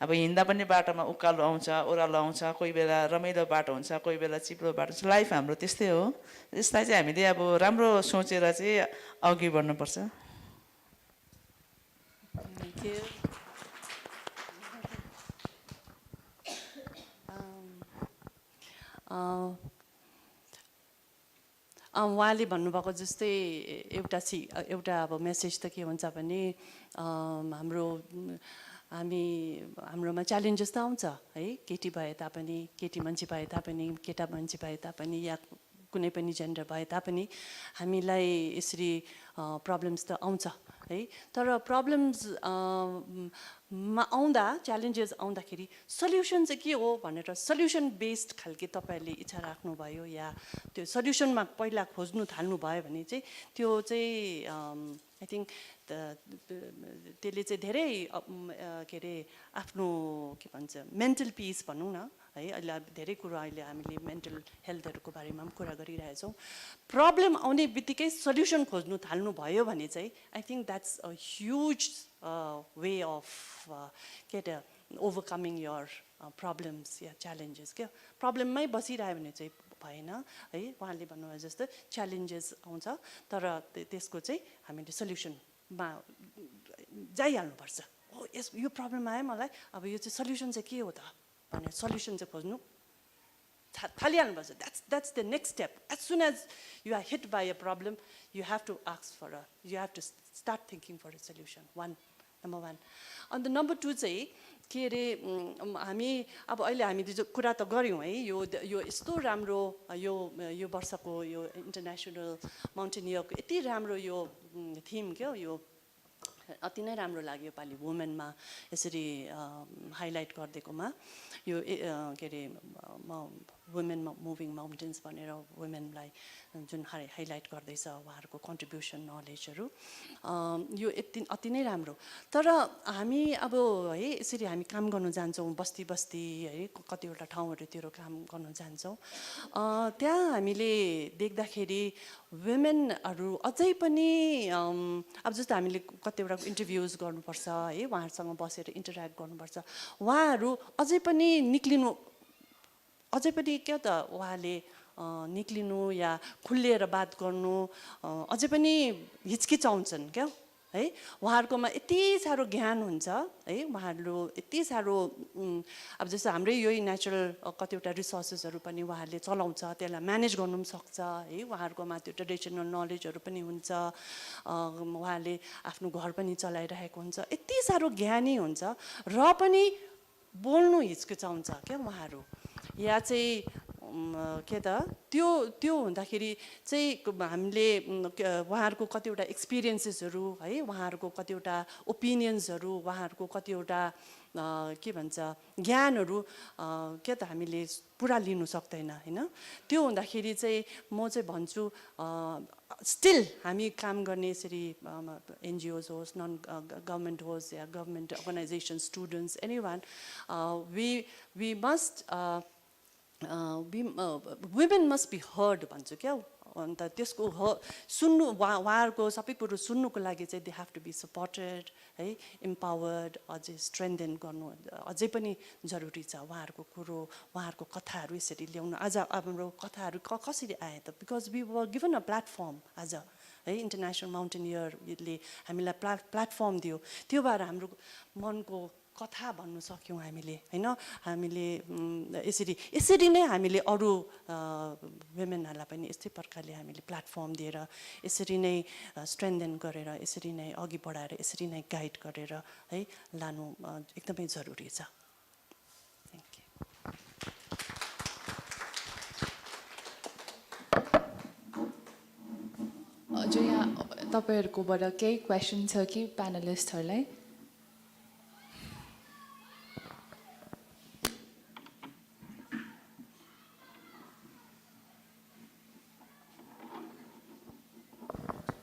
S5: अब हिँड्दा पनि बाटोमा उकालो आउँछ ओह्रालो आउँछ कोही बेला रमाइलो बाटो हुन्छ कोही बेला चिप्लो बाटो हुन्छ लाइफ हाम्रो त्यस्तै हो यसलाई चाहिँ हामीले अब राम्रो सोचेर चाहिँ अघि बढ्नुपर्छ
S6: उहाँले भन्नुभएको जस्तै एउटा अब मेसेज त के हुन्छ भने हाम्रोमा च्यालेन्जेस त आउँछ है केटी भए तापनि केटी मान्छे भए तापनि केटा मान्छे भए तापनि या कुनै पनि जेन्डर भए तापनि हामीलाई यसरी प्रब्लम्स त आउँछ है तर प्रब्लम्स मा आउँदा च्यालेन्जेस आउँदाखेरि सल्युसन चाहिँ के हो भनेर सल्युसन बेस्ड खालके तपाईँहरूले इच्छा राख्नुभयो या त्यो सल्युसनमा पहिला खोज्नु थाल्नुभयो भने चाहिँ त्यो चाहिँ आई थिङ्क त्यसले चाहिँ धेरै के अरे आफ्नो के भन्छ मेन्टल पिस भनौँ न है अहिले धेरै कुरा अहिले हामीले मेन्टल हेल्थहरूको बारेमा पनि कुरा गरिरहेछौँ प्रब्लम आउने बित्तिकै सल्युसन खोज्नु थाल्नुभयो भने चाहिँ I think that's a huge way of के अरे ओभरकमिङ यर प्रब्लम्स या च्यालेन्जेस क्या प्रब्लममै बसिरह्यो भने चाहिँ भएन है उहाँले भन्नुभयो जस्तो च्यालेन्जेस आउँछ तर त्यसको चाहिँ हामीले सल्युसनमा जाइहाल्नुपर्छ हो यस यो प्रब्लम आयो मलाई अब यो चाहिँ सल्युसन चाहिँ के हो त भनेर सल्युसन चाहिँ खोज्नु थालिहाल्नुपर्छ that's the next step as soon as you are hit by a problem you have to start thinking for a solution number one अन्त नम्बर टू चाहिँ के अरे हामी अब अहिले हामीले जो कुरा त गऱ्यौँ है यो यस्तो राम्रो यो वर्षको यो इन्टरनेसनल माउन्टेनियरको यति राम्रो यो थिम क्या यो अति नै राम्रो लाग्यो योपालि वुमेनमा यसरी हाइलाइट गरिदिएकोमा यो के अरे वुमेन मुभिङ माउन्टेन्स भनेर वुमेनलाई जुन हाइलाइट गर्दैछ उहाँहरूको कन्ट्रिब्युसन नलेजहरू यो अति नै राम्रो तर हामी अब है यसरी हामी काम गर्नु जान्छौँ बस्ती है कतिवटा ठाउँहरूतिर काम गर्नु जान्छौँ त्यहाँ हामीले देख्दाखेरि वुमेनहरू अझै पनि अब जस्तो हामीले कतिवटा इन्टरभ्युज गर्नुपर्छ है उहाँहरूसँग बसेर इन्टरेक्ट गर्नुपर्छ उहाँहरू अझै पनि के त उहाँले निक्लिनु या खुलेर बात गर्नु अझै पनि हिचकिचाउँछन् क्या है उहाँहरूकोमा यति साह्रो ज्ञान हुन्छ है उहाँहरू यति साह्रो अब जस्तो हाम्रै यही नेचुरल कतिवटा रिसोर्सेसहरू पनि उहाँहरूले चलाउँछ त्यसलाई म्यानेज गर्नु पनि सक्छ है उहाँहरूकोमा त्यो ट्रेडिसनल नलेजहरू पनि हुन्छ उहाँहरूले आफ्नो घर पनि चलाइरहेको हुन्छ यति साह्रो ज्ञानी हुन्छ र पनि बोल्नु हिचकिचाउँछ क्या उहाँहरू या चाहिँ के त त्यो हुँदाखेरि चाहिँ हामीले उहाँहरूको कतिवटा एक्सपिरियन्सेसहरू है उहाँहरूको कतिवटा ओपिनियन्सहरू उहाँहरूको कतिवटा के भन्छ ज्ञानहरू के त हामीले पुरा लिनु सक्दैन होइन त्यो हुँदाखेरि चाहिँ म चाहिँ भन्छु स्टिल हामी काम गर्ने यसरी एनजिओज होस् नन गभर्मेन्ट होस् या government organisation students any one we must women must be heard भन्छु क्या अन्त त्यसको सुन्नु उहाँहरूको सबै कुरो सुन्नुको लागि चाहिँ they have to be supported है इम्पावर्ड अझै स्ट्रेन्थेन गर्नु अझै पनि जरुरी छ उहाँहरूको कुरो उहाँहरूको कथाहरू यसरी ल्याउनु आज हाम्रो कथाहरू कसरी आए त because we were given a platform आज है इन्टरनेसनल माउन्टेनियरले हामीलाई प्लेटफर्म दियो त्यो भएर हाम्रो मनको कथा भन्नु सक्यौँ हामीले होइन हामीले यसरी नै हामीले अरू वुमेनहरूलाई पनि यस्तै प्रकारले हामीले प्लेटफर्म दिएर यसरी नै स्ट्रेन्थेन गरेर यसरी नै अघि बढाएर यसरी नै गाइड गरेर है लानु एकदमै जरुरी छ थ्याङ्क
S3: यू अझै यहाँ तपाईँहरूकोबाट केही क्वेसन छ कि प्यानलिस्टहरूलाई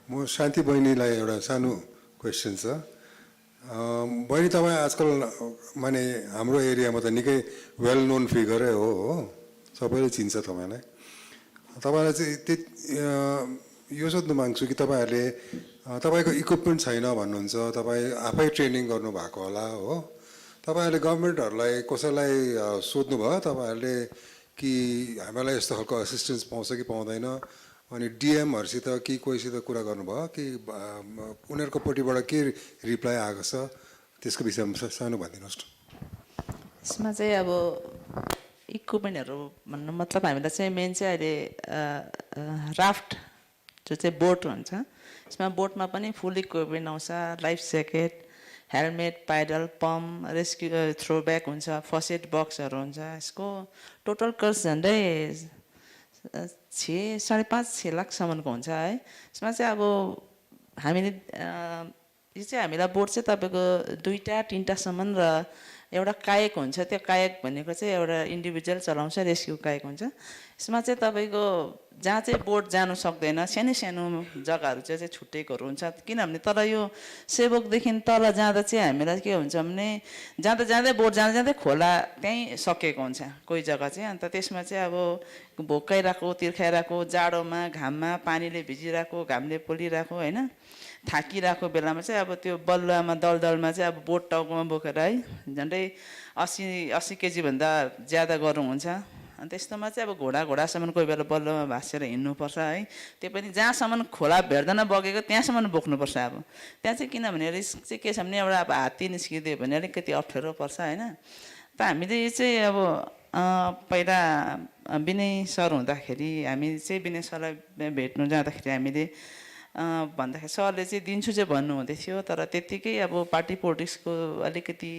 S2: म शान्ति बहिनीलाई एउटा सानो क्वेसन छ बहिनी तपाईँ आजकल माने हाम्रो एरियामा त निकै वेल नोन फिगरै हो सबैले चिन्छ तपाईँलाई तपाईँलाई चाहिँ यो सोध्नु माग्छु कि तपाईँहरूले तपाईँको इक्विपमेन्ट छैन भन्नुहुन्छ तपाईँ आफै ट्रेनिङ गर्नुभएको होला हो तपाईँहरूले गभर्मेन्टहरूलाई कसैलाई सोध्नुभयो तपाईँहरूले कि हामीलाई यस्तो खालको असिस्टेन्स पाउँछ कि पाउँदैन अनि डिएमहरूसित कि कोहीसित कुरा गर्नुभयो कि उनीहरूको पट्टिबाट के रिप्लाई आएको छ त्यसको विषयमा सानो भनिदिनुहोस् न
S5: यसमा चाहिँ अब इक्विपमेन्टहरू भन्नु मतलब हामीलाई चाहिँ मेन चाहिँ अहिले राफ्ट जो चाहिँ बोट हुन्छ यसमा बोटमा पनि फुल इक्विपमेन्ट आउँछ life jacket helmet paddle pump rescue throw bag हुन्छ फर्स्ट एड बक्सहरू हुन्छ यसको टोटल कस्ट झन्डै 5.5 लाखसम्मको हुन्छ है यसमा चाहिँ अब हामीले यो चाहिँ हामीलाई बोट चाहिँ तपाईँको 2-3टासम्म र एउटा कायक हुन्छ त्यो कायक भनेको चाहिँ एउटा इन्डिभिजुअल चलाउँछ रेस्क्यु कायक हुन्छ यसमा चाहिँ तपाईँको जहाँ चाहिँ बोट जानु सक्दैन सानो सानो जग्गाहरू चाहिँ छुट्टेकोहरू हुन्छ किनभने तर यो सेवकदेखि तल जाँदा चाहिँ हामीलाई के हुन्छ भने जाँदा जाँदै बोट जाँदा जाँदै खोला त्यहीँ सकेको हुन्छ कोही जग्गा चाहिँ अन्त त्यसमा चाहिँ अब भोकाइरहेको तिर्खाइरहेको जाडोमा घाममा पानीले भिजिरहेको घामले पोलिरहेको होइन थाकिरहेको बेलामा चाहिँ अब त्यो बलुवामा दलदलमा चाहिँ अब बोट टाउकोमा बोकेर है झन्डै 80 केजीभन्दा ज्यादा गरौँ हुन्छ अनि त्यस्तोमा चाहिँ अब घोडासम्म कोही बेला बलुवामा भाँसेर हिँड्नुपर्छ है त्यो पनि जहाँसम्म खोला भेट्दैन बगेको त्यहाँसम्म बोक्नुपर्छ अब त्यहाँ चाहिँ किनभने रिस्क चाहिँ के छ भने एउटा अब हात्ती निस्किदियो भने अलिकति अप्ठ्यारो पर्छ होइन त हामीले यो चाहिँ अब पहिला विनय सर हुँदाखेरि हामी चाहिँ विनय सरलाई भेट्नु जाँदाखेरि हामीले भन्दाखेरि सरले चाहिँ दिन्छु चाहिँ भन्नुहुँदै थियो तर त्यत्तिकै अब पार्टी पोलिटिक्सको अलिकति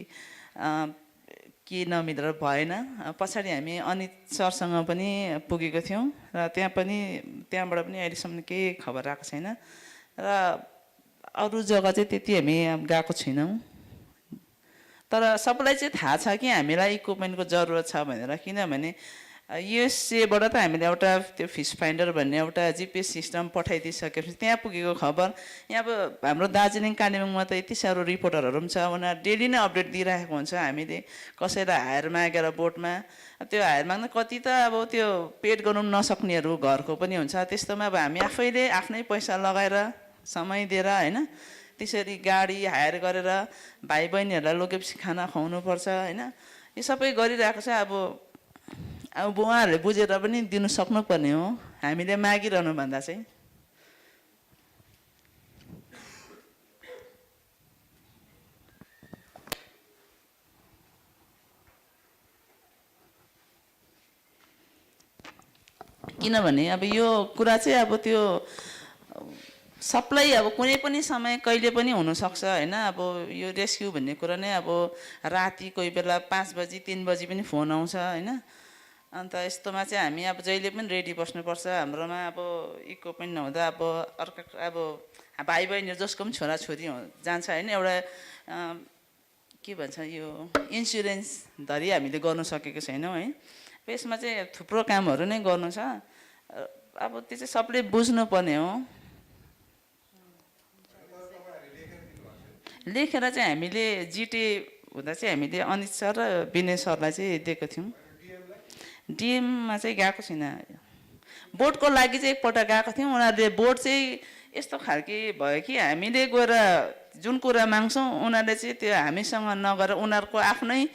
S5: के नमिलेर भएन पछाडि हामी अनित सरसँग पनि पुगेको थियौँ र त्यहाँबाट पनि अहिलेसम्म केही खबर आएको छैन र अरू जग्गा चाहिँ त्यति हामी गएको छैनौँ तर सबैलाई चाहिँ थाहा छ कि हामीलाई इक्विपमेन्टको जरुरत छ भनेर किनभने युएसएबाट त हामीले एउटा त्यो फिस फाइन्डर भन्ने एउटा जिपिएस सिस्टम पठाइदिइसकेपछि त्यहाँ पुगेको खबर यहाँ अब हाम्रो दार्जिलिङ कालिम्पोङमा त यति साह्रो रिपोर्टरहरू पनि छ उनीहरू डेली नै अपडेट दिइरहेको हुन्छ हामीले कसैलाई हायर मागेर बोटमा त्यो हायर माग्न कति त अब त्यो पेड गर्नु नसक्नेहरू घरको पनि हुन्छ त्यस्तोमा अब हामी आफैले आफ्नै पैसा लगाएर समय दिएर होइन त्यसरी गाडी हायर गरेर भाइ बहिनीहरूलाई लगेपछि खाना खुवाउनुपर्छ होइन यो सबै गरिरहेको छ अब अब उहाँहरूले बुझेर पनि दिनु सक्नुपर्ने हो, हामीले मागिरहनु भन्दा चाहिँ। किनभने अब यो कुरा चाहिँ अब त्यो सबलाई अब कुनै पनि समय कहिले पनि हुनसक्छ होइन। अब यो रेस्क्यु भन्ने कुरा नै अब राति कोही बेला 5 बजी 3 बजी पनि फोन आउँछ होइन। अन्त यस्तोमा चाहिँ हामी अब जहिले पनि रेडी बस्नुपर्छ। हाम्रोमा अब इक्विपमेन्ट नहुँदा अब अर्का अब भाइ बहिनीहरू जसको पनि छोराछोरी जान्छ होइन, एउटा के भन्छ यो इन्सुरेन्स धरि हामीले गर्नु सकेको छैनौँ है। यसमा चाहिँ थुप्रो कामहरू नै गर्नु छ। अब त्यो चाहिँ सबले बुझ्नुपर्ने हो। लेखेर चाहिँ हामीले जिटे हुँदा चाहिँ हामीले अनित सर र विनय सरलाई चाहिँ दिएको थियौँ। डिएममा चाहिँ गएको छैन। बोर्डको लागि चाहिँ एकपल्ट गएको थियौँ। उनीहरूले बोर्ड चाहिँ यस्तो खालके भयो कि हामीले गएर जुन कुरा माग्छौँ उनीहरूले चाहिँ त्यो हामीसँग नगरेर उनीहरूको आफ्नै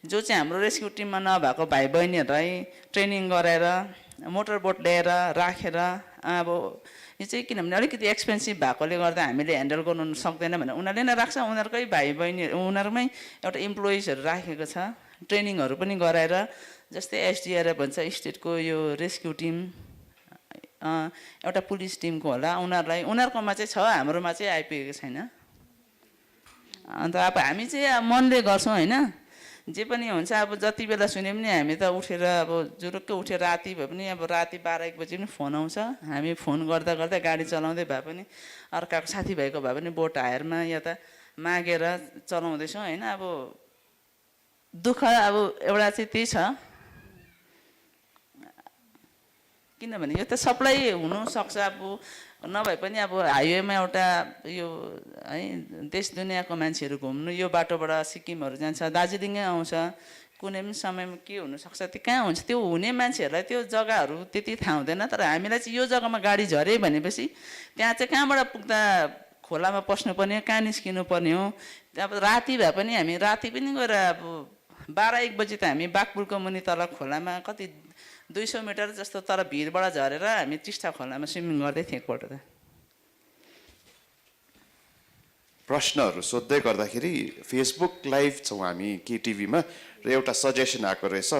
S5: जो चाहिँ हाम्रो रेस्क्यु टिममा नभएको भाइ बहिनीहरूलाई ट्रेनिङ गराएर मोटर बोट ल्याएर राखेर अब यो चाहिँ किनभने अलिकति एक्सपेन्सिभ भएकोले गर्दा हामीले ह्यान्डल गर्नु सक्दैन भनेर उनीहरूले नै राख्छ। उनीहरूकै भाइ बहिनी उनीहरूमै एउटा इम्प्लोइजहरू राखेको छ, ट्रेनिङहरू पनि गराएर। जस्तै एसडिआरएफ भन्छ स्टेटको यो रेस्क्यु टिम, एउटा पुलिस टिमको होला, उनीहरूकोमा चाहिँ छ, हाम्रोमा चाहिँ आइपुगेको छैन। अन्त अब हामी चाहिँ मनले गर्छौँ होइन, जे पनि हुन्छ। अब जति बेला सुने पनि हामी त उठेर अब जुरुक्कै उठेर राति भए पनि अब राति 12-1 बजी पनि फोन आउँछ। हामी फोन गर्दा गर्दा गाडी चलाउँदै भए पनि अर्काको साथीभाइको भए पनि बोट हायरमा या त मागेर चलाउँदैछौँ होइन। अब दुःख अब एउटा चाहिँ त्यही छ, किनभने यो त सबलाई हुनसक्छ। अब नभए पनि अब हाइवेमा एउटा यो है देश दुनियाँको मान्छेहरू घुम्नु यो बाटोबाट सिक्किमहरू जान्छ, दार्जिलिङै आउँछ, कुनै पनि समयमा के हुनसक्छ त्यो कहाँ हुन्छ। त्यो हुने मान्छेहरूलाई त्यो जग्गाहरू त्यति थाहा हुँदैन। तर हामीलाई चाहिँ यो जग्गामा गाडी झऱ्यो भनेपछि त्यहाँ चाहिँ कहाँबाट पुग्दा खोलामा पस्नुपर्ने, कहाँ निस्किनु पर्ने हो। अब राति भए पनि हामी राति पनि गएर अब 12-1 बजी त हामी बाघपुलको मुनि तल खोलामा कति 200 मिटर जस्तो तर भिरबाट झरेर हामी टिस्टा खोलामा स्विमिङ गर्दै थियौँ एकपल्ट त।
S1: प्रश्नहरू सोध्दै गर्दाखेरि फेसबुक लाइभ छौँ हामी केटिभीमा र एउटा सजेसन आएको रहेछ।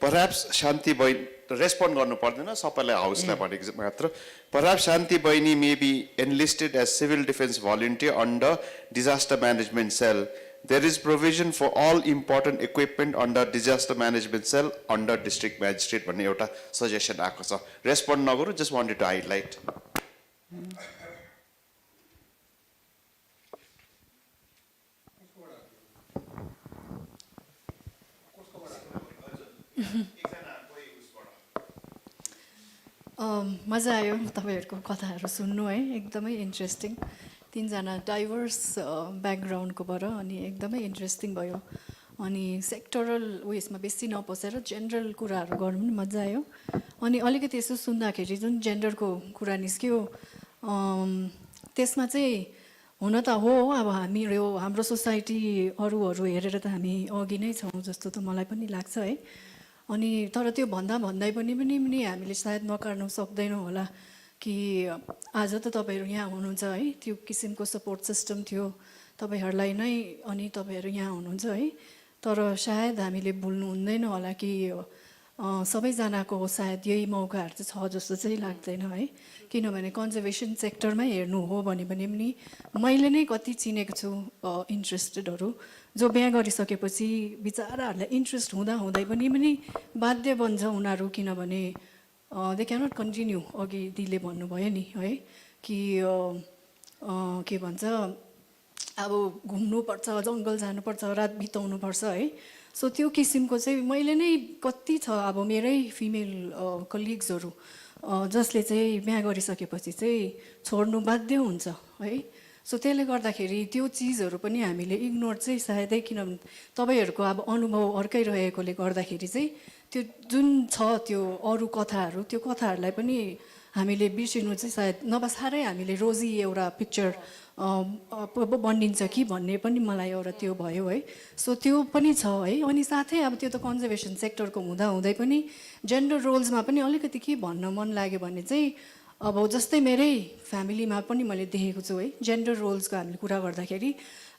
S1: परह्याप्स शान्ति बहिनी रेस्पोन्ड गर्नु पर्दैन, सबैलाई हाउसलाई भनेको मात्र। परह्याप्स शान्ति बहिनी may be enlisted as civil defence volunteer under disaster management cell. There is provision for all important equipment under disaster management cell under district magistrate भन्ने एउटा सजेसन आएको छ। रेस्पोन्ड नगरौँ, just wanted to highlight.
S7: मजा आयो तपाईँहरूको कथाहरू सुन्नु है, एकदमै इन्ट्रेस्टिङ। 3 जना डाइभर्स ब्याकग्राउन्डकोबाट अनि एकदमै इन्ट्रेस्टिङ भयो। अनि सेक्टरल उयसमा बेसी नपसेर जेनरल कुराहरू गर्नु पनि मजा आयो। अनि अलिकति यसो सुन्दाखेरि जुन जेन्डरको कुरा निस्क्यो त्यसमा चाहिँ हुन त हो, अब हाम्रो सोसाइटी अरूहरू हेरेर त हामी अघि नै छौँ जस्तो त मलाई पनि लाग्छ है। अनि तर त्यो भन्दै पनि हामीले सायद नकार्नु सक्दैनौँ होला कि आज त तपाईँहरू यहाँ हुनुहुन्छ है, त्यो किसिमको सपोर्ट सिस्टम थियो तपाईँहरूलाई नै, अनि तपाईँहरू यहाँ हुनुहुन्छ है। तर सायद हामीले भुल्नु हुँदैन होला कि सबैजनाको सायद यही मौकाहरू चाहिँ छ जस्तो चाहिँ लाग्दैन है। किनभने कन्जर्भेसन सेक्टरमै हेर्नु हो भने पनि मैले नै कति चिनेको छु इन्ट्रेस्टेडहरू जो बिहा गरिसकेपछि बिचराहरूलाई इन्ट्रेस्ट हुँदै पनि बाध्य बन्छ उनीहरू, किनभने दे क्यानट कन्टिन्यू। अघि दिदीले भन्नुभयो नि है कि के भन्छ अब घुम्नुपर्छ, जङ्गल जानुपर्छ, रात बिताउनुपर्छ है। सो त्यो किसिमको चाहिँ मैले नै कति छ अब मेरै फिमेल कलिग्सहरू जसले चाहिँ बिहा गरिसकेपछि चाहिँ छोड्नु बाध्य हुन्छ है। सो त्यसले गर्दाखेरि त्यो चिजहरू पनि हामीले इग्नोर चाहिँ सायदै, किनभने तपाईँहरूको अब अनुभव अर्कै रहेकोले गर्दाखेरि चाहिँ त्यो जुन छ त्यो अरू कथाहरू, त्यो कथाहरूलाई पनि हामीले बिर्सिनु चाहिँ सायद नभए साह्रै हामीले रोजी एउटा पिक्चर बनिन्छ कि भन्ने पनि मलाई एउटा त्यो भयो है सो त्यो पनि छ है अनि साथै अब त्यो त कन्जर्भेसन सेक्टरको हुँदाहुँदै पनि जेन्डर रोल्समा पनि अलिकति के भन्न मन लाग्यो भने चाहिँ अब जस्तै मेरै फ्यामिलीमा पनि मैले देखेको छु है जेन्डर रोल्सको हामीले कुरा गर्दाखेरि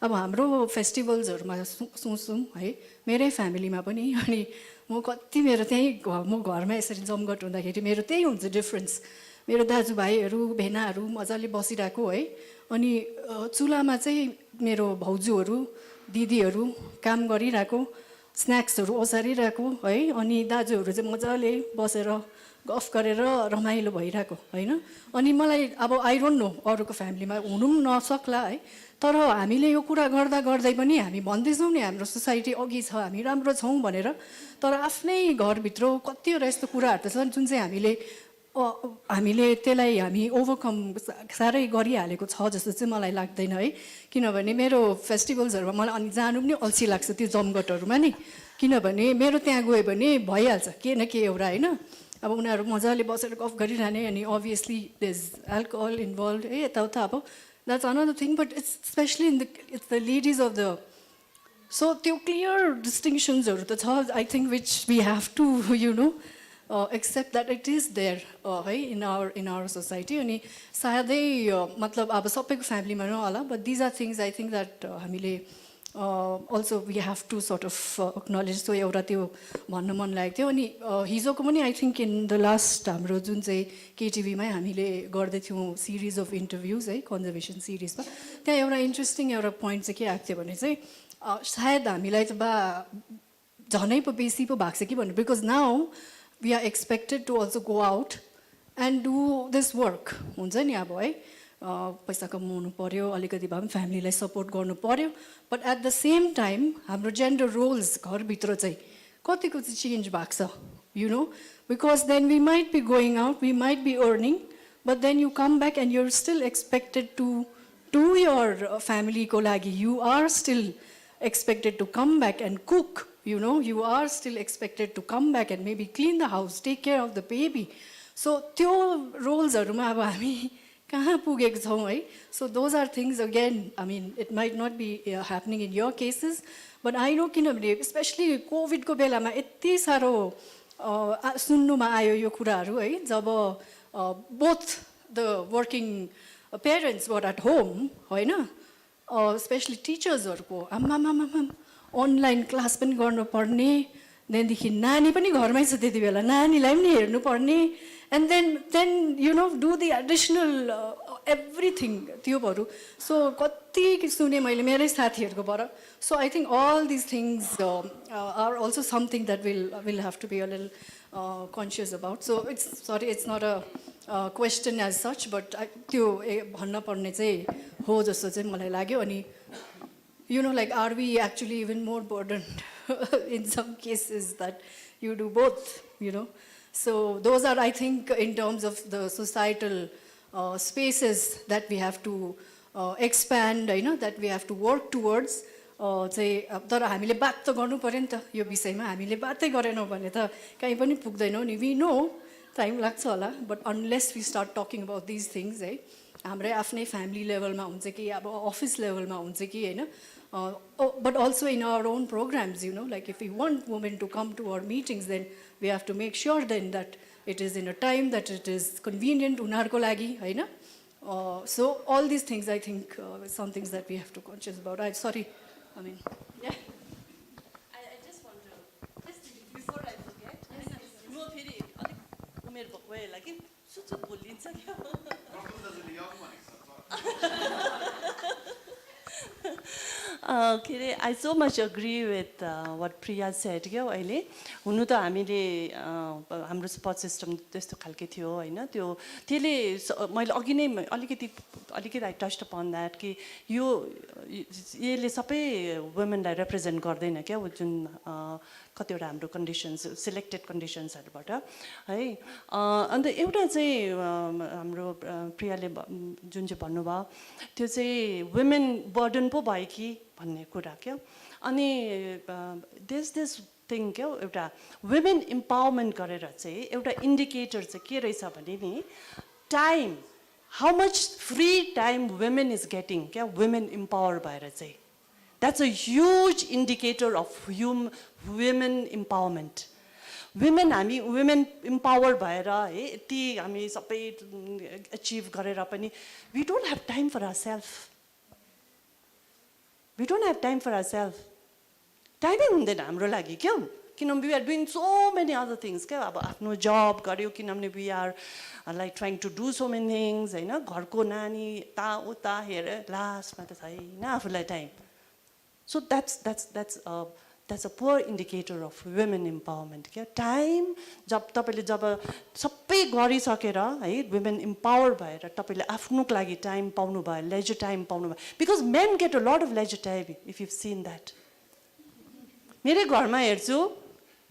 S7: अब हाम्रो फेस्टिभल्सहरूमा सोच्छौँ है मेरै फ्यामिलीमा पनि अनि म कति मेरो त्यहीँ म घरमा यसरी जमघट हुँदाखेरि मेरो त्यही हुन्छ डिफ्रेन्स मेरो दाजुभाइहरू भेनाहरू मजाले बसिरहेको है अनि चुलामा चाहिँ मेरो भाउजूहरू दिदीहरू काम गरिरहेको स्न्याक्सहरू ओसारिरहेको है अनि दाजुहरू चाहिँ मजाले बसेर गफ गरेर रमाइलो भइरहेको होइन अनि मलाई अब आई डोन्ट नो अरूको फ्यामिलीमा हुनु पनि नसक्ला है तर हामीले यो कुरा गर्दा गर्दै पनि हामी भन्दैछौँ नि हाम्रो सोसाइटी अघि छ हामी राम्रो छौँ भनेर तर आफ्नै घरभित्र कतिवटा यस्तो कुराहरू त छन् जुन चाहिँ हामीले त्यसलाई हामी ओभरकम साह्रै गरिहालेको छ जस्तो चाहिँ मलाई लाग्दैन है किनभने मेरो फेस्टिभल्सहरूमा मलाई अनि जानु पनि अल्छी लाग्छ त्यो जमघटहरूमा नि किनभने मेरो त्यहाँ गयो भने भइहाल्छ के न के एउटा होइन अब उनीहरू मजाले बसेर गफ गरिरहने अनि obviously there is alcohol involve है यताउता अब that's another thing but it's specially it's the ladies of the so त्यो क्लियर डिस्टिङसन्सहरू त छ I think which we have to you know accept that it is there है in our society अनि सायदै मतलब अब सबैको फ्यामिलीमा नहोला but these are things I think that हामीले also we have to sort of acknowledge so एउटा त्यो भन्न मन लागेको थियो अनि हिजोको पनि I think in the last हाम्रो जुन चाहिँ केटिभीमै हामीले गर्दैथ्यौँ सिरिज अफ इन्टरभ्युज है कन्जर्भेसन सिरिजमा त्यहाँ एउटा इन्ट्रेस्टिङ एउटा पोइन्ट चाहिँ के आएको थियो भने चाहिँ सायद हामीलाई त झनै पो बेसी पो भएको छ कि भन्नु because now we are expected to also go out and do this work हुन्छ नि अब है पैसा कमाउनु पऱ्यो अलिकति भए पनि फ्यामिलीलाई सपोर्ट गर्नु पऱ्यो but at the same time हाम्रो जेन्डर रोल्स घरभित्र चाहिँ कतिको चाहिँ चेन्ज भएको छ you know because then we might be going out we might be earning but then you come back and you're still expected to do your फ्यामिलीको लागि you are still expected to come back and cook, you know, you are still expected to come back and maybe clean the house, take care of the baby. So, त्यो roles-हरुमा अब हामी कहाँ पुगेको छौँ है so those are things again I mean it might not be happening in your cases but I know किनभने especially COVID को बेलामा यति साह्रो सुन्नुमा आयो यो कुराहरू है जब both the working parents were at home होइन स्पेसली टिचर्सहरूको आम्मामामा अनलाइन क्लास पनि गर्नुपर्ने त्यहाँदेखि नानी पनि घरमै छ त्यति बेला नानीलाई पनि हेर्नुपर्ने and then you know do the additional everything त्योहरू सो कति सुने मैले मेरै साथीहरूकोबाट so I think all this things are also something that will have to be a little conscious about so it's not a question as such but त्यो भन्न पर्ने चाहिँ हो जस्तो चाहिँ मलाई लाग्यो अनि you know like are we actually even more burdened in some cases that you do both you know so those are I think in terms of the societal spaces that we have to expand you know that we have to work towards चाहिँ तर हामीले बात त गर्नु पर्यो नि त यो विषयमा हामीले बातै गरेनौँ भने त कहीँ पनि पुग्दैनौँ नि वी नो टाइम लाग्छ होला but unless we start talking about these things है हाम्रै आफ्नै फ्यामिली लेभलमा हुन्छ कि अब अफिस लेभलमा हुन्छ कि होइन but also in our own programs, you know, like if we want women to come to our meetings, then we have to make sure then that it is in a time that it is convenient unharko lagi, haina? So all these things, I think, some things that we have to conscious about. I'm sorry, I mean, yeah.
S6: I just want to, just before I forget, no, फेरि अलिक उमेर भएको भए लागि सुचुत बोलिन्छ क्या के अरे I so much agree with what Priya said क्या अहिले हुनु त हामीले हाम्रो सपोर्ट सिस्टम त्यस्तो खालके थियो होइन त्यसले मैले अघि नै अलिकति आई टच्ड अपन द्याट कि यसले सबै वुमेनलाई रिप्रेजेन्ट गर्दैन क्या जुन कतिवटा हाम्रो कन्डिसन्स सिलेक्टेड कन्डिसन्सहरूबाट है अन्त एउटा चाहिँ हाम्रो प्रियाले जुन चाहिँ भन्नुभयो त्यो चाहिँ वुमेन बर्डन पो भयो कि भन्ने कुरा क्या अनि दिस थिङ क्या एउटा वुमेन इम्पावरमेन्ट गरेर चाहिँ एउटा इन्डिकेटर चाहिँ के रहेछ भने नि time how much free time women is getting क्या वुमेन इम्पावर भएर चाहिँ that's a huge indicator of women empowerment women हामी वुमेन इम्पावर भएर है यति हामी सबै एचिभ गरेर पनि we don't have time for our self we don't have time for our self टाइमै हुँदैन हाम्रो लागि क्या किनभने we are doing so many other things क्या अब आफ्नो जब गऱ्यो किनभने we are like trying to do so many things होइन घरको नानी यता हेरेर लास्टमा त छैन आफूलाई time so that's a poor indicator of women empowerment क्या टाइम तपाईँले जब सबै गरिसकेर है वुमेन इम्पावर भएर तपाईँले आफ्नोको लागि टाइम पाउनुभयो लेजर टाइम पाउनुभयो because men get a lot of leisure time if you seen that मेरै घरमा हेर्छु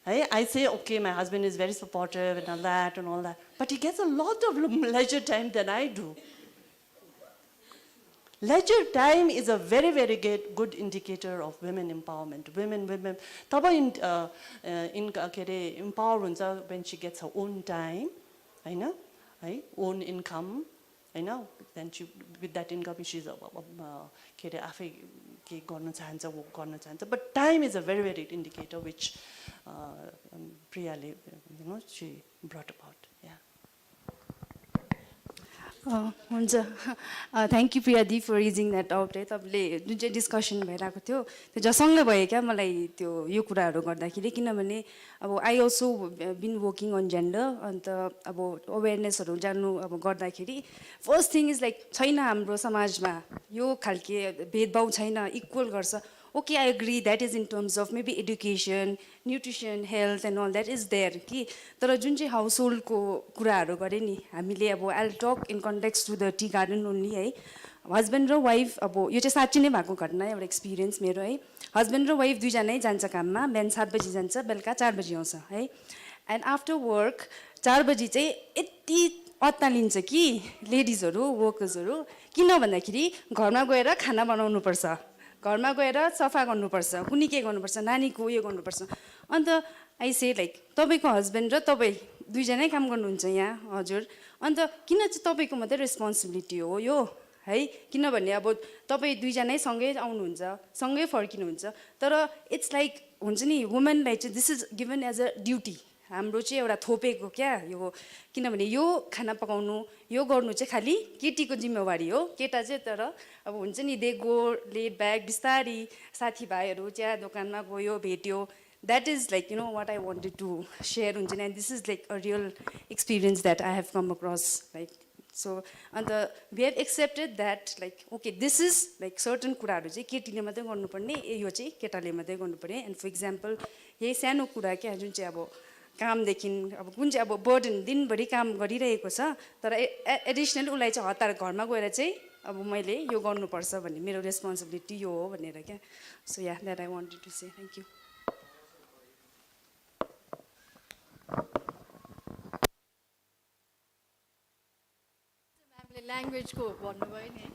S6: है I say okay my husband is very supportive and all that but he gets a lot of leisure time then I do leisure time is a very very good indicator of women empowerment women तब के अरे empower हुन्छ when she gets her own time होइन है own income होइन then see with that income see के अरे आफै के गर्न चाहन्छ वो गर्न चाहन्छ but time is a very very indicator which प्रियाले you know see brought about या
S8: हुन्छ thank you Priya di for raising that out है तपाईँले जुन चाहिँ डिस्कसन भइरहेको थियो त्यो जसँग भयो क्या मलाई त्यो यो कुराहरू गर्दाखेरि किनभने अब I also been working on gender अन्त अब अवेरनेसहरू जान्नु अब गर्दाखेरि फर्स्ट थिङ इज लाइक छैन हाम्रो समाजमा यो खालके भेदभाव छैन इक्वल गर्छ okay I agree that is in terms of maybe education nutrition health and all that is there कि तर जुन चाहिँ हाउस होल्डको कुराहरू गऱ्यो नि हामीले अब I talk in context to the tea garden only है हस्बेन्ड र वाइफ अब यो चाहिँ साँच्ची नै भएको घटना एउटा एक्सपिरियन्स मेरो है हस्बेन्ड र वाइफ दुईजनै जान्छ काममा बिहान 7 बजी जान्छ बेलुका 4 बजी आउँछ है एन्ड आफ्टर वर्क 4 बजी चाहिँ यति अत्तालिन्छ कि लेडिजहरू वर्कर्सहरू किन भन्दाखेरि घरमा गएर खाना बनाउनुपर्छ घरमा गएर सफा गर्नुपर्छ कुनै के गर्नुपर्छ नानीको उयो गर्नुपर्छ अन्त आई से लाइक तपाईँको हस्बेन्ड र तपाईँ दुईजनै काम गर्नुहुन्छ यहाँ हजुर अन्त किन चाहिँ तपाईँको मात्रै रेस्पोन्सिबिलिटी हो यो है किनभने अब तपाईँ दुईजनै सँगै आउनुहुन्छ सँगै फर्किनुहुन्छ तर इट्स लाइक हुन्छ नि वुमेनलाई चाहिँ this is given as a duty हाम्रो चाहिँ एउटा थोपेको क्या यो किनभने यो खाना पकाउनु यो गर्नु चाहिँ खालि केटीको जिम्मेवारी हो केटा चाहिँ तर अब हुन्छ नि दे गो लेट ब्याक बिस्तारी साथीभाइहरू चिया दोकानमा गयो भेट्यो that is like you know what I wanted to share हुन्छ नि this is like a real experience that I have come across like so and we have accepted that like okay this is like certain कुराहरू चाहिँ केटीले मात्रै गर्नुपर्ने यो चाहिँ केटाले मात्रै गर्नुपर्ने एन्ड फर इक्जाम्पल यही सानो कुरा क्या जुन चाहिँ अब कामदेखि अब कुन चाहिँ अब बर्डन दिनभरि काम गरिरहेको छ तर एडिसनल उसलाई चाहिँ हतार घरमा गएर चाहिँ अब मैले यो गर्नुपर्छ भन्ने मेरो रेस्पोन्सिबिलिटी यो हो भनेर क्या so yeah that I wanted to say thank you
S7: म्यामले ल्याङ्ग्वेजको भन्नुभयो नि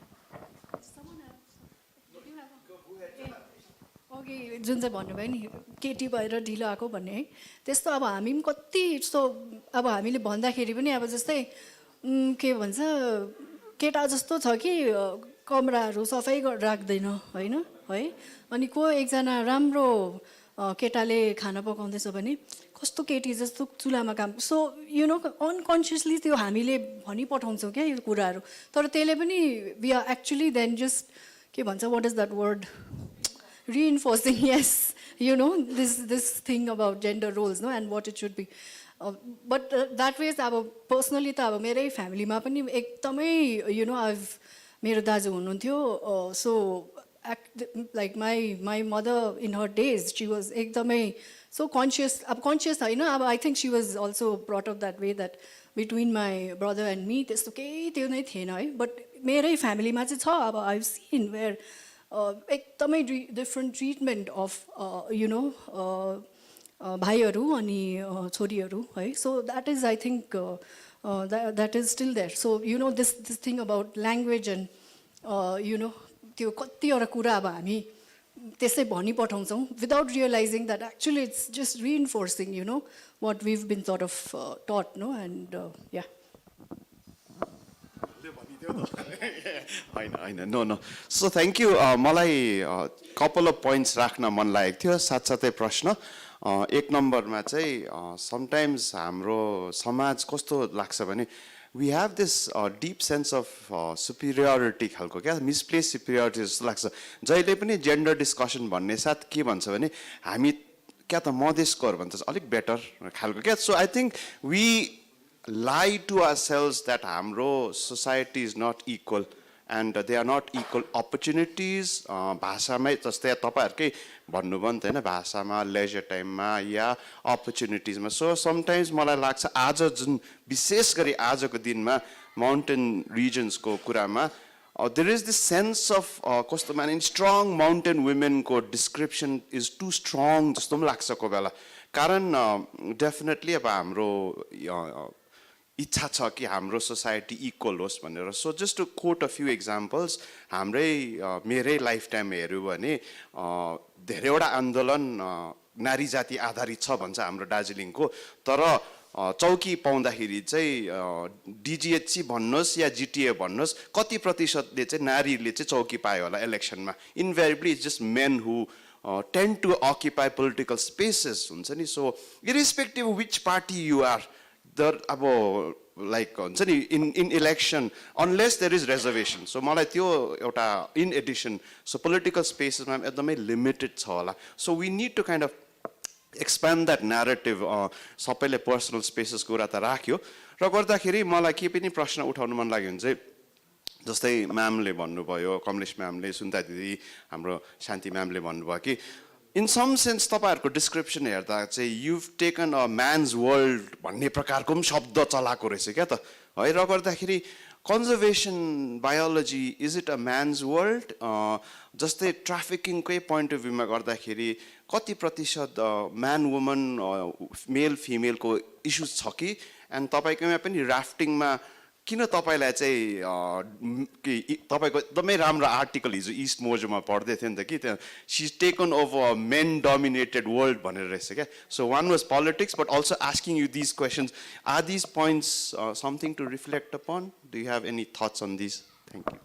S7: अघि जुन चाहिँ भन्नुभयो नि केटी भएर ढिलो आएको भन्ने है त्यस्तो अब हामी पनि कति यस्तो अब हामीले भन्दाखेरि पनि अब जस्तै के भन्छ केटा जस्तो छ कि कमराहरू सफाइ राख्दैन होइन है अनि को एकजना राम्रो केटाले खाना पकाउँदैछ भने कस्तो केटी जस्तो चुलामा काम सो यु नो अनकन्सियसली त्यो हामीले भनिपठाउँछौँ क्या यो कुराहरू तर त्यसले पनि we are actually then just के भन्छ what is that word reinforcing yes you know this thing about gender roles no and what it should be but that way अब personally त अब मेरै फ्यामिलीमा पनि एकदमै you know I've मेरो दाजु हुनुहुन्थ्यो so like my mother in her days she was एकदमै so conscious अब conscious होइन अब I think she was also brought up that way that between my brother and me त्यस्तो केही त्यो नै थिएन है but मेरै फ्यामिलीमा चाहिँ छ अब I've seen where एकदमै different treatment of you know भाइहरू अनि छोरीहरू है so that is I think that is still there so you know this thing about language and you know त्यो कतिवटा कुरा अब हामी त्यसै भनिपठाउँछौँ without realizing that actually it's just reinforcing you know what we've been sort of taught no and yeah
S1: होइन होइन no no so thank you मलाई कपाल अफ पोइन्ट्स राख्न मन लागेको थियो साथसाथै प्रश्न एक नम्बरमा चाहिँ समटाइम्स हाम्रो समाज कस्तो लाग्छ भने we have this deep sense of superiority खालको क्या मिसप्लेस सुपिरियोरिटी जस्तो लाग्छ जहिले पनि जेन्डर डिस्कसन भन्ने साथ के भन्छ भने हामी क्या त मधेसकोहरू भन्छ अलिक बेटर खालको क्या so I think we lie to ourselves that हाम्रो society is not equal and they are not equal opportunities भाषामै जस्तै तपाईँहरूकै भन्नुभयो नि त होइन भाषामा लेजर टाइममा या अपर्च्युनिटिजमा सो समटाइम्स मलाई लाग्छ आज जुन विशेष गरी आजको दिनमा माउन्टेन रिजन्सको कुरामा there is this sense of कस्तो माने स्ट्रङ माउन्टेन वुमेनको डिस्क्रिप्सन इज टु स्ट्रङ जस्तो पनि लाग्छ कोही बेला कारण डेफिनेटली अब हाम्रो इच्छा छ कि हाम्रो सोसाइटी इक्वल होस् भनेर so just to quote a few examples हाम्रै मेरै लाइफ टाइम हेऱ्यो भने धेरैवटा आन्दोलन नारी जाति आधारित छ भन्छ हाम्रो दार्जिलिङको तर चौकी पाउँदाखेरि चाहिँ डिजिएचसी भन्नुहोस् या जिटिए भन्नुहोस् कति प्रतिशतले चाहिँ नारीले चाहिँ चौकी पायो होला इलेक्सनमा invariably it's just men who tend to occupy political spaces हुन्छ नि so irrespective which party you are अब लाइक हुन्छ नि in election unless there is reservation so मलाई त्यो एउटा इन एडिसन सो पोलिटिकल स्पेसेसमा एकदमै लिमिटेड छ होला so we need to kind of expand that narrative सबैले पर्सनल स्पेसेसको कुरा त राख्यो र गर्दाखेरि मलाई के पनि प्रश्न उठाउनु मन लाग्यो भने चाहिँ जस्तै म्यामले भन्नुभयो कमलेश म्यामले सुन्ता दिदी हाम्रो शान्ति म्यामले भन्नुभयो कि इन सम सेन्स तपाईँहरूको डिस्क्रिप्सन हेर्दा चाहिँ you've taken a man's world भन्ने प्रकारको पनि शब्द चलाएको रहेछ क्या त है र गर्दाखेरि conservation biology is it a man's world जस्तै ट्राफिकिङकै पोइन्ट अफ भ्यूमा गर्दाखेरि कति प्रतिशत म्यान वुमन मेल फिमेलको इस्युज छ कि एन्ड तपाईँकोमा पनि राफ्टिङमा किन तपाईँलाई चाहिँ तपाईँको एकदमै राम्रो आर्टिकल हिजो इस्ट मोजोमा पढ्दै थियो नि त कि त्यहाँ she is taken over men dominated world भनेर रहेछ क्या so one was politics but also asking you this questions are this points something to reflect upon do you have any thoughts on this thank you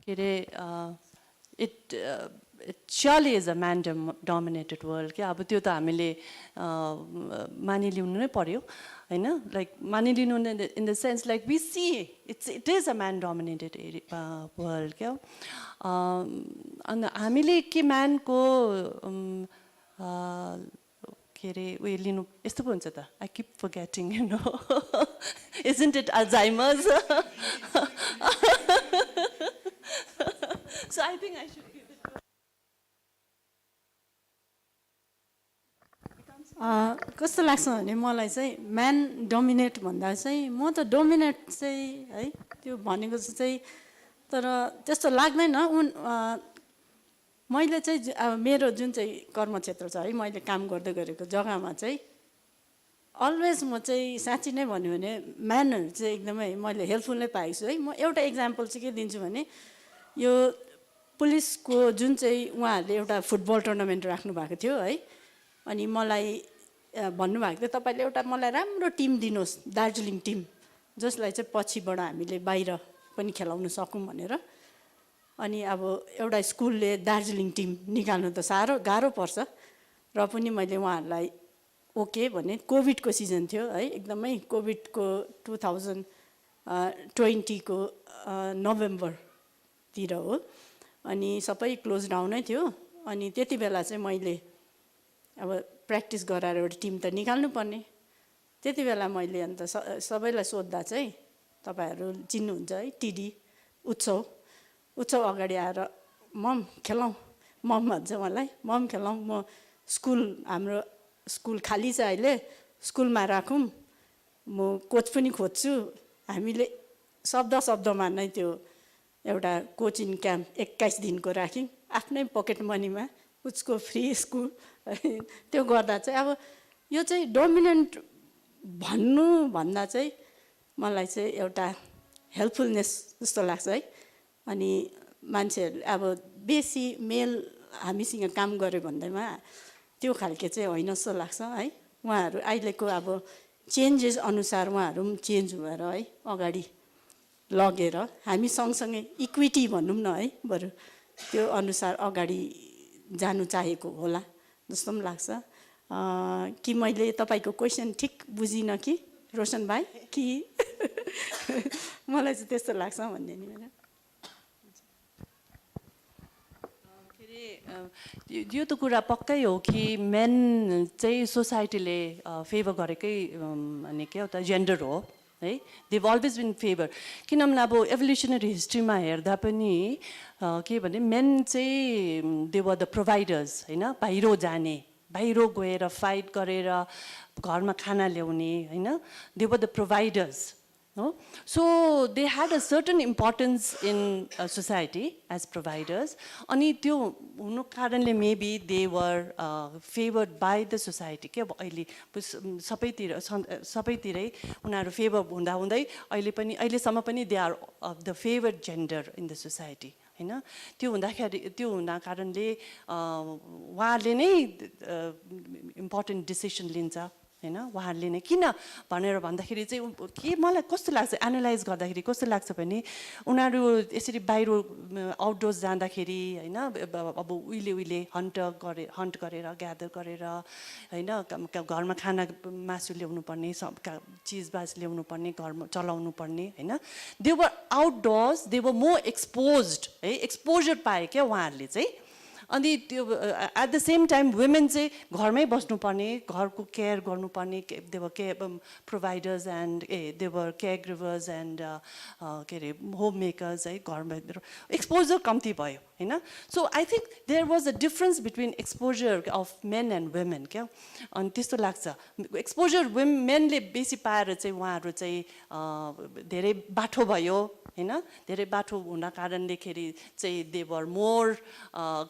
S6: के अरे it surely is a man dominated world क्या अब त्यो त हामीले मानिलिनु नै पर्यो हैन like मानिलिनु in the sense like we see it is a man dominated world क्या अनि हामीले के म्यानको के अरे उयो लिनु यस्तो पो हुन्छ त I keep forgetting you know isn't it Alzheimer's so I think I should give it
S4: कस्तो लाग्छ भने मलाई चाहिँ म्यान डोमिनेट भन्दा चाहिँ म त डोमिनेट चाहिँ है त्यो भनेको चाहिँ तर त्यस्तो लाग्दैन मैले चाहिँ अब मेरो जुन चाहिँ कर्मक्षेत्र छ है मैले काम गर्दै गरेको जग्गामा चाहिँ अलवेज म चाहिँ साँच्ची नै भन्यो भने म्यानहरू चाहिँ एकदमै मैले हेल्पफुल नै पाएको छु है म एउटा इक्जाम्पल चाहिँ के दिन्छु भने यो पुलिसको जुन चाहिँ उहाँहरूले एउटा फुटबल टुर्नामेन्ट राख्नु भएको थियो है अनि मलाई भन्नुभएको थियो तपाईँले एउटा मलाई राम्रो टिम दिनुहोस् दार्जिलिङ टिम जसलाई चाहिँ पछिबाट हामीले बाहिर पनि खेलाउन सकौँ भनेर अनि अब एउटा स्कुलले दार्जिलिङ टिम निकाल्नु त गाह्रो पर्छ र पनि मैले उहाँहरूलाई ओके भने कोभिडको सिजन थियो है एकदमै कोभिडको 2020 को नोभेम्बरतिर हो अनि सबै क्लोज डाउनै थियो अनि त्यति बेला चाहिँ मैले अब प्र्याक्टिस गराएर एउटा टिम त निकाल्नु पर्ने त्यति बेला मैले अन्त सबैलाई सोद्धा चाहिँ तपाईँहरू चिन्नुहुन्छ है टिडी उत्सव अगाडि आएर मम खेलौँ मम भन्छ मलाई मम खेलौँ म हाम्रो स्कुल खाली छ अहिले स्कुलमा राखौँ म कोच पनि खोज्छु हामीले शब्दमा नै त्यो एउटा कोचिङ क्याम्प 21 दिनको राख्यौँ आफ्नै पकेट मनीमा उसको फ्री स्कुल त्यो गर्दा चाहिँ अब यो चाहिँ डोमिनेन्ट भन्नुभन्दा चाहिँ मलाई चाहिँ एउटा हेल्पफुलनेस जस्तो लाग्छ है अनि मान्छेहरू अब बेसी मेल हामीसँग काम गर्यो भन्दैमा त्यो खालके चाहिँ होइन जस्तो लाग्छ है उहाँहरू अहिलेको अब चेन्जेस अनुसार उहाँहरू पनि चेन्ज भएर है अगाडि लगेर हामी सँगसँगै इक्विटी भनौँ न है बरु त्यो अनुसार अगाडि जानु चाहेको होला जस्तो पनि लाग्छ कि मैले तपाईँको क्वेसन ठिक बुझिनँ कि रोशन भाइ कि मलाई चाहिँ त्यस्तो लाग्छ भन्ने नि मेरो
S6: यो त कुरा पक्कै हो कि मेन चाहिँ सोसाइटीले फेभर गरेकै अनि के हो त जेन्डर हो है देव अलवेज बिन फेभर किनभने अब एभोल्युसनरी हिस्ट्रीमा हेर्दा पनि के भने मेन चाहिँ दे वर द प्रोभाइडर्स होइन बाहिर जाने बाहिर गएर फाइट गरेर घरमा खाना ल्याउने होइन दे वर द प्रोभाइडर्स हो so they had a certain importance in society as providers अनि त्यो हुनु कारणले maybe they were favoured by the society के अब अहिले सबैतिरै उनीहरू फेभर हुँदा हुँदै अहिलेसम्म पनि they are the favoured gender in the society होइन त्यो हुँदा कारणले उहाँहरूले नै इम्पोर्टेन्ट डिसिसन लिन्छ होइन उहाँहरूले नै किन भनेर भन्दाखेरि चाहिँ के मलाई कस्तो लाग्छ एनालाइज गर्दाखेरि कस्तो लाग्छ भने उनीहरू यसरी बाहिर आउटडोर्स जाँदाखेरि होइन अब उहिले हन्ट गरेर ग्यादर गरेर होइन घरमा खाना मासु ल्याउनु पर्ने चिजबाज ल्याउनु पर्ने घरमा चलाउनु पर्ने होइन they were outdoors they were more exposed है एक्सपोजर पाए क्या उहाँहरूले चाहिँ अनि त्यो at the same time women चाहिँ घरमै बस्नुपर्ने घरको केयर गर्नुपर्ने they were providers and they were care givers and के अरे होम मेकर्स है घरमा एक्सपोजर कम्ती भयो होइन so I think there was a difference between exposure of men and women क्या अनि त्यस्तो लाग्छ एक्सपोजर मेनले बेसी पाएर चाहिँ उहाँहरू चाहिँ धेरै बाठो भयो होइन धेरै बाठो हुन कारणलेखेरि चाहिँ दे वर मोर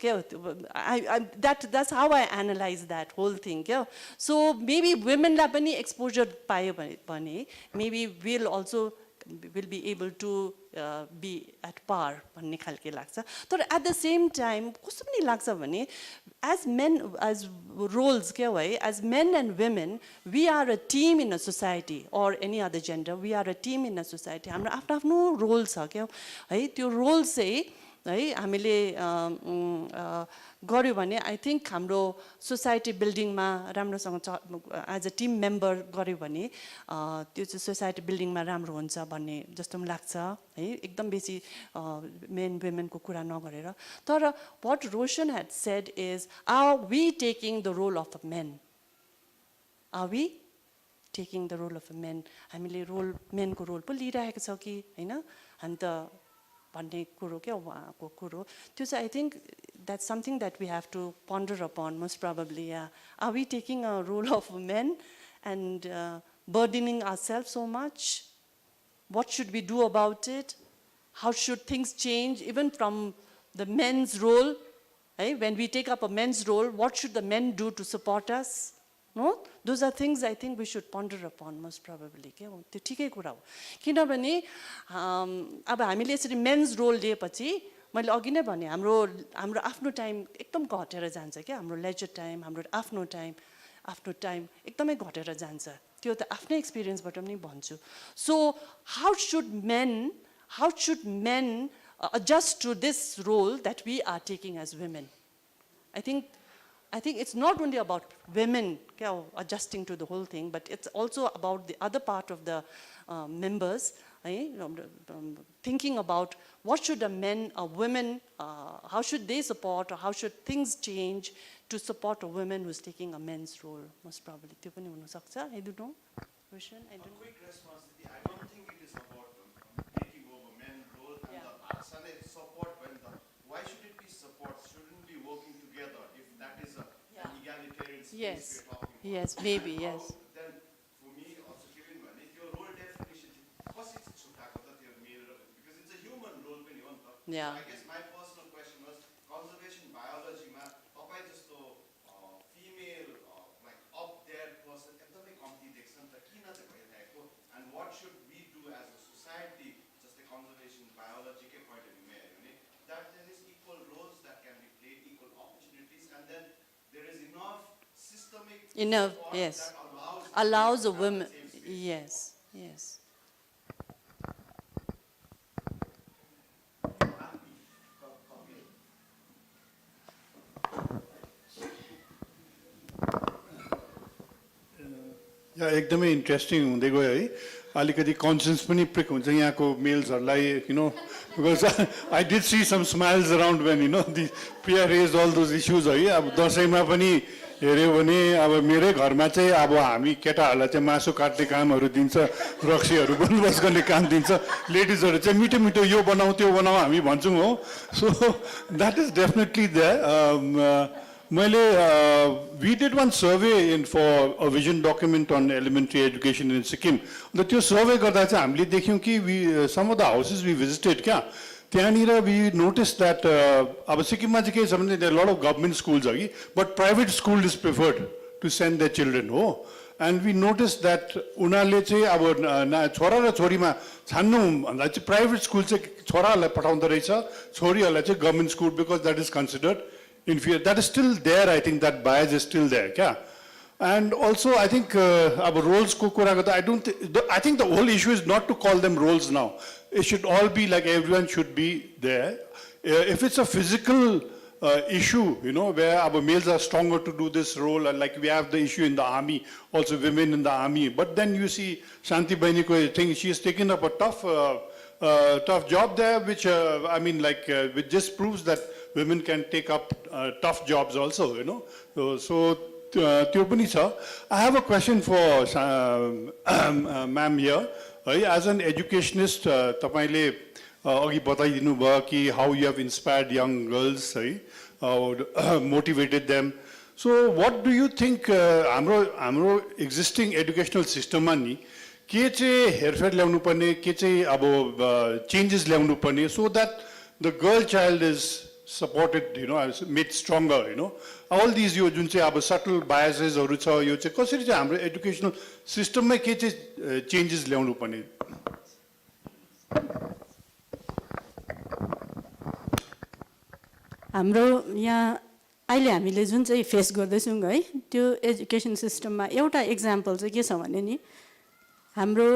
S6: क्या that's how I analyse that whole thing क्या सो मेबी वुमेनलाई पनि एक्सपोजर पायो भने maybe will be able to be at par भन्ने खालके लाग्छ तर एट द सेम टाइम कस्तो पनि लाग्छ भने एज रोल्स क्या हो है as men and women we are a team in a society or any other gender we are a team in a society हाम्रो आफ्नो आफ्नो रोल छ क्या है त्यो रोल चाहिँ है हामीले गऱ्यो भने आई थिङ्क हाम्रो सोसाइटी बिल्डिङमा राम्रोसँग एज अ टिम मेम्बर गऱ्यो भने त्यो चाहिँ सोसाइटी बिल्डिङमा राम्रो हुन्छ भन्ने जस्तो पनि लाग्छ है एकदम बेसी मेन वुमेनको कुरा नगरेर तर what Roshan had said is are we taking the role of a men are we taking the role of a men हामीले मेनको रोल पो लिइरहेको छ कि होइन अन्त भन्ने कुरो क्या उहाँको कुरो त्यो चाहिँ I think that's something that we have to ponder upon most probably are we taking a role of men and burdening ourselves so much? What should we do about it? How should things change even from the men's role? Hey, when we take up a men's role, what should the men do to support us? No? Those are things I think we should ponder upon most probably. त्यो ठिकै कुरा हो किनभने अब हामीले यसरी men's role लिएपछि मैले अघि नै भने हाम्रो आफ्नो टाइम एकदम घटेर जान्छ क्या हाम्रो लेजर टाइम हाम्रो आफ्नो टाइम एकदमै घटेर जान्छ त्यो त आफ्नै एक्सपिरियन्सबाट पनि भन्छु so how should main adjust to this role that we are taking as women? I think it's not only about women adjusting to the whole thing, but it's also about the other part of the members thinking about what should a women, how should they support or how should things change to support a woman who's taking a men's role, most probably. त्यो पनि हुन सक्छ. I don't know. Question? I don't know.
S1: Quick response. I don't think it is about taking over men's role and the Aksane support when why should it be support? Shouldn't we be working together if that is an egalitarian space
S6: Yes.
S1: we're talking about?
S6: Yes, maybe, yes.
S1: Then for me also given one, your role definition, because it's a human role when you want
S6: Yeah.
S1: I guess my personal question was conservation biology मा तपाई जस्तो female like up there person एकदमै कम्ती देख्छ नि त किन चाहिँ भइरहेको and what should we do as a society जस्तै conservation biology कै point of view मा हेर्यो भने that there is equal roles that can be played, equal opportunities, and then there is enough systemic
S6: Enough,
S1: support
S6: yes.
S1: that
S6: Allows a
S1: women to
S6: woman.
S1: have the same space.
S6: Yes, yes.
S9: या एकदमै interesting हुँदै गयो है अलिकति conscience पनि प्रिक हुन्छ यहाँको मेल्सहरूलाई you know because I did see some smiles around when you know the Priya raise all those issues है अब दसैँमा पनि हेऱ्यो भने अब मेरै घरमा चाहिँ अब हामी केटाहरूलाई चाहिँ मासु काट्ने कामहरू दिन्छ रक्सीहरू बन्दोबस्त गर्ने काम दिन्छ लेडिजहरू चाहिँ मिठो मिठो यो बनाऊ त्यो बनाऊ हामी भन्छौँ हो so that is definitely that we did one survey for a vision document on elementary education in Sikkim. The survey garda chahi hamle dekhyo ki some of the houses we visited kya tyahanira we noticed that aba Sikkim ma chahi ke cha bhane there are a lot of government schools agi but private school is preferred to send their children ho and we noticed that unale chahi aba chora ra chori ma channu bhanda chahi private school chahi chora lai pataउँदो रहेछ छोरीहरुलाई चाहिँ government school because that is considered inferior. That is still there. I think that bias is still there. Yeah? And also, I think our roles ko kura garda, I think the whole issue is not to call them roles now. It should all be like everyone should be there. If it's a physical issue, you know, where our males are stronger to do this role, and like we have the issue in the army, also women in the army. But then you see Shanti Baini ko thing, she has taken up a tough job there, which I mean, like, which just proves that women can take up tough jobs also, you know. So, I have a question for ma'am here. As an educationist, tapaile agi bataidinu bhayo ki how you have inspired young girls, motivated them. So, what do you think hamro existing educational system ma ni के चाहिँ हेरफेर ल्याउनु पर्ने के चाहिँ अब changes ल्याउनु पर्ने so that the girl child is supported, you know, made stronger, you know. All these यो जुन चाहिँ अब subtle biases हरू छ यो चाहिँ कसरी चाहिँ हाम्रो educational system मा के चाहिँ changes ल्याउनु पर्ने
S4: हाम्रो यहाँ अहिले हामीले जुन चाहिँ फेस गर्दैछौँ है त्यो एजुकेसन सिस्टममा एउटा एक्जाम्पल चाहिँ के छ भने नि हाम्रो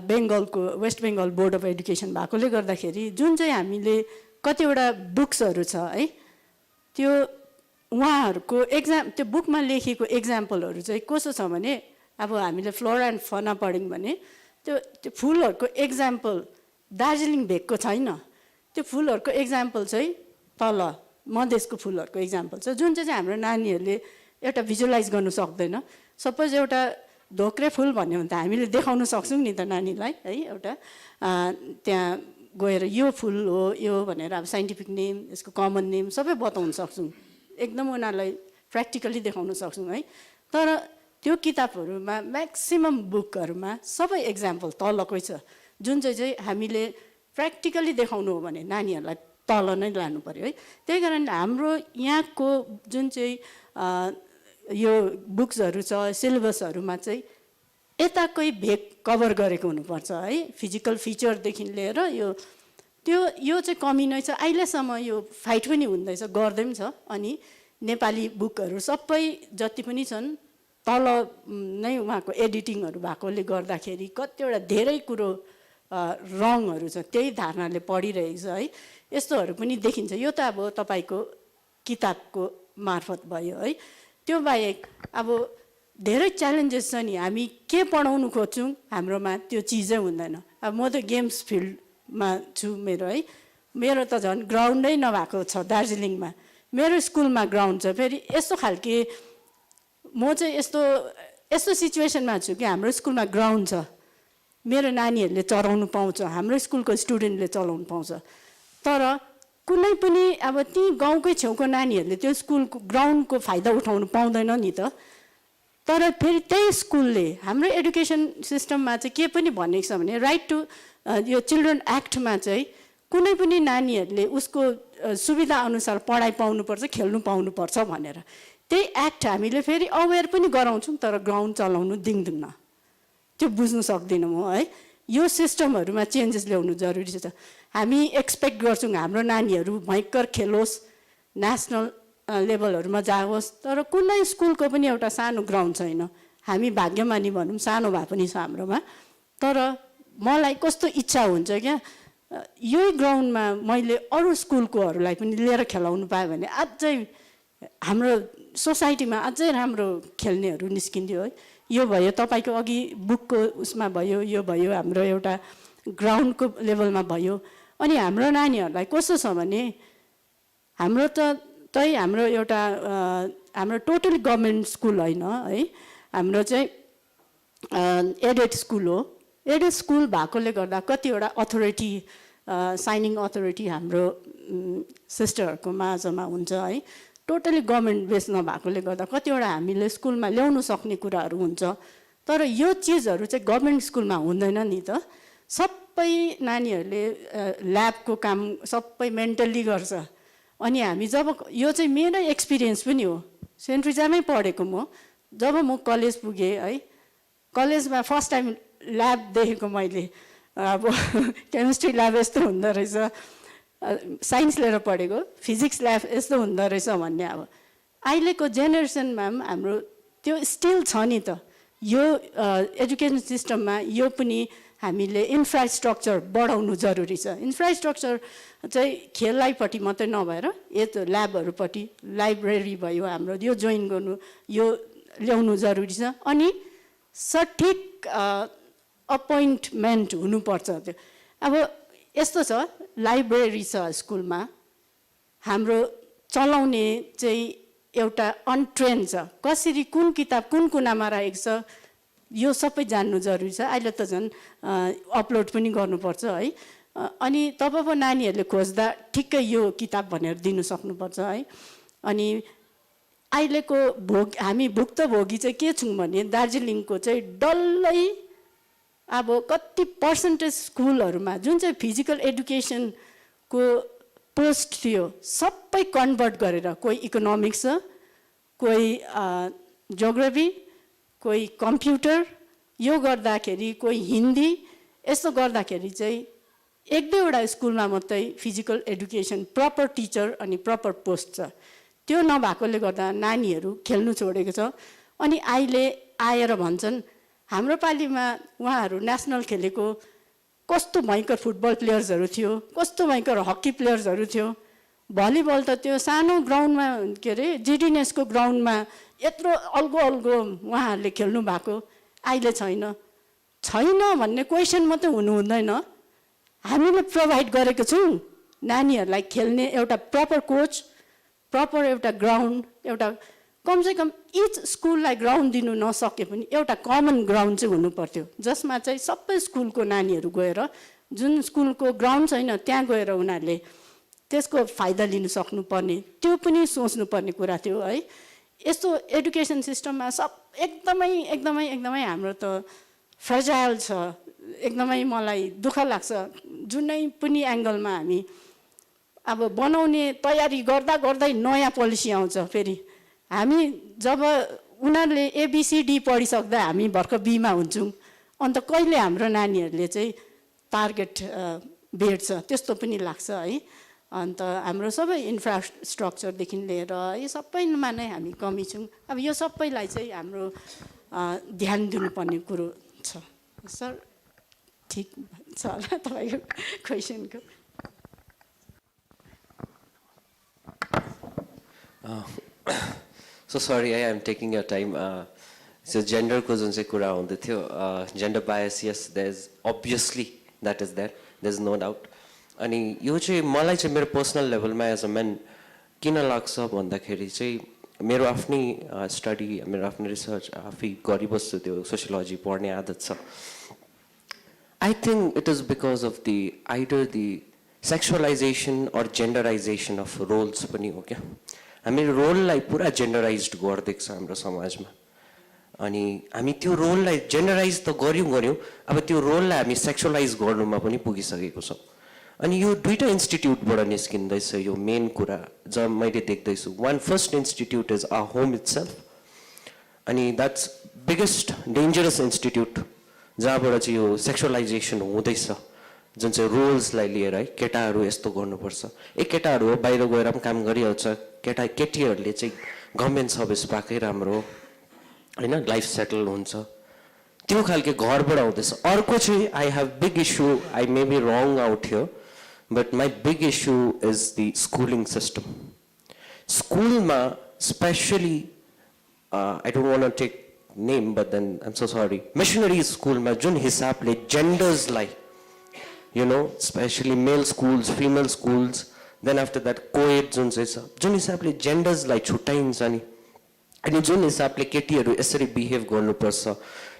S4: बेङ्गलको West Bengal board of education भएकोले गर्दाखेरि जुन चाहिँ हामीले कतिवटा बुक्सहरू छ है त्यो उहाँहरूको त्यो बुकमा लेखेको एक्जाम्पलहरू चाहिँ कस्तो छ भने अब हामीले फ्लोरा एन्ड फना पढ्यौँ भने त्यो फुलहरूको एक्जाम्पल दार्जिलिङ भेगको छैन त्यो फुलहरूको एक्जाम्पल चाहिँ तल मधेसको फुलहरूको एक्जाम्पल छ जुन चाहिँ हाम्रो नानीहरूले एउटा भिजुअलाइज गर्नु सक्दैन सपोज एउटा धोक्रे फुल भन्यो भने त हामीले देखाउन सक्छौँ नि त नानीलाई है एउटा त्यहाँ गएर यो फुल हो यो भनेर अब साइन्टिफिक नेम यसको कमन नेम सबै बताउन सक्छौँ एकदम उनीहरूलाई प्र्याक्टिकली देखाउन सक्छौँ है तर त्यो किताबहरूमा म्याक्सिमम बुकहरूमा सबै एक्जाम्पल तलकै छ जुन चाहिँ हामीले प्र्याक्टिकली देखाउनु हो भने नानीहरूलाई तल नै लानु पर्यो है त्यही कारण हाम्रो यहाँको जुन चाहिँ यो बुक्सहरू छ सिलेबसहरूमा चाहिँ यताकै भेग कभर गरेको हुनुपर्छ है फिजिकल फिचरदेखि लिएर यो चाहिँ कमी नै छ अहिलेसम्म यो फाइट पनि हुँदैछ गर्दै पनि छ अनि नेपाली बुकहरू सबै जति पनि छन् तल नै उहाँको एडिटिङहरू भएकोले गर्दाखेरि कतिवटा धेरै कुरो रङहरू छ त्यही धारणाले पढिरहेको छ है यस्तोहरू पनि देखिन्छ यो त अब तपाईँको किताबको मार्फत भयो है त्यो बाहेक अब धेरै च्यालेन्जेस छ नि हामी के पढाउनु खोज्छौँ हाम्रोमा त्यो चिजै हुँदैन अब म त गेम्स फिल्डमा छु मेरो त झन् ग्राउन्डै नभएको छ दार्जिलिङमा मेरो स्कुलमा ग्राउन्ड छ फेरि यस्तो खालके म चाहिँ यस्तो सिचुएसनमा छु कि हाम्रो स्कुलमा ग्राउन्ड छ मेरो नानीहरूले चलाउनु पाउँछ हाम्रो स्कुलको स्टुडेन्टले चलाउनु पाउँछ तर कुनै पनि अब ती गाउँकै छेउको नानीहरूले त्यो स्कुलको ग्राउन्डको फाइदा उठाउनु पाउँदैन नि त तर फेरि त्यही स्कुलले हाम्रो एडुकेसन सिस्टममा चाहिँ के पनि भनेको छ भने राइट टु यो चिल्ड्रन एक्टमा चाहिँ कुनै पनि नानीहरूले उसको सुविधा अनुसार पढाइ पाउनुपर्छ, खेल्नु पाउनुपर्छ भनेर त्यही एक्ट हामीले फेरि अवेयर पनि गराउँछौँ, तर ग्राउन्ड चलाउनु दिँदैनौँ। त्यो बुझ्नु सक्दिनँ म है। यो सिस्टमहरूमा चेन्जेस ल्याउनु जरुरी छ। हामी एक्सपेक्ट गर्छौँ हाम्रो नानीहरू भयङ्कर खेलोस्, नेसनल लेभलहरूमा जाओस्, तर कुनै स्कुलको पनि एउटा सानो ग्राउन्ड छैन। हामी भाग्यमानी भनौँ, सानो भए पनि छ हाम्रोमा। तर मलाई कस्तो इच्छा हुन्छ क्या, यही ग्राउन्डमा मैले अरू स्कुलकोहरूलाई पनि लिएर खेलाउनु पाएँ भने अझै हाम्रो सोसाइटीमा अझै राम्रो खेल्नेहरू निस्किन्थ्यो है। यो भयो तपाईको अघि बुकको उसमा भयो, यो भयो हाम्रो एउटा ग्राउन्डको लेभलमा भयो। अनि हाम्रो नानीहरूलाई कस्तो छ भने हाम्रो हाम्रो एउटा हाम्रो टोटली गभर्मेन्ट स्कुल होइन है, हाम्रो चाहिँ एडेड स्कुल हो। एडेड स्कुल भएकोले गर्दा कतिवटा अथोरिटी, साइनिङ अथोरिटी हाम्रो सिस्टरहरूको माझमा हुन्छ है। टोटली गभर्मेन्ट बेस नभएकोले गर्दा कतिवटा हामीले स्कुलमा ल्याउनु सक्ने कुराहरू हुन्छ, तर यो चिजहरू चाहिँ गभर्मेन्ट स्कुलमा हुँदैन नि त। सबै नानीहरूले ल्याबको काम सबै मेन्टल्ली गर्छ। अनि हामी जब यो चाहिँ मेरो एक्सपिरियन्स पनि हो, सेन्ट रिजामै पढेको म। जब म कलेज पुगेँ है, कलेजमा फर्स्ट टाइम ल्याब देखेको मैले। अब केमिस्ट्री ल्याब यस्तो हुँदो रहेछ, साइन्स लिएर पढेको फिजिक्स ल्याब यस्तो हुँदो रहेछ भन्ने। अब अहिलेको जेनेरेसनमा पनि हाम्रो त्यो स्टिल छ नि त। यो एजुकेसन सिस्टममा यो पनि हामीले इन्फ्रास्ट्रक्चर बढाउनु जरुरी छ। इन्फ्रास्ट्रक्चर चाहिँ खेलाइपट्टि मात्रै नभएर यस्तो ल्याबहरूपट्टि, लाइब्रेरी भयो हाम्रो, यो जोइन गर्नु, यो ल्याउनु जरुरी छ। अनि सठिक अपोइन्टमेन्ट हुनुपर्छ। त्यो अब यस्तो छ, लाइब्रेरी छ स्कुलमा, हाम्रो चलाउने चाहिँ एउटा अनट्रेन छ। कसरी कुन किताब कुन कुनामा राखेको छ यो सबै जान्नु जरुरी छ। अहिले त झन् अपलोड पनि गर्नुपर्छ है। अनि तब पो नानीहरूले खोज्दा ठिक्कै यो किताब भनेर दिनु सक्नुपर्छ है। अनि अहिलेको हामी भुक्तभोगी चाहिँ के छौँ भने दार्जिलिङको चाहिँ डल्लै अब कति पर्सेन्टेज स्कुलहरूमा जुन चाहिँ फिजिकल एडुकेसनको पोस्ट थियो सबै कन्भर्ट गरेर, कोही इकोनोमिक्स छ, कोही जियोग्राफी, कोही कम्प्युटर, यो गर्दाखेरि कोही हिन्दी, यस्तो गर्दाखेरि चाहिँ एक दुईवटा स्कुलमा मात्रै फिजिकल एडुकेसन प्रपर टिचर अनि प्रपर पोस्ट छ। त्यो नभएकोले गर्दा नानीहरू खेल्नु छोडेको छ। अनि अहिले आएर भन्छन् हाम्रो पालिमा उहाँहरू नेसनल खेलेको कस्तो भयङ्कर फुटबल प्लेयर्सहरू थियो, कस्तो भयङ्कर हकी प्लेयर्सहरू थियो। भलिबल त त्यो सानो ग्राउन्डमा के अरे जिडिएनएसको ग्राउन्डमा यत्रो अल्गो अल्गो उहाँहरूले खेल्नु भएको, अहिले छैन। छैन भन्ने क्वेसन मात्रै हुनु हुँदैन, हामीले प्रोभाइड गरेको छौँ नानीहरूलाई खेल्ने एउटा प्रपर कोच, प्रपर एउटा ग्राउन्ड, एउटा कमसेकम इच स्कुललाई ग्राउन्ड दिनु नसके पनि एउटा कमन ग्राउन्ड चाहिँ हुनु पर्थ्यो, जसमा चाहिँ सबै स्कुलको नानीहरू गएर, जुन स्कुलको ग्राउन्ड छैन त्यहाँ गएर उनीहरूले त्यसको फाइदा लिनु सक्नुपर्ने, त्यो पनि सोच्नुपर्ने कुरा थियो है। यस्तो एडुकेसन सिस्टममा सब एकदमै एकदमै एकदमै हाम्रो त फ्रेजाइल छ। एकदमै मलाई दुःख लाग्छ, जुनै पनि एङ्गलमा हामी अब बनाउने तयारी गर्दा गर्दै नयाँ पोलिसी आउँछ। फेरि हामी जब उनीहरूले एबिसिडी पढिसक्दा हामी भर्खर बीमा हुन्छौँ, अन्त कहिले हाम्रो नानीहरूले चाहिँ टार्गेट भेट्छ त्यस्तो पनि लाग्छ है। अन्त हाम्रो सबै इन्फ्रास्ट्रक्चरदेखि लिएर यो सबैमा नै हामी कमी छौँ। अब यो सबैलाई चाहिँ हाम्रो ध्यान दिनुपर्ने कुरो छ। सर ठिक छ होला तपाईँको क्वेसनको?
S10: So sorry, I am taking your time. So gender ko jun se kura hunde thyo, gender bias, yes, there's obviously that is there. There's no doubt. अनि यो चाहिँ मलाई चाहिँ मेरो पर्सनल लेभलमा एज अ मेन किन लाग्छ भन्दाखेरि चाहिँ मेरो आफ्नै स्टडी, मेरो आफ्नै रिसर्च आफै गरिबस्छु, त्यो सोसियोलोजी पढ्ने आदत छ। I think it is because of the either the sexualisation or genderisation of roles पनि हो क्या। हामी रोललाई पुरा जेन्डराइज गरिदिएको छ हाम्रो समाजमा, अनि हामी त्यो रोललाई जेन्डराइज त गऱ्यौँ, अब त्यो रोललाई हामी सेक्सुअलाइज गर्नुमा पनि पुगिसकेको छौँ। अनि यो दुईटा इन्स्टिट्युटबाट निस्किँदैछ यो मेन कुरा जब मैले देख्दैछु one first institute is our home itself अनि द्याट्स बिगेस्ट डेन्जरस इन्स्टिट्युट जहाँबाट चाहिँ यो सेक्सुअलाइजेसन हुँदैछ जुन चाहिँ रोल्सलाई लिएर है केटाहरू यस्तो गर्नुपर्छ केटाहरू हो बाहिर गएर पनि काम गरिहाल्छ केटीहरूले चाहिँ गभर्मेन्ट सर्भिस पाएकै राम्रो होइन लाइफ सेटल हुन्छ त्यो खालके घरबाट आउँदैछ अर्को चाहिँ I have big issue I may be wrong out here but my big issue is the schooling system स्कुलमा specially I don't want take name but then I'm so sorry missionary स्कुलमा जुन हिसाबले जेन्डर्सलाई you know, especially male schools, female schools, then after that co-ed जुन चाहिँ छ जुन हिसाबले जेन्डर्सलाई छुट्याइन्छ नि अनि जुन हिसाबले केटीहरू यसरी बिहेभ गर्नुपर्छ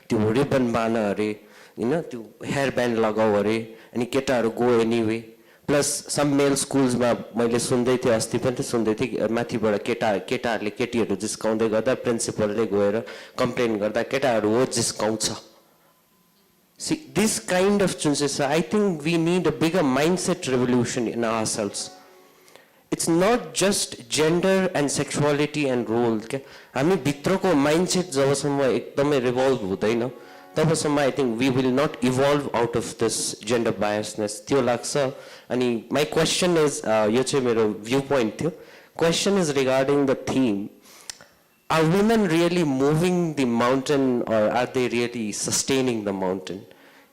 S10: त्यो रिबन बान अरे होइन त्यो हेयर ब्यान्ड लगाऊ अरे अनि केटाहरू गो एनिवे प्लस सम मेल स्कुल्समा मैले सुन्दै थिएँ अस्ति पनि सुन्दै थिएँ माथिबाट केटाहरूले केटीहरू जिस्काउँदै गर्दा प्रिन्सिपलले गएर कम्प्लेन गर्दा केटाहरू हो जिस्काउँछ See, this kind of changes, I think we need a bigger mindset revolution in ourselves. It's not just gender and sexuality and role. हामी भित्रको mindset जबसम्म एकदमै revolve हुँदैन तबसम्म I think we will not evolve out of this gender biasness. त्यो लाग्छ अनि my question is यो चाहिँ मेरो viewpoint थियो. Question is regarding the theme. Are women really moving the mountain or are they really sustaining the mountain?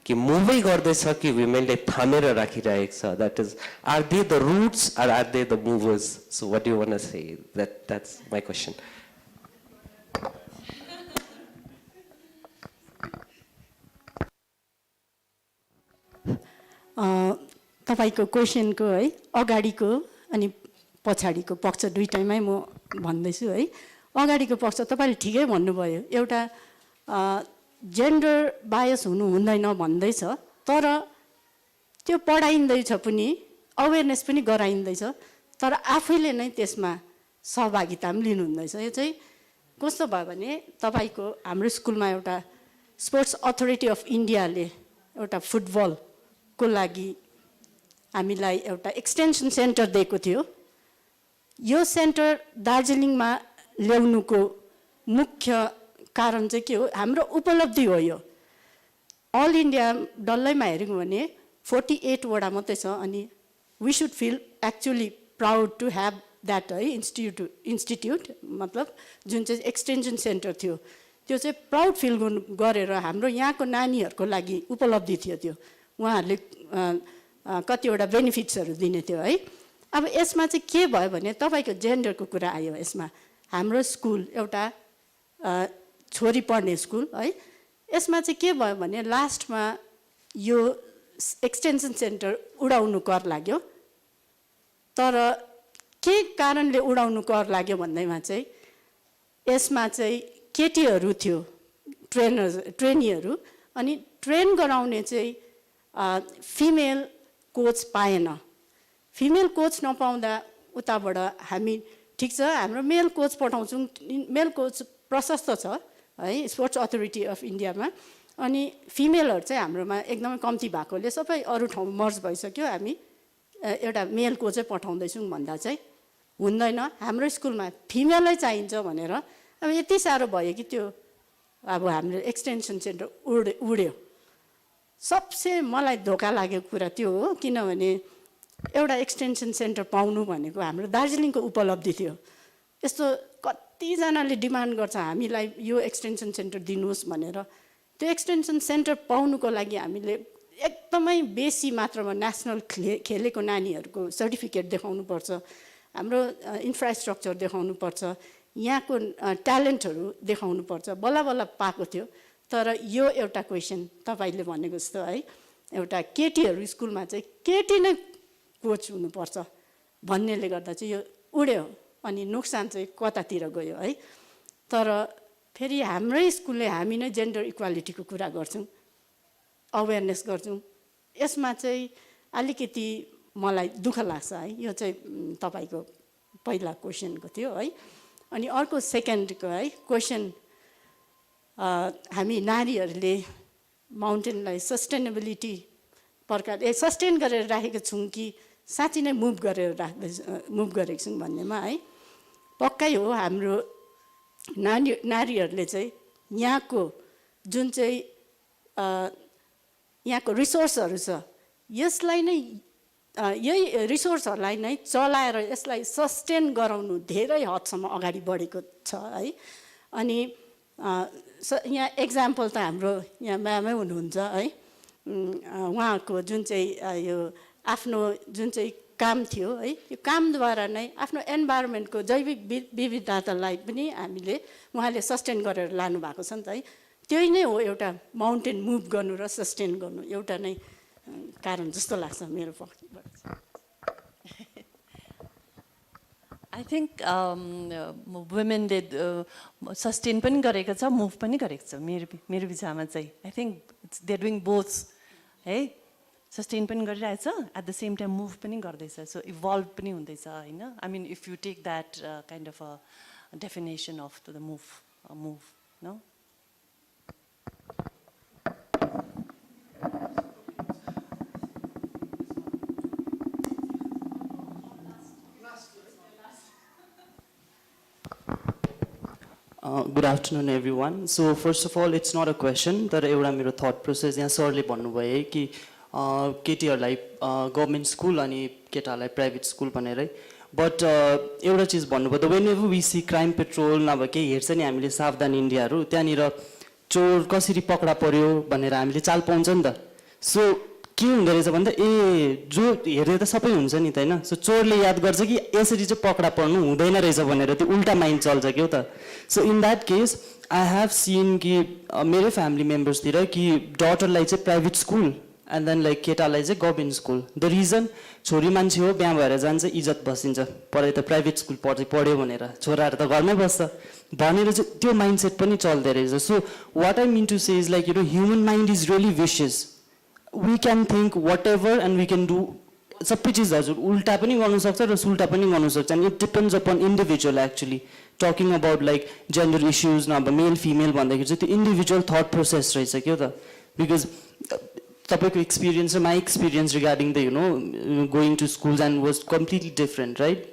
S10: कि मुभै गर्दैछ कि womenले थामेर राखिरहेको छ that is are they the roots or are they the movers so what do you want to say that's my question
S4: तपाईको क्वेशनको है अगाडिको अनि पछाडिको पक्ष दुईटैमै म भन्दैछु है अगाडिको पक्ष तपाईले ठिकै भन्नुभयो एउटा जेन्डर बायस हुनु हुँदैन भन्दैछ तर त्यो पढाइँदैछ पनि अवेरनेस पनि गराइँदैछ तर आफैले नै त्यसमा सहभागिता पनि लिनुहुँदैछ यो चाहिँ कस्तो भयो भने तपाईको हाम्रो स्कुलमा एउटा स्पोर्ट्स अथोरिटी अफ इन्डियाले एउटा फुटबलको लागि हामीलाई एउटा एक्सटेन्सन सेन्टर दिएको थियो यो सेन्टर दार्जिलिङमा ल्याउनुको मुख्य कारण चाहिँ के हो हाम्रो उपलब्धि हो यो अल इन्डिया डल्लैमा हेऱ्यौँ भने 48 वटा मात्रै छ अनि we should feel actually proud to have that है इन्स्टिट्युट मतलब जुन चाहिँ एक्सटेन्सन सेन्टर थियो त्यो चाहिँ प्राउड फिल गरेर हाम्रो यहाँको नानीहरूको लागि उपलब्धि थियो त्यो उहाँहरूले कतिवटा बेनिफिट्सहरू दिने थियो है अब यसमा चाहिँ के भयो भने तपाईँको जेन्डरको कुरा आयो यसमा हाम्रो स्कुल एउटा छोरी पढ्ने स्कुल है यसमा चाहिँ के भयो भने लास्टमा यो एक्सटेन्सन सेन्टर उडाउनु कर लाग्यो तर के कारणले उडाउनु कर लाग्यो भन्दैमा चाहिँ यसमा चाहिँ केटीहरू थियो ट्रेनीहरू अनि ट्रेन गराउने चाहिँ फिमेल कोच पाएन फिमेल कोच नपाउँदा उताबाट हामी ठिक छ हाम्रो मेल कोच पठाउँछौँ मेल कोच प्रशस्त छ है स्पोर्ट्स अथोरिटी अफ इन्डियामा अनि फिमेलहरू चाहिँ हाम्रोमा एकदमै कम्ती भएकोले सबै अरू ठाउँ मर्ज भइसक्यो हामी एउटा मेल कोच चाहिँ पठाउँदैछौँ भन्दा चाहिँ हुँदैन हाम्रो स्कुलमा फिमेलै चाहिन्छ भनेर अब यति साह्रो भयो कि त्यो अब हाम्रो एक्सटेन्सन सेन्टर उड्यो सबसे मलाई धोका लागेको कुरा त्यो हो किनभने एउटा एक्सटेन्सन सेन्टर पाउनु भनेको हाम्रो दार्जिलिङको उपलब्धि थियो यस्तो कतिजनाले डिमान्ड गर्छ हामीलाई यो एक्सटेन्सन सेन्टर दिनुहोस् भनेर त्यो एक्सटेन्सन सेन्टर पाउनुको लागि हामीले एकदमै बेसी मात्रामा नेसनल खेलेको नानीहरूको सर्टिफिकेट देखाउनुपर्छ हाम्रो इन्फ्रास्ट्रक्चर देखाउनुपर्छ यहाँको ट्यालेन्टहरू देखाउनुपर्छ बल्ल बल्ल पाएको थियो तर यो एउटा क्वेसन तपाईँले भनेको जस्तो है एउटा केटीहरू स्कुलमा चाहिँ केटी नै कोच हुनुपर्छ भन्नेले गर्दा चाहिँ यो उड्यो अनि नोक्सान चाहिँ कतातिर गयो है तर फेरि हाम्रै स्कुलले हामी नै जेन्डर इक्वालिटीको कुरा गर्छौँ अवेरनेस गर्छौँ यसमा चाहिँ अलिकति मलाई दुःख लाग्छ है यो चाहिँ तपाईँको पहिला क्वेसनको थियो है अनि अर्को सेकेन्डको है क्वेसन हामी नारीहरूले माउन्टेनलाई सस्टेनेबिलिटी प्रकारले सस्टेन गरेर राखेको छौँ कि साँच्चै नै मुभ गरेको छौँ भन्नेमा है पक्कै हो हाम्रो नारीहरूले चाहिँ यहाँको जुन चाहिँ यहाँको रिसोर्सहरू छ यसलाई नै यही रिसोर्सहरूलाई नै चलाएर यसलाई सस्टेन गराउनु धेरै हदसम्म अगाडि बढेको छ है अनि यहाँ एक्जाम्पल त हाम्रो यहाँ म्यामै हुनुहुन्छ है उहाँको जुन चाहिँ यो आफ्नो जुन चाहिँ काम थियो है यो कामद्वारा नै आफ्नो एन्भाइरोमेन्टको जैविक विविधतालाई पनि हामीले उहाँले सस्टेन गरेर लानुभएको छ नि त है त्यही नै हो एउटा माउन्टेन मुभ गर्नु र सस्टेन गर्नु एउटा नै कारण जस्तो लाग्छ मेरो पक्षबाट
S6: I think womenले सस्टेन पनि गरेको छ मुभ पनि गरेको छ मेरो विचारमा चाहिँ I think they're doing both है सस्टेन पनि गरिरहेछ at the same time move पनि गर्दैछ सो इभल्भ पनि हुँदैछ होइन I mean if you take that kind of a definition of the move no
S11: Good afternoon, everyone. So first of all, it's not a question. तर एउटा मेरो thought process यहाँ सरले भन्नुभयो है कि केटीहरूलाई गभर्मेन्ट स्कुल अनि केटाहरूलाई प्राइभेट स्कुल भनेर है बट एउटा चिज भन्नुभयो the whenever we see Crime Patrol नभए केही हेर्छ नि हामीले सावधान इन्डियाहरू त्यहाँनिर चोर कसरी पक्रा पर्यो भनेर हामीले चाल पाउँछ नि त सो के हुँदो रहेछ भन्दा ए जो हेर्ने त सबै हुन्छ नि त होइन सो चोरले याद गर्छ कि यसरी चाहिँ पक्रा पर्नु हुँदैन रहेछ भनेर त्यो उल्टा माइन्ड चल्छ क्या त so in that case I have seen कि मेरै फ्यामिली मेम्बर्सतिर कि डटरलाई चाहिँ private school and then like केटालाई चाहिँ गभर्मेन्ट स्कुल द रिजन छोरी मान्छे हो बिहा भएर जान्छ इज्जत बसिन्छ पढाइ त प्राइभेट स्कुल पढ्यो भनेर छोराहरू त घरमै बस्छ भनेर चाहिँ त्यो माइन्डसेट पनि चल्दो रहेछ so what I mean to say is like human mind is really vicious we can think whatever and we can do सबै चिज हजुर उल्टा पनि गर्नु सक्छ र सुल्टा पनि गर्नु सक्छ and it depends upon individual actually talking about like gender issues नभए मेल फिमेल भन्दाखेरि चाहिँ त्यो इन्डिभिजुअल थट प्रोसेस रहेछ क्या त बिकज तपाईँको एक्सपिरियन्स र my experience regarding the going to schools and was completely different right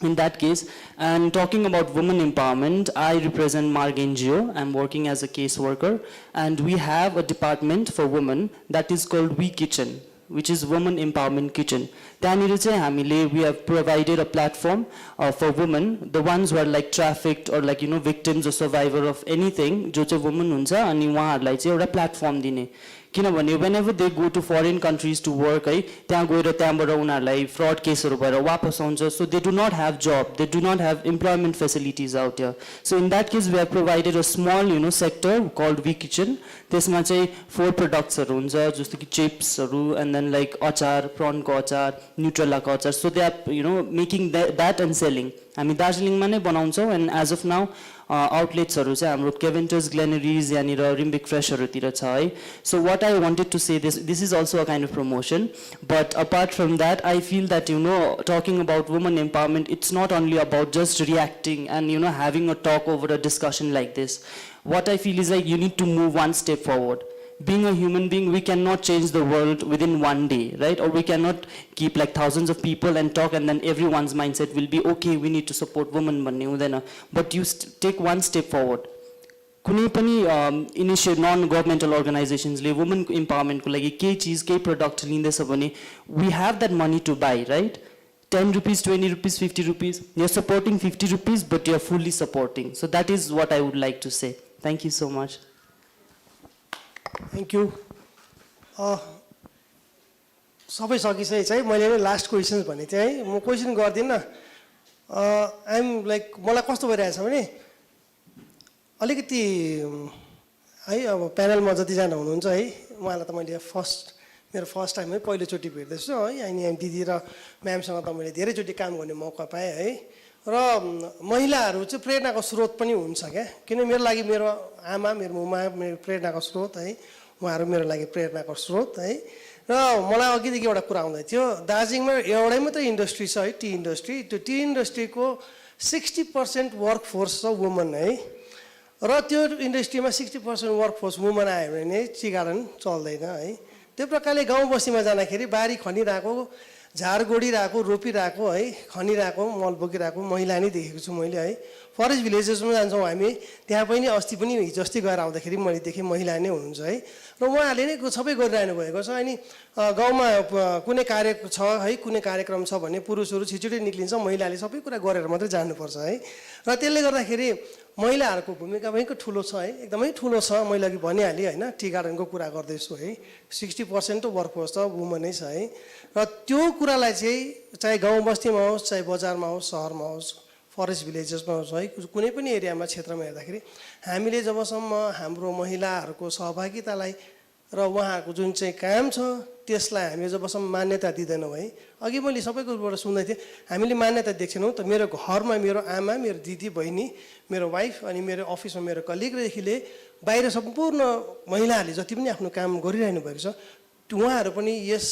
S11: in that case and talking about women empowerment I represent Marg NGO I'm working as a caseworker and we have a department for women that is called We Kitchen which is Women Empowerment Kitchen त्यहाँनिर चाहिँ हामीले we have provided a platform for women the ones who are like trafficked or like victims or survivor of anything जो चाहिँ women हुन्छ अनि उहाँहरूलाई चाहिँ एउटा प्लेटफर्म दिने किनभने whenever they go to foreign countries to work है त्यहाँ गएर त्यहाँबाट उनीहरूलाई फ्रड केसहरू भएर वापस आउँछ so they do not have job they do not have employment facilities out here so in that case we have provided a small sector called We Kitchen त्यसमा चाहिँ 4 productsहरू हुन्छ जस्तो कि चिप्सहरू and then like अचार प्रनको अचार न्युट्रेलाको अचार so they are making that and selling हामी दार्जिलिङमा नै बनाउँछौँ and as of now आउटलेट्सहरू चाहिँ हाम्रो केभेन्टर्स ग्लेनरिज यहाँनिर रिम्बिक फ्रेसहरूतिर छ है so what I wanted to say this is also a kind of promotion but apart from that I feel that talking about woman empowerment it's not only about just reacting and having a talk over a discussion like this what I feel is like you need to move one step forward being a human being, we cannot change the world within one day, right? Or we cannot keep like thousands of people and talk and then everyone's mindset will be, okay, we need to support women. But you take one step forward. कुनै पनि initiate non governmental अर्गनाइजेसन्सले woman इम्पावरमेन्टको लागि केही चिज केही product लिँदैछ भने we have that money to buy right 10 rupees, 20 rupees, 50 rupees. You're supporting 50 rupees, but you're fully supporting. So that is what I would like to say. Thank you so much.
S12: Thank you सबै सकिसकेको छ है मैले नै last questions भने चाहिँ है म क्वेसन गर्दिनँ आइएम लाइक मलाई कस्तो भइरहेछ भने अलिकति है अब प्यानलमा जतिजना हुनुहुन्छ है उहाँलाई त मैले मेरो फर्स्ट टाइम है पहिलोचोटि भेट्दैछु है अनि दिदी र म्यामसँग त मैले धेरैचोटि काम गर्ने मौका पाएँ है र महिलाहरू चाहिँ प्रेरणाको स्रोत पनि हुन्छ क्या किन मेरो लागि मेरो आमा मेरो मुमा मेरो प्रेरणाको स्रोत है उहाँहरू मेरो लागि प्रेरणाको स्रोत है र मलाई अघिदेखि एउटा कुरा आउँदै थियो दार्जिलिङमा एउटै मात्रै इन्डस्ट्री छ है टी इन्डस्ट्री त्यो टी इन्डस्ट्रीको 60% वर्कफोर्स छ वुमन है र त्यो इन्डस्ट्रीमा 60% वर्कफोर्स वुमन आयो भने टी गार्डन चल्दैन है त्यो प्रकारले गाउँ बस्तीमा जाँदाखेरि बारी खनिरहेको झार गोडिरहेको रोपिरहेको है खनिरहेको मल बोकिरहेको महिला नै देखेको छु मैले है फरेस्ट भिलेजेसमा जान्छौँ हामी त्यहाँ पनि अस्ति पनि हिजो अस्ति गएर आउँदाखेरि मैले देखेँ महिला नै हुनुहुन्छ है र उहाँहरूले नै सबै गरिरहनु भएको छ अनि गाउँमा कुनै कार्य छ है कुनै कार्यक्रम छ भने पुरुषहरू छिटोटै निक्लिन्छ महिलाले सबै कुरा गरेर मात्रै जानुपर्छ है र त्यसले गर्दाखेरि महिलाहरूको भूमिका पनि ठुलो छ है एकदमै ठुलो छ मैले अघि भनिहालेँ होइन टी गार्डनको कुरा गर्दैछु है 60% त वर्कफोर्स त वुमनै छ है र त्यो कुरालाई चाहिँ चाहे गाउँ बस्तीमा होस् चाहे बजारमा होस् सहरमा होस् फरेस्ट भिलेजेसमा होस् है कुनै पनि एरियामा क्षेत्रमा हेर्दाखेरि हामीले जबसम्म हाम्रो महिलाहरूको सहभागितालाई र उहाँहरूको जुन चाहिँ काम छ त्यसलाई हामीले जबसम्म मान्यता दिँदैनौँ है अघि मैले सबैकोबाट सुन्दै थिएँ हामीले मान्यता देख्छौँ त मेरो घरमा मेरो आमा मेरो दिदी बहिनी मेरो वाइफ अनि मेरो अफिसमा मेरो कलिगदेखिले बाहिर सम्पूर्ण महिलाहरूले जति पनि आफ्नो काम गरिरहनु भएको छ उहाँहरू पनि यस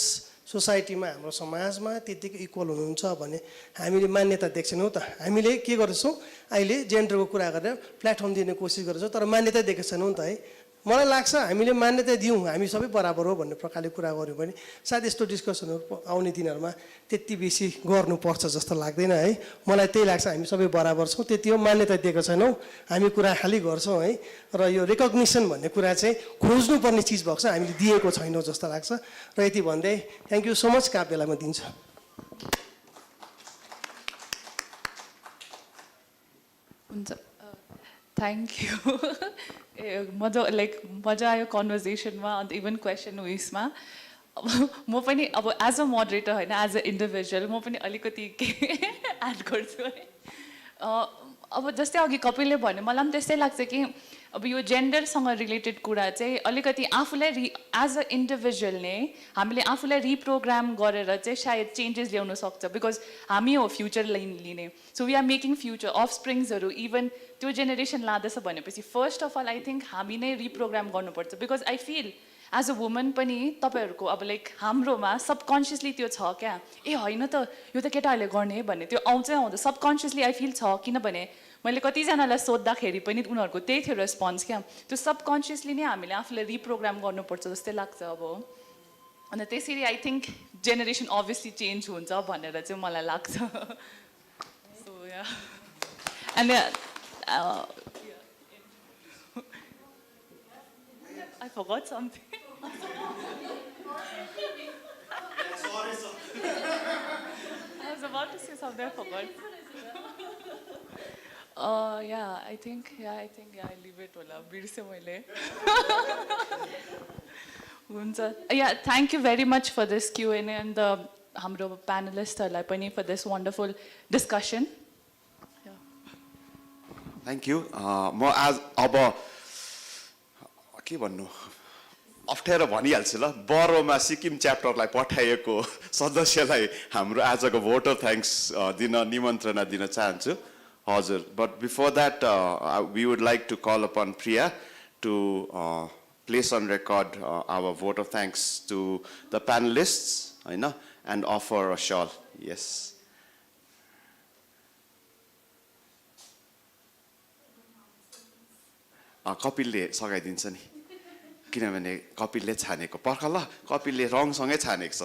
S12: सोसाइटीमा हाम्रो समाजमा त्यतिकै इक्वल हुनुहुन्छ भने हामीले मान्यता देख्छौँ त हामीले के गर्छौँ अहिले जेन्डरको कुरा गरेर प्लेटफर्म दिने कोसिस गर्छौँ तर मान्यता दिएको छैनौँ त है मलाई लाग्छ हामीले मान्यता दिउँ हामी सबै बराबर हो भन्ने प्रकारले कुरा गऱ्यौँ भने सायद यस्तो डिस्कसनहरू आउने दिनहरूमा त्यति बेसी गर्नुपर्छ जस्तो लाग्दैन है मलाई त्यही लाग्छ हामी सबै बराबर छौँ त्यति हो मान्यता दिएको छैनौँ हामी कुरा खालि गर्छौँ है र यो रेकग्निसन भन्ने कुरा चाहिँ खोज्नुपर्ने चिज भएको छ हामीले दिएको छैनौँ जस्तो लाग्छ र यति भन्दै थ्याङ्क यू सो मच काव्यलाई म दिन्छु
S3: हुन्छ थ्याङ्क यू मजा आयो कन्भर्सेसनमा अन्त इभन क्वेसन उयसमा म पनि अब एज अ मोडरेटर होइन एज अ इन्डिभिजुअल म पनि अलिकति के एड गर्छु है अब जस्तै अघि कपिलले भन्यो मलाई पनि त्यस्तै लाग्छ कि अब यो जेन्डरसँग रिलेटेड कुरा चाहिँ अलिकति आफूलाई एज अ इन्डिभिजुअल नै हामीले आफूलाई रिप्रोग्राम गरेर चाहिँ सायद चेन्जेस ल्याउन सक्छ बिकज हामी हो फ्युचर लिने so we are making future अफस्प्रिङ्सहरू इभन त्यो जेनेरेसन लाँदैछ भनेपछि first of all I think हामी नै रिप्रोग्राम गर्नुपर्छ because I feel as a woman पनि तपाईँहरूको अब लाइक हाम्रोमा सबकन्सियसली त्यो छ क्या ए होइन त यो त केटाहरूले गर्ने भन्ने त्यो आउँछै आउँछ सबकन्सियसली आई फिल छ किनभने मैले कतिजनालाई सोद्धाखेरि पनि उनीहरूको त्यही थियो रेस्पोन्स क्या त्यो सबकन्सियसली नै हामीले आफूलाई रिप्रोग्राम गर्नुपर्छ जस्तै लाग्छ अब अन्त त्यसरी I think generation obviously change हुन्छ भनेर चाहिँ मलाई लाग्छ so yeah and I forgot something. I was about to say something, I forgot. I think I leave it होला बिर्से मैले हुन्छ yeah thank you very much for this Q&A and the हाम्रो panelistहरूलाई पनि for this wonderful discussion.
S1: Thank you म आज अब के भन्नु अप्ठ्यारो भनिहाल्छु ल बरोमा सिक्किम च्याप्टरलाई पठाइएको सदस्यलाई हाम्रो आजको भोट अफ थ्याङ्क्स दिन निमन्त्रणा दिन चाहन्छु हजुर but before that we would like to call upon Priya to place on record our vote of thanks to the panellists होइन एन्ड अफर अ सल यस कपिलले सघाइदिन्छ नि किनभने कपिलले छानेको पर्ख ल कपिलले रङसँगै छानेको छ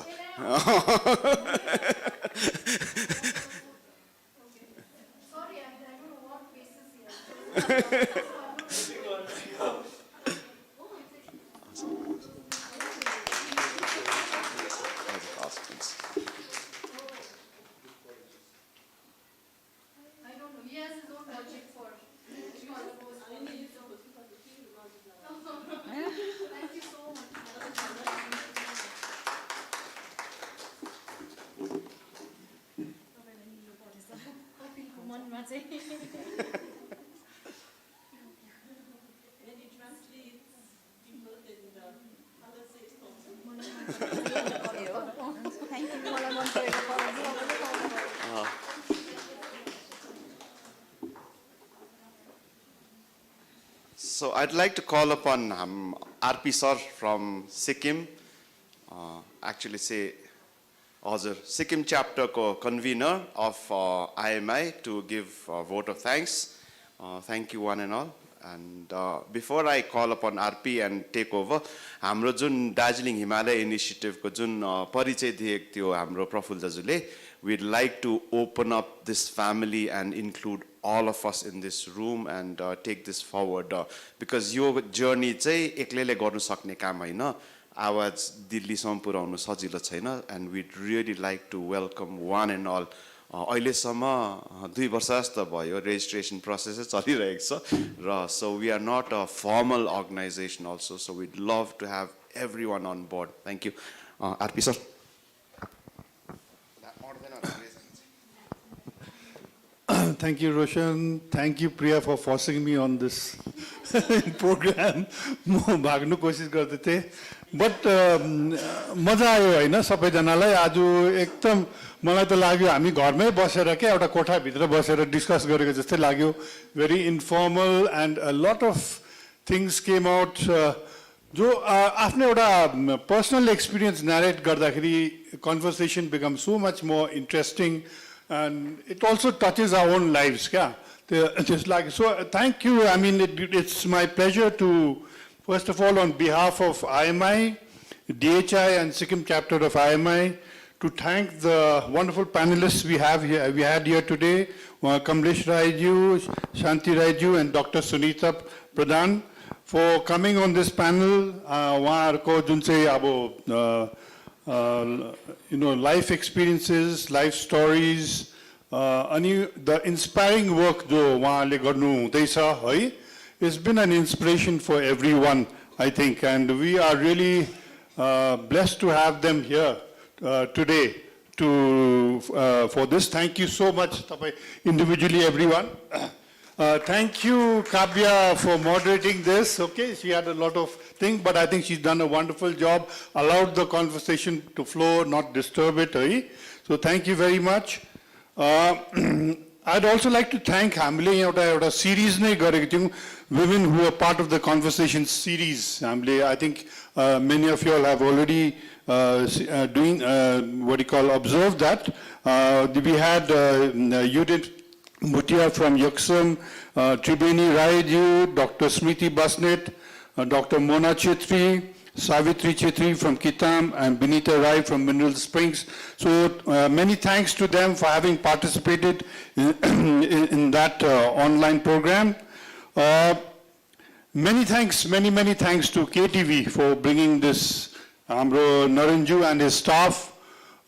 S1: So I'd like to call upon RP sir from Sikkim, actually say हजुर Sikkim chapter ko convener of IMI to give a vote of thanks. Thank you one and all. And before I call upon RP and take over, हाम्रो जुन दार्जिलिङ हिमालय इनिसिएटिभको जुन परिचय दिएको थियो हाम्रो प्रफुल्ल दाजुले, we'd like to open up this family and include all of us in this room and take this forward because यो journey चाहिँ एक्लैले गर्नु सक्ने काम हैन, आवाज दिल्लीसम्म पुर्याउनु सजिलो छैन, and we'd really like to welcome one and all. अहिलेसम्म 2 वर्ष जस्तो भयो registration process चलिरहेको छ र so we are not a formal organization also, so we'd love to have everyone on board. Thank you. RP sir.
S9: Thank you, Roshan. Thank you, Priya, for forcing me on this program. म भाग्नु कोसिस गर्दै थिएँ, but मजा आयो हैन सबैजनालाई. आज एकदम मलाई त लाग्यो हामी घरमै बसेर के एउटा कोठाभित्र बसेर डिस्कस गरेको जस्तै लाग्यो. Very informal and a lot of things came out. जो आफ्नो एउटा personal experience narrate गर्दाखेरि conversation becomes so much more interesting. And it also touches our own lives, yeah. Just like so. Thank you. I mean, it's my pleasure to, first of all, on behalf of IMI, DHI, and Sikkim chapter of IMI, to thank the wonderful panelists we have here. We had here today, Kamlesh Raiju, Shanti Raiju, and Dr. Sunita Pradhan, for coming on this panel. Waharko जुन चाहिँ अब life experiences, life stories, अनि the inspiring work जो उहाँले गर्नु हुँदैछ है, it's been an inspiration for everyone, I think, and we are really blessed to have them here today for this. Thank you so much, individually, everyone. Thank you, Kavya, for moderating this. Okay, she had a lot of things, but I think she's done a wonderful job, allowed the conversation to flow, not disturb it. So thank you very much. I'd also like to thank हामीले एउटा series नै गरेको थियौं, women who are part of the conversation series. I think many of you all have already observed that. We had Judith Mutia from Yuksum, Tribeni Raiju, Dr. Smriti Basnet, Dr. Mona Chetri, Savitri Chetri from Kitam, and Binita Rai from Mineral Springs. So many thanks to them for having participated in that online program. Many thanks to KTV for bringing this, Amro Naranju and his staff,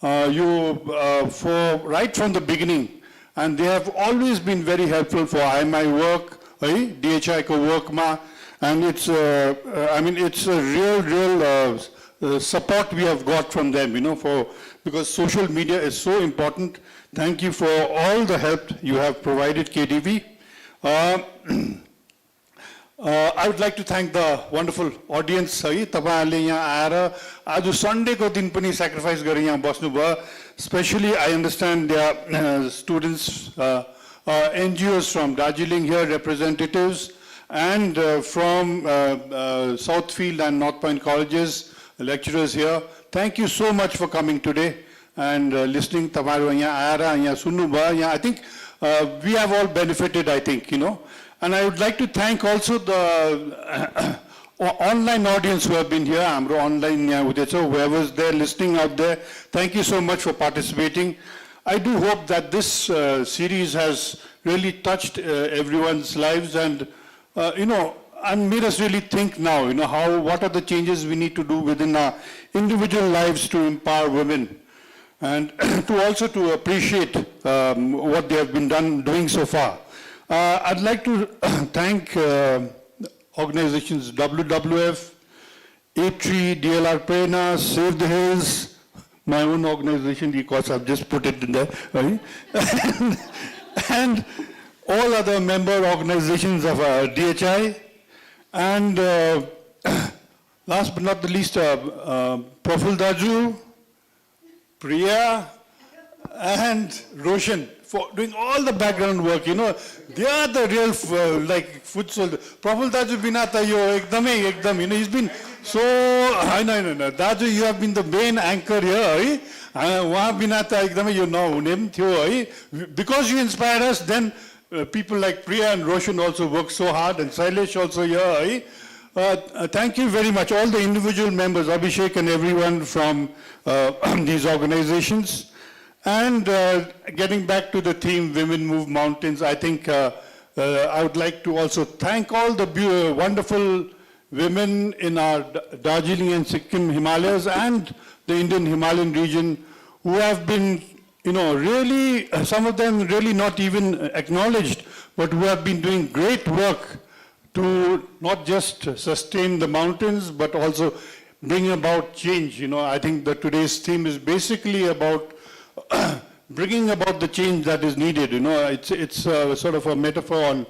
S9: for right from the beginning. And they have always been very helpful for IMI work, DHI ko work ma, and it's it's a real support we have got from them, because social media is so important. Thank you for all the help you have provided, KTV. I would like to thank the wonderful audience. तपाईहरुले यहाँ आएर आज Sunday को दिन पनि sacrifice गरेर यहाँ बस्नु भयो. Especially, I understand there are students, NGOs from Darjeeling here, representatives, and from Southfield and North Point colleges, lecturers here. Thank you so much for coming today and listening. I think we have all benefited, I think, And I would like to thank also the online audience who have been here, Amro online, whoever's there listening out there, thank you so much for participating. I do hope that this series has really touched everyone's lives and, and made us really think now, what are the changes we need to do within our individual lives to empower women and to appreciate what they have been doing so far. I'd like to thank organizations WWF, A3, DLR Prerna, Save the Hills, my own organization, because I've just put it in there, right? and all other member organizations of DHI, and last but not the least, Praful Daju, Priya, and Roshan, for doing all the background work, they are the real foot soldiers. Praful Daju binata yo ekdam, he's been so, no, Daju, you have been the main anchor here, Waha binata ekdam, him, because you inspired us, then people like Priya and Roshan also work so hard, and Sailesh also here. Thank you very much, all the individual members, Abhishek and everyone from these organizations. And getting back to the theme, Women Move Mountains, I think I would like to also thank all the wonderful women in our Darjeeling and Sikkim Himalayas and the Indian Himalayan region who have been, really, some of them really not even acknowledged, but who have been doing great work to not just sustain the mountains, but also bring about change. I think that today's theme is basically about bringing about the change that is needed. It's sort of a metaphor on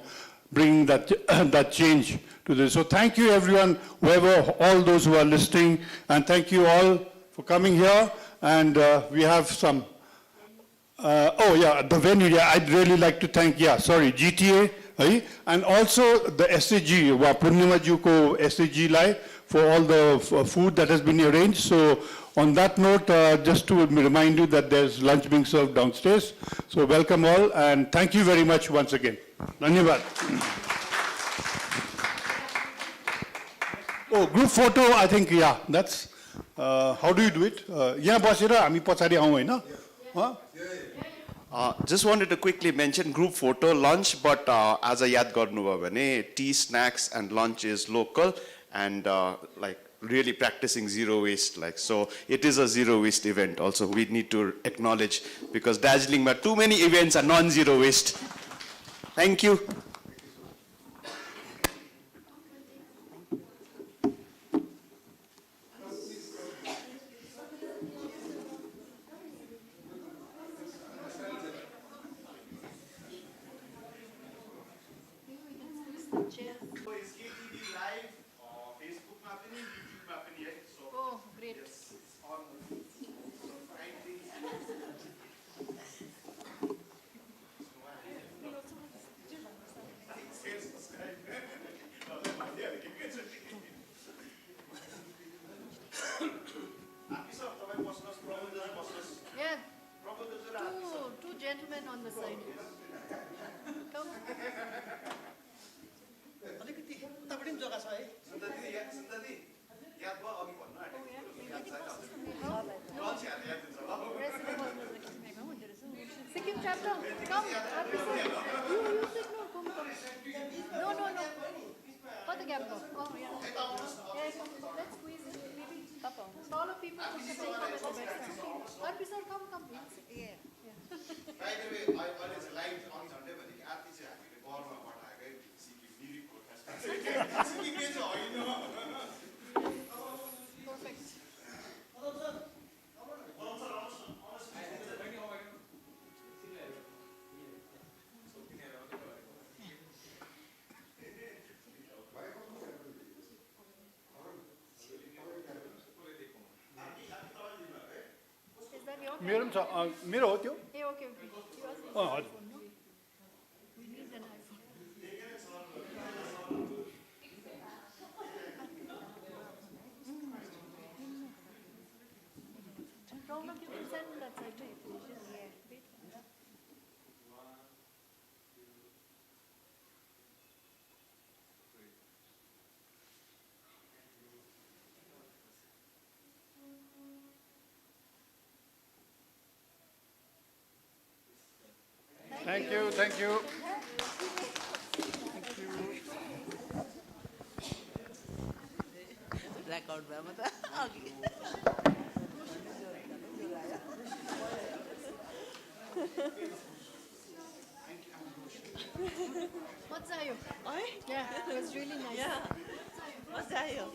S9: bringing that that change to this. So thank you everyone, all those who are listening, and thank you all for coming here. And we have some, the venue, I'd really like to thank, GTA, and also the SAG, Purnima Juko SAG Lai, for all the food that has been arranged. So on that note, just to remind you that there's lunch being served downstairs. So welcome all, and thank you very much once again. Dhanyavad. Oh, group photo, I think, that's, how do you do it? Yeah, basira, हामी पछाडि आउँ हैन?
S1: Just wanted to quickly mention group photo lunch, but as a याद गर्नुभयो भने tea, snacks and lunch is local and like really practicing zero waste, like, so it is a zero waste event also. We need to acknowledge, because Darjeeling ma too many events are non-zero waste. Thank you.
S7: Two gentlemen on the side. Come.
S12: अलिकति उतापट्टि पनि जग्गा छ है
S7: Sikkim chapter, come. You sit, no, come. No. For the gap, go. Oh, yeah. Yeah, come. Let's squeeze it. Maybe smaller people who can take over the best. Arpi sir, come. Yeah.
S1: By the way, I was live on Sunday, but the artist is happy to go on what I get. Sikkim Gorkha. Sikkim is all,
S7: Perfect. Is that your
S9: मेरो पनि छ मेरो हो त्यो
S7: Hey, okay. You ask me.
S9: हजुर
S7: We need an iPhone. Ronak, you can send that side too. Yeah.
S9: Thank you.
S5: Record भयो म त अघि
S7: मजा आयो.
S6: है
S7: Yeah, it was really nice.
S6: मजा आयो